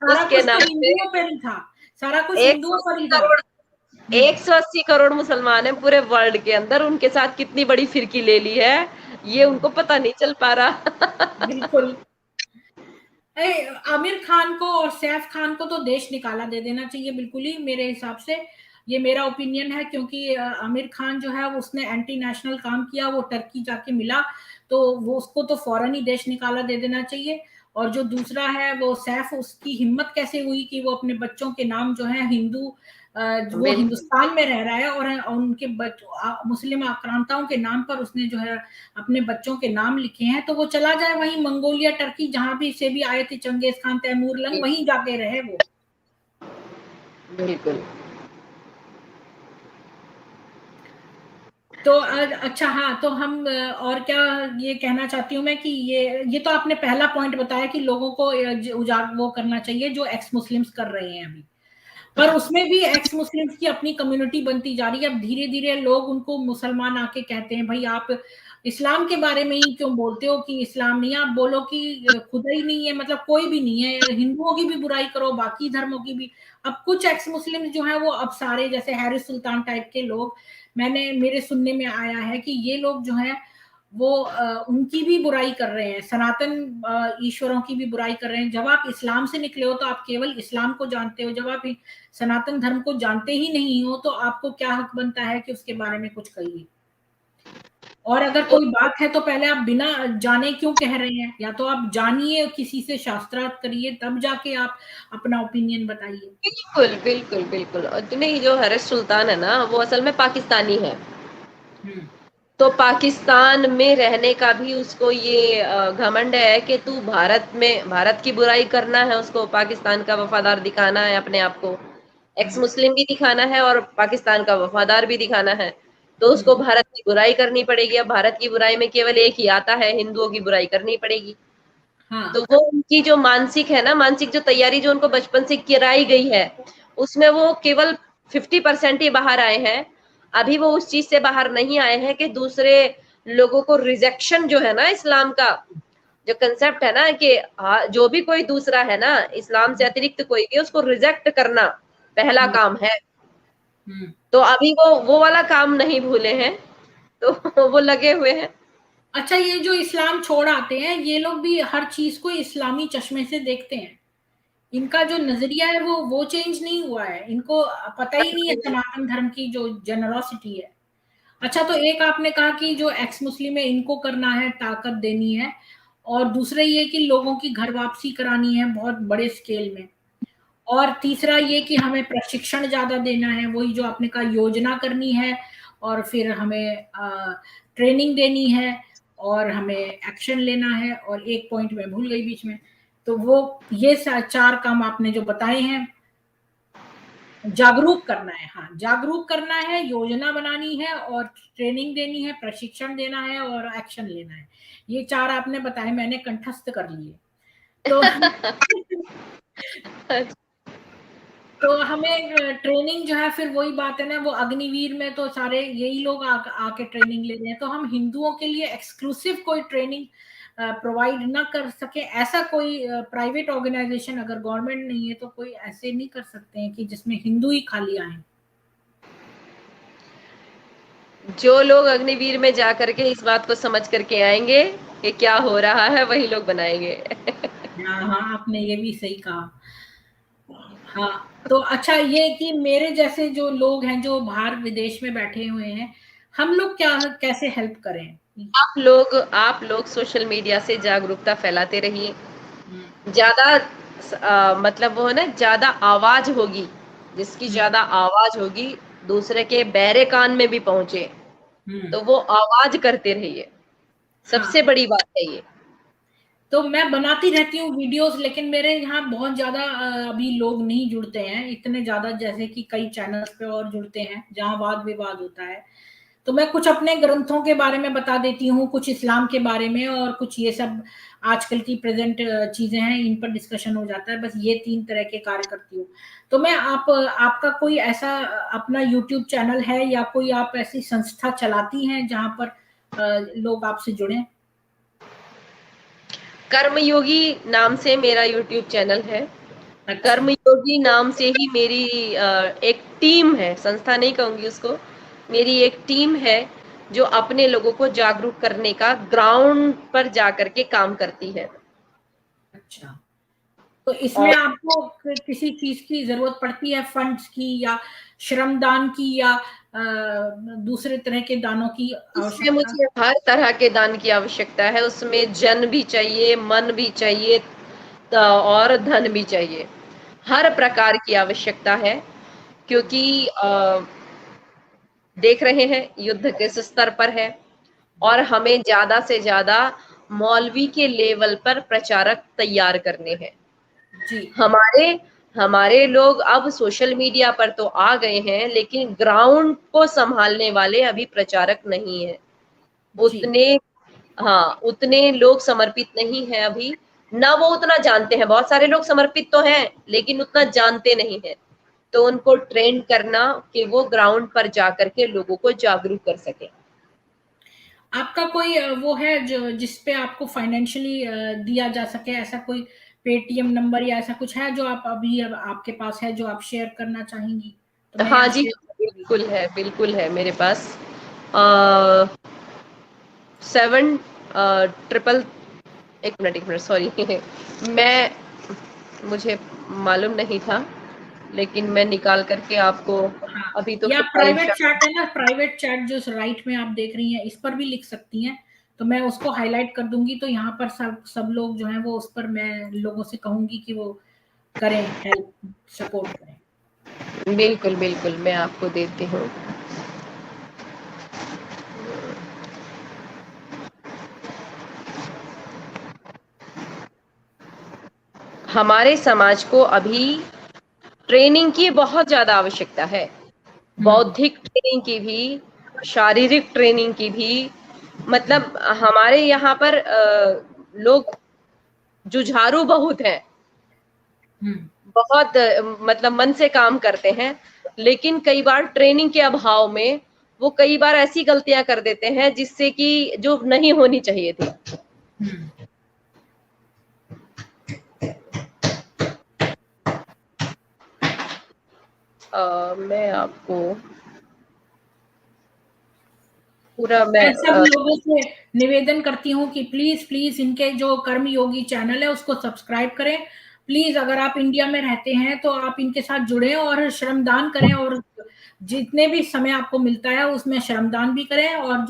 सारा उसके कुछ तो नाम पे हिंदुओं पे ही था, सारा कुछ हिंदुओं 180 पर ही था। करोड़ हम्म, 180 करोड़ मुसलमान हैं पूरे वर्ल्ड के अंदर, उनके साथ कितनी बड़ी फिरकी ले ली है ये हम्म, उनको पता नहीं चल पा रहा। बिल्कुल। आमिर खान को और सैफ खान को तो देश निकाला दे देना चाहिए बिल्कुल ही, मेरे हिसाब से ये मेरा ओपिनियन है, क्योंकि आमिर खान जो है उसने एंटी नेशनल काम किया, वो टर्की जाके मिला, तो वो उसको तो फौरन ही देश निकाला दे देना चाहिए। और जो दूसरा है वो सैफ, उसकी हिम्मत कैसे हुई कि वो अपने बच्चों के नाम जो है हिंदू, वो बिल्कुल हिंदुस्तान में रह रहा है और उनके मुस्लिम आक्रांताओं के नाम पर उसने जो है अपने बच्चों के नाम लिखे हैं, तो वो चला जाए वहीं मंगोलिया टर्की जहां भी से भी आए थे चंगेज खान तैमूर लंग, वहीं जाके रहे वो। बिल्कुल। तो अच्छा हाँ, तो हम और क्या ये कहना चाहती हूँ मैं कि ये तो आपने पहला पॉइंट बताया कि लोगों को उजागर वो करना चाहिए जो एक्स मुस्लिम्स कर रहे हैं अभी, पर उसमें भी एक्स मुस्लिम्स की अपनी कम्युनिटी बनती जा रही है। अब धीरे धीरे लोग उनको मुसलमान आके कहते हैं भाई आप इस्लाम के बारे में ही क्यों बोलते हो कि इस्लाम नहीं है, आप बोलो कि खुदा ही नहीं है, मतलब कोई भी नहीं है, हिंदुओं की भी बुराई करो बाकी धर्मों की भी। अब कुछ एक्स मुस्लिम जो है वो अब सारे जैसे हैरिस सुल्तान टाइप के लोग, मैंने मेरे सुनने में आया है कि ये लोग जो है वो उनकी भी बुराई कर रहे हैं, सनातन ईश्वरों की भी बुराई कर रहे हैं। जब आप इस्लाम से निकले हो तो आप केवल इस्लाम को जानते हो, जब आप सनातन धर्म को जानते ही नहीं हो तो आपको क्या हक बनता है कि उसके बारे में कुछ कहिए। और अगर कोई बात है तो पहले आप बिना जाने क्यों कह रहे हैं, या तो आप जानिए किसी से शास्त्रार्थ करिए तब जाके आप अपना ओपिनियन बताइए। बिल्कुल बिल्कुल बिल्कुल। और नहीं, जो हैरिस सुल्तान है ना वो असल में पाकिस्तानी है, हम्म, तो पाकिस्तान में रहने का भी उसको ये घमंड है कि तू भारत में, भारत की बुराई करना है, उसको पाकिस्तान का वफादार दिखाना है अपने आप को, एक्स हम्म, मुस्लिम भी दिखाना है और पाकिस्तान का वफादार भी दिखाना है, तो उसको हम्म, भारत की बुराई करनी पड़ेगी। अब भारत की बुराई में केवल एक ही आता है, हिंदुओं की बुराई करनी पड़ेगी। हाँ, तो वो उनकी जो मानसिक है ना, मानसिक जो तैयारी जो उनको बचपन से कराई गई है, उसमें वो केवल 50% ही बाहर आए हैं। अभी वो उस चीज से बाहर नहीं आए हैं कि दूसरे लोगों को रिजेक्शन जो है ना इस्लाम का, जो कंसेप्ट है ना कि जो भी कोई दूसरा है ना इस्लाम से अतिरिक्त कोई भी, उसको रिजेक्ट करना पहला हम्म, काम है। हम्म। तो अभी वो वाला काम नहीं भूले हैं, तो वो लगे हुए हैं। अच्छा, ये जो इस्लाम छोड़ आते हैं ये लोग भी हर चीज को इस्लामी चश्मे से देखते हैं, इनका जो नजरिया है वो चेंज नहीं हुआ है, इनको पता ही नहीं है सनातन धर्म की जो जेनरोसिटी है। अच्छा, तो एक आपने कहा कि जो एक्स मुस्लिम है इनको करना है, ताकत देनी है, और दूसरा ये कि लोगों की घर वापसी करानी है बहुत बड़े स्केल में, और तीसरा ये कि हमें प्रशिक्षण ज्यादा देना है, वही जो आपने कहा योजना करनी है, और फिर हमें ट्रेनिंग देनी है, और हमें एक्शन लेना है, और एक पॉइंट मैं भूल गई बीच में, तो वो ये चार काम आपने जो बताए हैं। जागरूक करना है, हाँ जागरूक करना है, योजना बनानी है, और ट्रेनिंग देनी है, प्रशिक्षण देना है, और एक्शन लेना है। ये चार आपने बताए, मैंने कंठस्थ कर लिए। तो तो हमें ट्रेनिंग जो है, फिर वही बात है ना, वो अग्निवीर में तो सारे यही लोग आके ट्रेनिंग ले रहे हैं, तो हम हिंदुओं के लिए एक्सक्लूसिव कोई ट्रेनिंग प्रोवाइड ना कर सके, ऐसा कोई प्राइवेट ऑर्गेनाइजेशन, अगर गवर्नमेंट नहीं है तो कोई ऐसे नहीं कर सकते हैं कि जिसमें हिंदू ही खाली आए। जो लोग अग्निवीर में जा करके इस बात को समझ करके आएंगे कि क्या हो रहा है, वही लोग बनाएंगे। हाँ हाँ, आपने ये भी सही कहा। हाँ, तो अच्छा ये कि मेरे जैसे जो लोग हैं जो बाहर विदेश में बैठे हुए हैं, हम लोग क्या कैसे हेल्प करें? आप लोग सोशल मीडिया से जागरूकता फैलाते रहिए। ज्यादा मतलब वो है ना, ज्यादा आवाज होगी, जिसकी ज्यादा आवाज होगी दूसरे के बहरे कान में भी पहुंचे, तो वो आवाज करते रहिए। हाँ, सबसे बड़ी बात है ये। तो मैं बनाती रहती हूँ वीडियोस, लेकिन मेरे यहाँ बहुत ज्यादा अभी लोग नहीं जुड़ते हैं इतने ज्यादा, जैसे कि कई चैनल्स पे और जुड़ते हैं जहाँ वाद विवाद होता है। तो मैं कुछ अपने ग्रंथों के बारे में बता देती हूँ, कुछ इस्लाम के बारे में, और कुछ ये सब आजकल की प्रेजेंट चीजें हैं, इन पर डिस्कशन हो जाता है। बस ये 3 तरह के कार्य करती हूँ। तो मैं आपका कोई ऐसा अपना यूट्यूब चैनल है, या कोई आप ऐसी संस्था चलाती हैं जहाँ पर लोग आपसे जुड़े? कर्मयोगी नाम से मेरा यूट्यूब चैनल है। अच्छा। कर्मयोगी नाम से ही मेरी एक टीम है, संस्था नहीं कहूंगी उसको, मेरी एक टीम है जो अपने लोगों को जागरूक करने का ग्राउंड पर जाकर के काम करती है। अच्छा, तो इसमें और आपको किसी चीज की जरूरत पड़ती है, फंड्स की, या श्रमदान की, या दूसरे तरह के दानों की उसमें आवश्यकता? मुझे हर तरह के दान की आवश्यकता है। उसमें जन भी चाहिए, मन भी चाहिए, और धन भी चाहिए। हर प्रकार की आवश्यकता है, क्योंकि देख रहे हैं युद्ध किस स्तर पर है, और हमें ज्यादा से ज्यादा मौलवी के लेवल पर प्रचारक तैयार करने हैं। जी। हमारे हमारे लोग अब सोशल मीडिया पर तो आ गए हैं, लेकिन ग्राउंड को संभालने वाले अभी प्रचारक नहीं है जी। उतने। हाँ, उतने लोग समर्पित नहीं हैं अभी, ना वो उतना जानते हैं। बहुत सारे लोग समर्पित तो हैं, लेकिन उतना जानते नहीं हैं। तो उनको ट्रेन करना कि वो ग्राउंड पर जाकर के लोगों को जागरूक कर सके। आपका कोई वो है जो जिस पे आपको फाइनेंशियली दिया जा सके, ऐसा कोई पेटीएम नंबर या ऐसा कुछ है जो आप अभी अब आपके पास है, जो आप शेयर करना चाहेंगी? तो मैं हाँ यहाँ जी, शेयर करूंगी। बिल्कुल है मेरे पास। 7 ट्रिपल, एक मिनट सॉरी मैं मुझे मालूम नहीं था, लेकिन मैं निकाल करके आपको हाँ, अभी तो या फिलहाल प्राइवेट चैट है ना, प्राइवेट चैट जो राइट में आप देख रही हैं, इस पर भी लिख सकती हैं। तो मैं उसको हाईलाइट कर दूंगी, तो यहाँ पर सब सब लोग जो हैं वो उस पर, मैं लोगों से कहूंगी कि वो करें, हेल्प, सपोर्ट करें। बिल्कुल बिल्कुल मैं आपको देती हूँ। हमारे समाज को अभी ट्रेनिंग की बहुत ज्यादा आवश्यकता है, हम्म। बौद्धिक ट्रेनिंग की भी, शारीरिक ट्रेनिंग की भी। मतलब हमारे यहाँ पर लोग जुझारू बहुत हैं, हम्म। बहुत मतलब मन से काम करते हैं, लेकिन कई बार ट्रेनिंग के अभाव में वो कई बार ऐसी गलतियां कर देते हैं जिससे कि जो नहीं होनी चाहिए थी। हम्म। मैं आपको पूरा मैं मैं सब लोगों से निवेदन करती हूँ कि प्लीज प्लीज इनके जो कर्म योगी चैनल है उसको सब्सक्राइब करें। प्लीज, अगर आप इंडिया में रहते हैं तो आप इनके साथ जुड़ें और श्रमदान करें, और जितने भी समय आपको मिलता है उसमें श्रमदान भी करें, और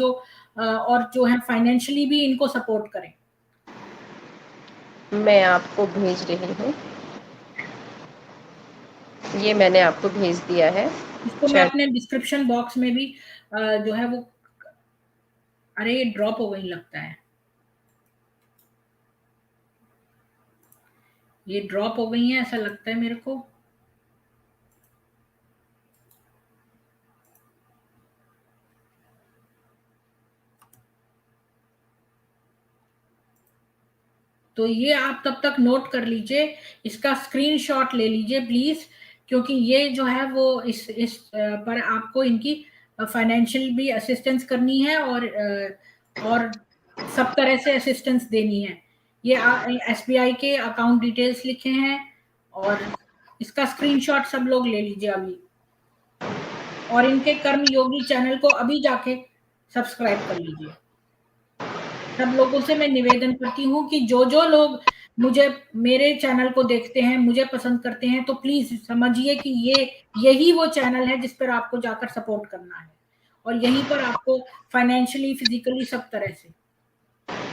जो है फाइनेंशियली भी इनको सपोर्ट करें। मैं आपको भेज रही हूँ, ये मैंने आपको भेज दिया है इसको मैं चैट। अपने डिस्क्रिप्शन बॉक्स में भी जो है वो, अरे ये ड्रॉप हो गई लगता है, ये ड्रॉप हो गई है ऐसा लगता है मेरे को। तो ये आप तब तक नोट कर लीजिए, इसका स्क्रीनशॉट ले लीजिए प्लीज, क्योंकि ये जो है वो इस पर आपको इनकी फाइनेंशियल भी असिस्टेंस करनी है, और सब तरह से असिस्टेंस देनी है। ये एसबीआई के अकाउंट डिटेल्स लिखे हैं, और इसका स्क्रीनशॉट सब लोग ले लीजिए अभी, और इनके कर्म योगी चैनल को अभी जाके सब्सक्राइब कर लीजिए। सब लोगों से मैं निवेदन करती हूँ कि जो जो लोग मुझे, मेरे चैनल को देखते हैं, मुझे पसंद करते हैं, तो प्लीज समझिए कि ये यही वो चैनल है जिस पर आपको जाकर सपोर्ट करना है। और यहीं पर आपको फाइनेंशियली, फिजिकली सब तरह से,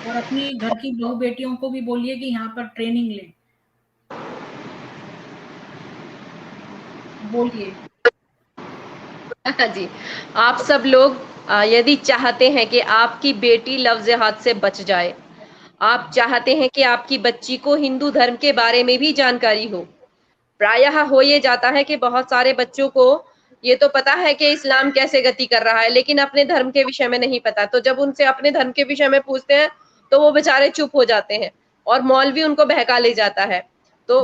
और अपनी घर की बहू बेटियों को भी बोलिए कि यहाँ पर ट्रेनिंग लें। बोलिए। जी, आप सब लोग यदि चाहते हैं कि आपकी बेटी लफ्ज़ हाथ से बच जाए, आप चाहते हैं कि आपकी बच्ची को हिंदू धर्म के बारे में भी जानकारी हो। प्रायः हो ये जाता है कि बहुत सारे बच्चों को ये तो पता है कि इस्लाम कैसे गति कर रहा है, लेकिन अपने धर्म के विषय में नहीं पता। तो जब उनसे अपने धर्म के विषय में पूछते हैं, तो वो बेचारे चुप हो जाते हैं और मौलवी उनको बहका ले जाता है। तो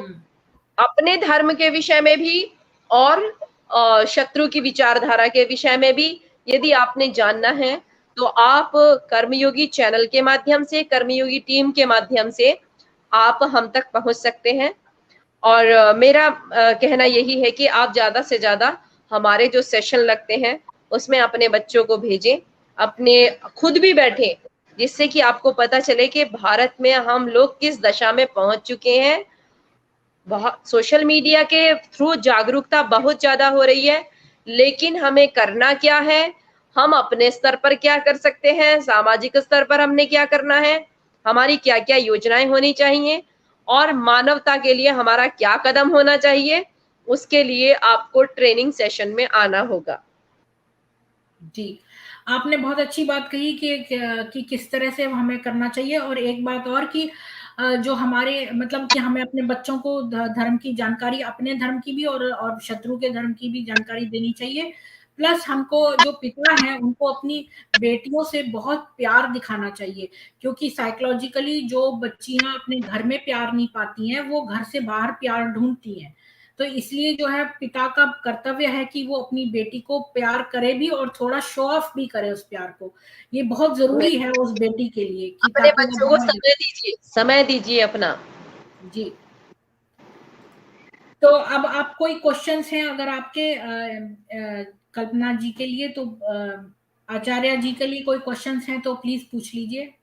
अपने धर्म के विषय में भी और शत्रु की विचारधारा के विषय में भी यदि आपने जानना है, तो आप कर्मयोगी चैनल के माध्यम से, कर्मयोगी टीम के माध्यम से आप हम तक पहुंच सकते हैं। और मेरा कहना यही है कि आप ज़्यादा से ज़्यादा हमारे जो सेशन लगते हैं, उसमें अपने बच्चों को भेजें, अपने खुद भी बैठें, जिससे कि आपको पता चले कि भारत में हम लोग किस दशा में पहुंच चुके हैं। बहुत सोशल मीडिया के थ्रू जागरूकता बहुत ज़्यादा हो रही है, लेकिन हमें करना क्या है, हम अपने स्तर पर क्या कर सकते हैं, सामाजिक स्तर पर हमने क्या करना है, हमारी क्या-क्या योजनाएँ होनी चाहिए और मानवता के लिए हमारा क्या कदम होना चाहिए, उसके लिए आपको ट्रेनिंग सेशन में आना होगा। जी, आपने बहुत अच्छी बात कही कि किस तरह से हमें करना चाहिए, और एक बात और कि जो हमारे मतलब कि हमें अपने बच्चों को धर्म की जानकारी, अपने धर्म की भी और शत्रु के धर्म की भी जानकारी देनी चाहिए। प्लस हमको जो पिता हैं, उनको अपनी बेटियों से बहुत प्यार दिखाना चाहिए, क्योंकि साइकोलॉजिकली जो बच्चियाँ अपने घर में प्यार नहीं पाती हैं, वो घर से बाहर प्यार ढूँढती हैं। तो इसलिए जो है पिता का कर्तव्य है कि वो अपनी बेटी को प्यार करे भी और थोड़ा शो ऑफ भी करे उस प्यार को। ये बहुत ज़रूरी है उस बेटी के लिए कि अपने ताकि वो बच्चों को बाहर समय दीजिए अपना। जी। तो अब आप कोई क्वेश्चन्स हैं अगर आपके कल्पना जी के लिए, तो आचार्य जी के लिए कोई क्वेश्चन्स हैं तो प्लीज़ पूछ लीजिए।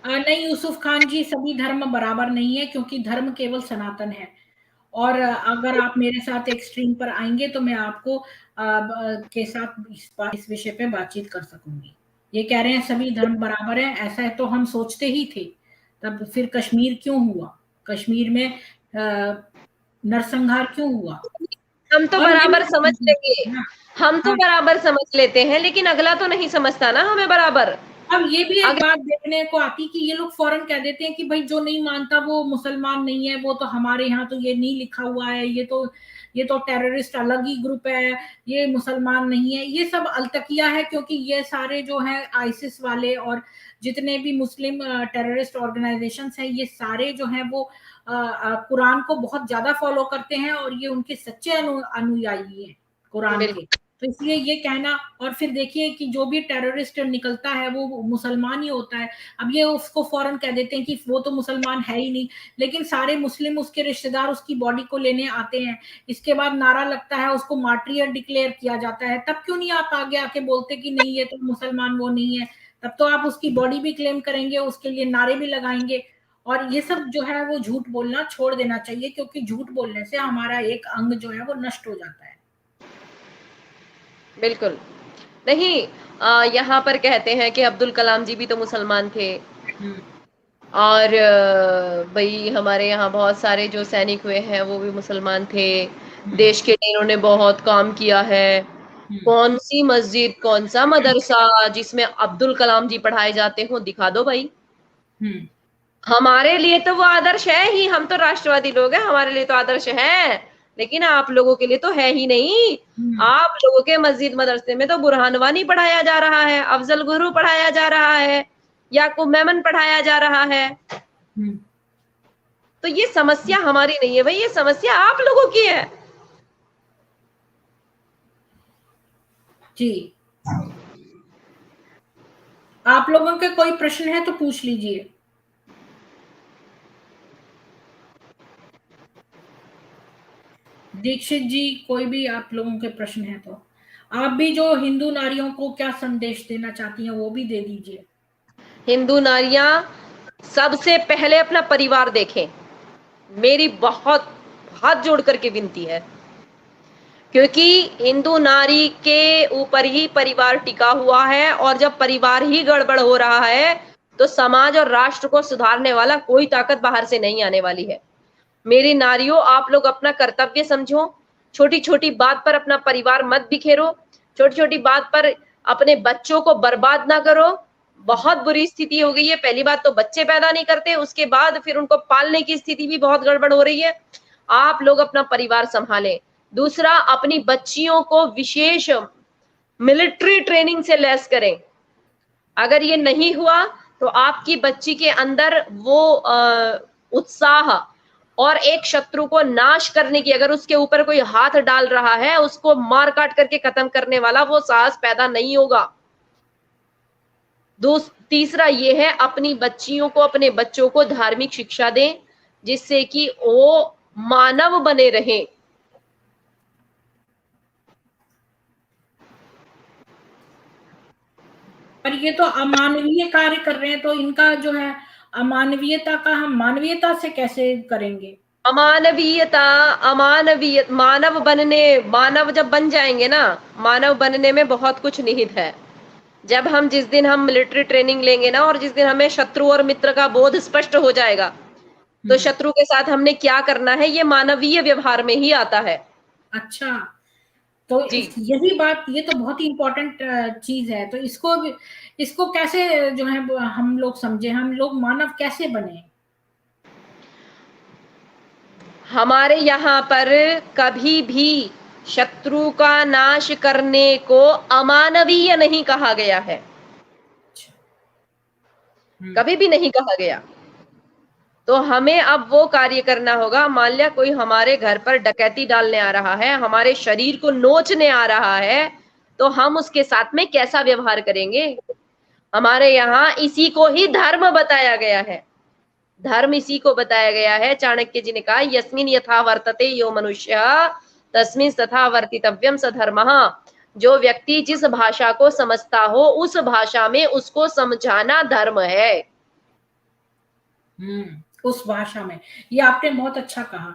नहीं यूसुफ खान जी, सभी धर्म बराबर नहीं है, क्योंकि धर्म केवल सनातन है। और अगर आप मेरे साथ एक स्ट्रीम पर आएँगे तो मैं आपको के साथ इस विषय पे बातचीत कर सकूँगी। ये कह रहे हैं सभी धर्म बराबर हैं, ऐसा है तो हम सोचते ही थे, तब फिर कश्मीर क्यों हुआ? कश्मीर में नरसंहार क्यों हुआ? हम तो और बराबर समझ मैंने लेंगे, हाँ, हम तो हाँ। बराबर समझ लेते हैं, लेकिन अगला तो नहीं समझता ना हमें बराबर। अब ये भी एक अगर बात देखने को आती कि ये लोग फौरन कह देते हैं कि भाई जो नहीं मानता वो मुसलमान नहीं है, वो तो हमारे यहाँ तो ये नहीं लिखा हुआ है, ये तो टेररिस्ट अलग ही ग्रुप है, ये मुसलमान नहीं है। ये सब अलतकिया है, क्योंकि ये सारे जो हैं आईसिस वाले और जितने भी मुस्लिम टेररिस्ट ऑर्गेनाइजेशंस हैं, ये सारे जो हैं वो कुरान को बहुत ज़्यादा फॉलो करते हैं और ये उनके सच्चे अनुयायी हैं कुरान के। बिल्कुल, तो इसलिए ये कहना, और फिर देखिए कि जो भी टेररिस्ट निकलता है वो मुसलमान ही होता है। अब ये उसको फौरन कह देते हैं कि वो तो मुसलमान है ही नहीं, लेकिन सारे मुस्लिम उसके रिश्तेदार उसकी बॉडी को लेने आते हैं। इसके बाद नारा लगता है, उसको मार्टियर डिक्लेयर किया जाता है। तब क्यों नहीं आप आगे आके बोलते कि नहीं ये तो मुसलमान वो नहीं है? तब तो आप उसकी बॉडी भी क्लेम करेंगे, उसके लिए नारे भी लगाएंगे। और ये सब जो है वो झूठ बोलना छोड़ देना चाहिए, क्योंकि झूठ बोलने से हमारा एक अंग जो है वो नष्ट हो जाता है। बिल्कुल। नहीं, यहाँ पर कहते हैं कि अब्दुल कलाम जी भी तो मुसलमान थे। और भई हमारे यहाँ बहुत सारे जो सैनिक हुए हैं वो भी मुसलमान थे। देश के लिए इन्होंने बहुत काम किया है। कौन-सी मस्जिद, कौन-सा मदरसा जिसमें अब्दुल कलाम जी पढ़ाए जाते हों, दिखा दो भई। हमारे लिए तो वो आदर्श है ही, हम तो राष्ट्रवादी लोग हैं, हमारे लिए तो आदर्श है, लेकिन आप लोगों के लिए तो है ही नहीं। आप लोगों के मस्जिद मदरसे में तो बुरहान वानी पढ़ाया जा रहा है, अफजल गुरु पढ़ाया जा रहा है, याकूब मेमन पढ़ाया जा रहा है। तो ये समस्या हमारी नहीं है भाई, ये समस्या आप लोगों की है। जी। आप लोगों के कोई प्रश्न है तो पूछ लीजिए। दीक्षित जी, कोई भी आप लोगों के प्रश्न है तो आप भी जो हिंदू नारियों को क्या संदेश देना चाहती हैं वो भी दे दीजिए। हिंदू नारियां सबसे पहले अपना परिवार देखें। मेरी बहुत हाथ जोड़ करके विनती है, क्योंकि हिंदू नारी के ऊपर ही परिवार टिका हुआ है, और जब परिवार ही गड़बड़ हो रहा है तो समाज और राष्ट्र को सुधारने वाला कोई ताकत बाहर से नहीं आने वाली है। मेरी नारियों, आप लोग अपना कर्तव्य समझो, छोटी छोटी बात पर अपना परिवार मत बिखेरो, छोटी छोटी बात पर अपने बच्चों को बर्बाद ना करो। बहुत बुरी स्थिति हो गई है। पहली बात तो बच्चे पैदा नहीं करते, उसके बाद फिर उनको पालने की स्थिति भी बहुत गड़बड़ हो रही है। आप लोग अपना परिवार संभालें। दूसरा, अपनी बच्चियों को विशेष मिलिट्री ट्रेनिंग से लैस करें। अगर ये नहीं हुआ तो आपकी बच्ची के अंदर वो उत्साह और एक शत्रु को नाश करने की, अगर उसके ऊपर कोई हाथ डाल रहा है उसको मार काट करके खत्म करने वाला वो साहस पैदा नहीं होगा। तीसरा ये है, अपनी बच्चियों को, अपने बच्चों को धार्मिक शिक्षा दें, जिससे कि वो मानव बने रहें। पर ये तो अमानवीय कार्य कर रहे हैं, तो इनका जो है अमानवीयता का हम मानवीयता से कैसे करेंगे? अमानवीयता, मानव जब बन जाएंगे ना, मानव बनने में बहुत कुछ निहित है। जब हम जिस दिन हम मिलिट्री ट्रेनिंग लेंगे ना, और जिस दिन हमें शत्रु और मित्र का बोध स्पष्ट हो जाएगा, तो शत्रु के साथ हमने क्या करना है ये मानवीय व्यवहार में ही आता है। अच्छा, तो यही बात, ये तो बहुत ही इम्पोर्टेंट चीज है। तो इसको कैसे जो है हम लोग समझे, हम लोग मानव कैसे बने? हमारे यहाँ पर कभी भी शत्रु का नाश करने को अमानवीय नहीं कहा गया है, कभी भी नहीं कहा गया। तो हमें अब वो कार्य करना होगा। मान लिया कोई हमारे घर पर डकैती डालने आ रहा है, हमारे शरीर को नोचने आ रहा है, तो हम उसके साथ में कैसा व्यवहार करेंगे? हमारे यहाँ इसी को ही धर्म बताया गया है। धर्म इसी को बताया गया है। चाणक्य जी ने कहा, यस्मिन यथा वर्तते यो मनुष्य तस्मिन तथा वर्तितव्यम स धर्मः। जो व्यक्ति जिस भाषा को समझता हो उस भाषा में उसको समझाना धर्म है। उस भाषा में, ये आपने बहुत अच्छा कहा,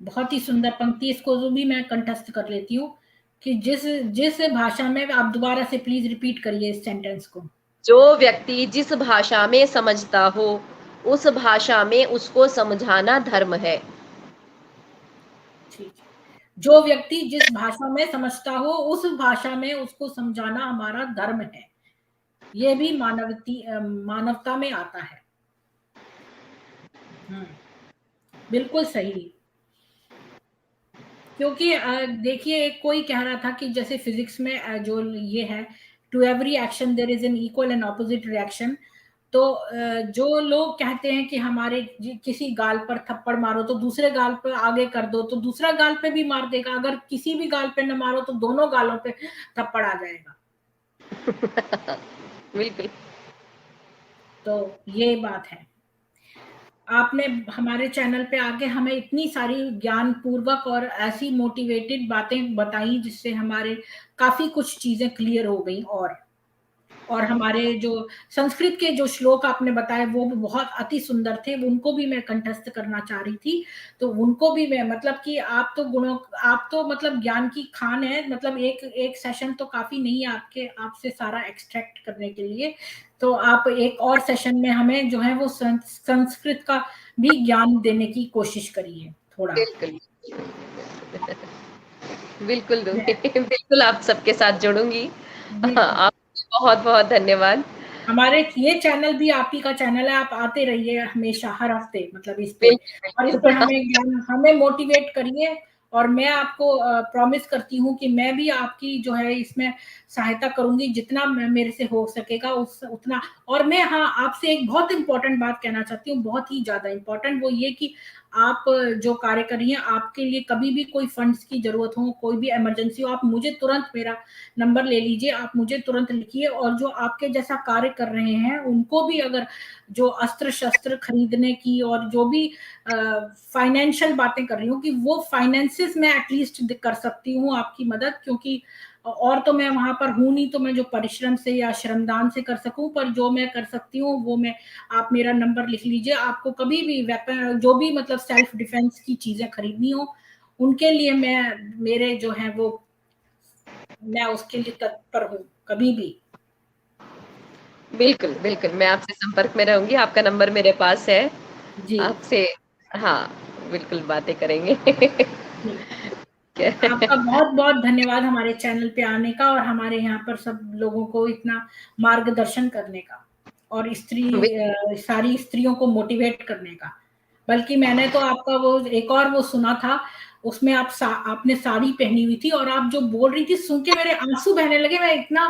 बहुत ही सुंदर पंक्ति। इसको जो भी मैं कंठस्थ कर लेती हूँ कि जिस जिस भाषा में, आप दोबारा से प्लीज रिपीट करिए इस सेंटेंस को। जो व्यक्ति जिस भाषा में समझता हो उस भाषा में उसको समझाना धर्म है। ठीक है, जो व्यक्ति जिस भाषा में समझता हो उस भाषा में उसको समझाना हमारा धर्म है। ये भी मानवता में आता है। बिल्कुल सही। क्योंकि देखिए, कोई कह रहा था कि जैसे फिजिक्स में जो ये है, to every action there is an equal and opposite reaction. तो जो लोग कहते हैं कि हमारे किसी गाल पर थप्पड़ मारो तो दूसरे गाल पर आगे कर दो तो दूसरा गाल पे भी मार देगा, अगर किसी भी गाल पे न मारो तो दोनों गालों पे थप्पड़ आ जाएगा। बिल्कुल। तो ये बात है। आपने हमारे चैनल पे आके हमें इतनी सारी ज्ञान पूर्वक और ऐसी मोटिवेटेड बातें बताई जिससे हमारे काफी कुछ चीजें क्लियर हो गई। और हमारे जो संस्कृत के जो श्लोक आपने बताए वो भी बहुत अति सुंदर थे, उनको भी मैं कंठस्थ करना चाह रही थी। तो उनको भी मैं, मतलब कि आप तो मतलब ज्ञान की खान है। मतलब एक सेशन तो काफी नहीं है आपसे सारा एक्सट्रैक्ट करने के लिए। तो आप एक और सेशन में हमें जो है वो संस्कृत का भी ज्ञान देने की कोशिश करिए थोड़ा। बिल्कुल बिल्कुल दूंगी। बिल्कुल आप सबके साथ जुड़ूंगी। आप बहुत बहुत धन्यवाद। हमारे ये चैनल भी आप ही का चैनल है, आप आते रहिए हमेशा, हर हफ्ते मतलब इस पे, और इस पे हमें मोटिवेट करिए। और मैं आपको प्रॉमिस करती हूँ कि मैं भी आपकी जो है इसमें सहायता करूंगी, जितना मेरे से हो सकेगा उतना। और मैं, हाँ, आपसे एक बहुत इंपॉर्टेंट बात कहना चाहती हूँ, बहुत ही ज्यादा इंपॉर्टेंट, वो ये कि आप जो कार्य कर रही हैं, आपके लिए कभी भी कोई फंड्स की जरूरत हो, कोई भी इमरजेंसी हो, आप मुझे तुरंत, मेरा नंबर ले लीजिए, आप मुझे तुरंत लिखिए। और जो आपके जैसा कार्य कर रहे हैं उनको भी अगर जो अस्त्र शस्त्र खरीदने की और जो भी फाइनेंशियल बातें कर रही हूँ कि वो फाइनेंसिस में एटलीस्ट कर सकती हूँ आपकी मदद, क्योंकि और तो मैं वहां पर हूं नहीं, तो मैं जो परिश्रम से या श्रमदान से कर सकूं, पर जो मैं कर सकती हूँ वो मैं, आप मेरा नंबर लिख लीजिए। आपको कभी भी वेपन, जो भी मतलब सेल्फ डिफेंस की चीजें खरीदनी हो, उनके लिए मेरे जो है वो, मैं उसके लिए तत्पर हूँ कभी भी। बिल्कुल, बिल्कुल, मैं आपसे संपर्क में रहूँगी, आपका नंबर मेरे पास है। जी। आपसे हाँ, बिल्कुल बातें करेंगे। जी। आपका बहुत-बहुत धन्यवाद हमारे चैनल पे आने का और हमारे यहाँ पर सब लोगों को इतना मार्गदर्शन करने का और सारी स्त्रियों को मोटिवेट करने का। बल्कि मैंने तो आपका वो एक और वो सुना था, उसमें आपने साड़ी पहनी हुई थी और आप जो बोल रही थी सुन के मेरे आँसू बहने लगे। मैं इतना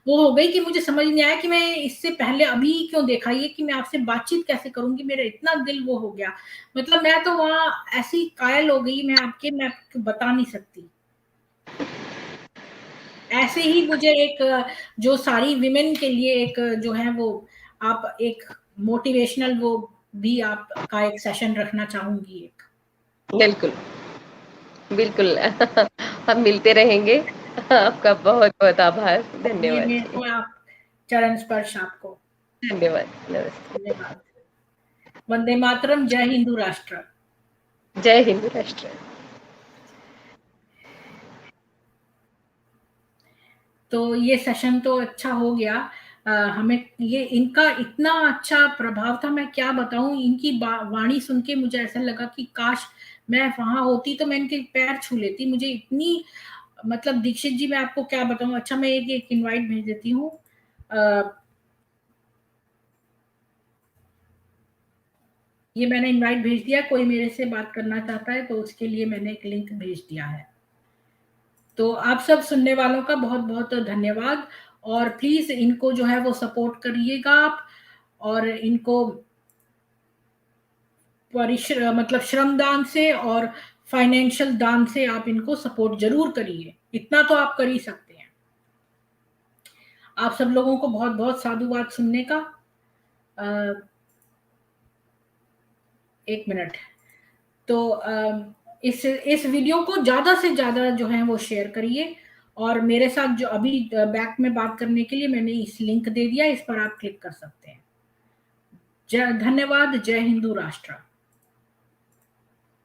वो हो गई कि मुझे समझ नहीं आया कि मैं इससे पहले अभी क्यों देखा ये, कि मैं आपसे बातचीत कैसे करूँगी, मेरा इतना दिल वो हो गया। मतलब मैं तो वहाँ ऐसी कायल हो गई, मैं आपको बता नहीं सकती। ऐसे ही मुझे एक जो सारी विमेन के लिए एक जो है वो आप एक मोटिवेशनल वो भी आपका एक सेशन रखना चाहूँगी एक। बिल्कुल, बिल्कुल। हम मिलते रहेंगे। आपका बहुत-बहुत आभार। ये धन्यवाद मेरे जी। को आप चरण स्पर्श आपको। धन्यवाद, नमस्ते। धन्यवाद। वंदे मातरम, जय हिंदू राष्ट्र। जय हिंद राष्ट्र। तो ये सेशन तो अच्छा हो गया। हमें ये इनका इतना अच्छा प्रभाव था, मैं क्या बताऊँ, इनकी वाणी सुन के मुझे ऐसा लगा कि काश मैं वहाँ होती तो मैं इनके पैर छू लेती। मुझे इतनी मतलब दीक्षित जी मैं आपको क्या बताऊँ। अच्छा मैं एक इनवाइट भेज देती हूँ। ये मैंने इनवाइट भेज दिया, कोई मेरे से बात करना चाहता है तो उसके लिए मैंने एक लिंक भेज दिया है। तो आप सब सुनने वालों का बहुत-बहुत धन्यवाद और प्लीज़ इनको जो है वो सपोर्ट करिएगा आप और इनको मतलब श्रमदान से और फाइनेंशियल दान से आप इनको सपोर्ट ज़रूर करिए। इतना तो आप कर ही सकते हैं। आप सब लोगों को बहुत-बहुत साधुवाद सुनने का। 1 मिनट। तो इस वीडियो को ज़्यादा से ज़्यादा जो है वो शेयर करिए और मेरे साथ जो अभी बैक में बात करने के लिए मैंने इस लिंक दे दिया, इस पर आप क्लिक कर सकते हैं। धन्यवाद। जय हिंदू राष्ट्र।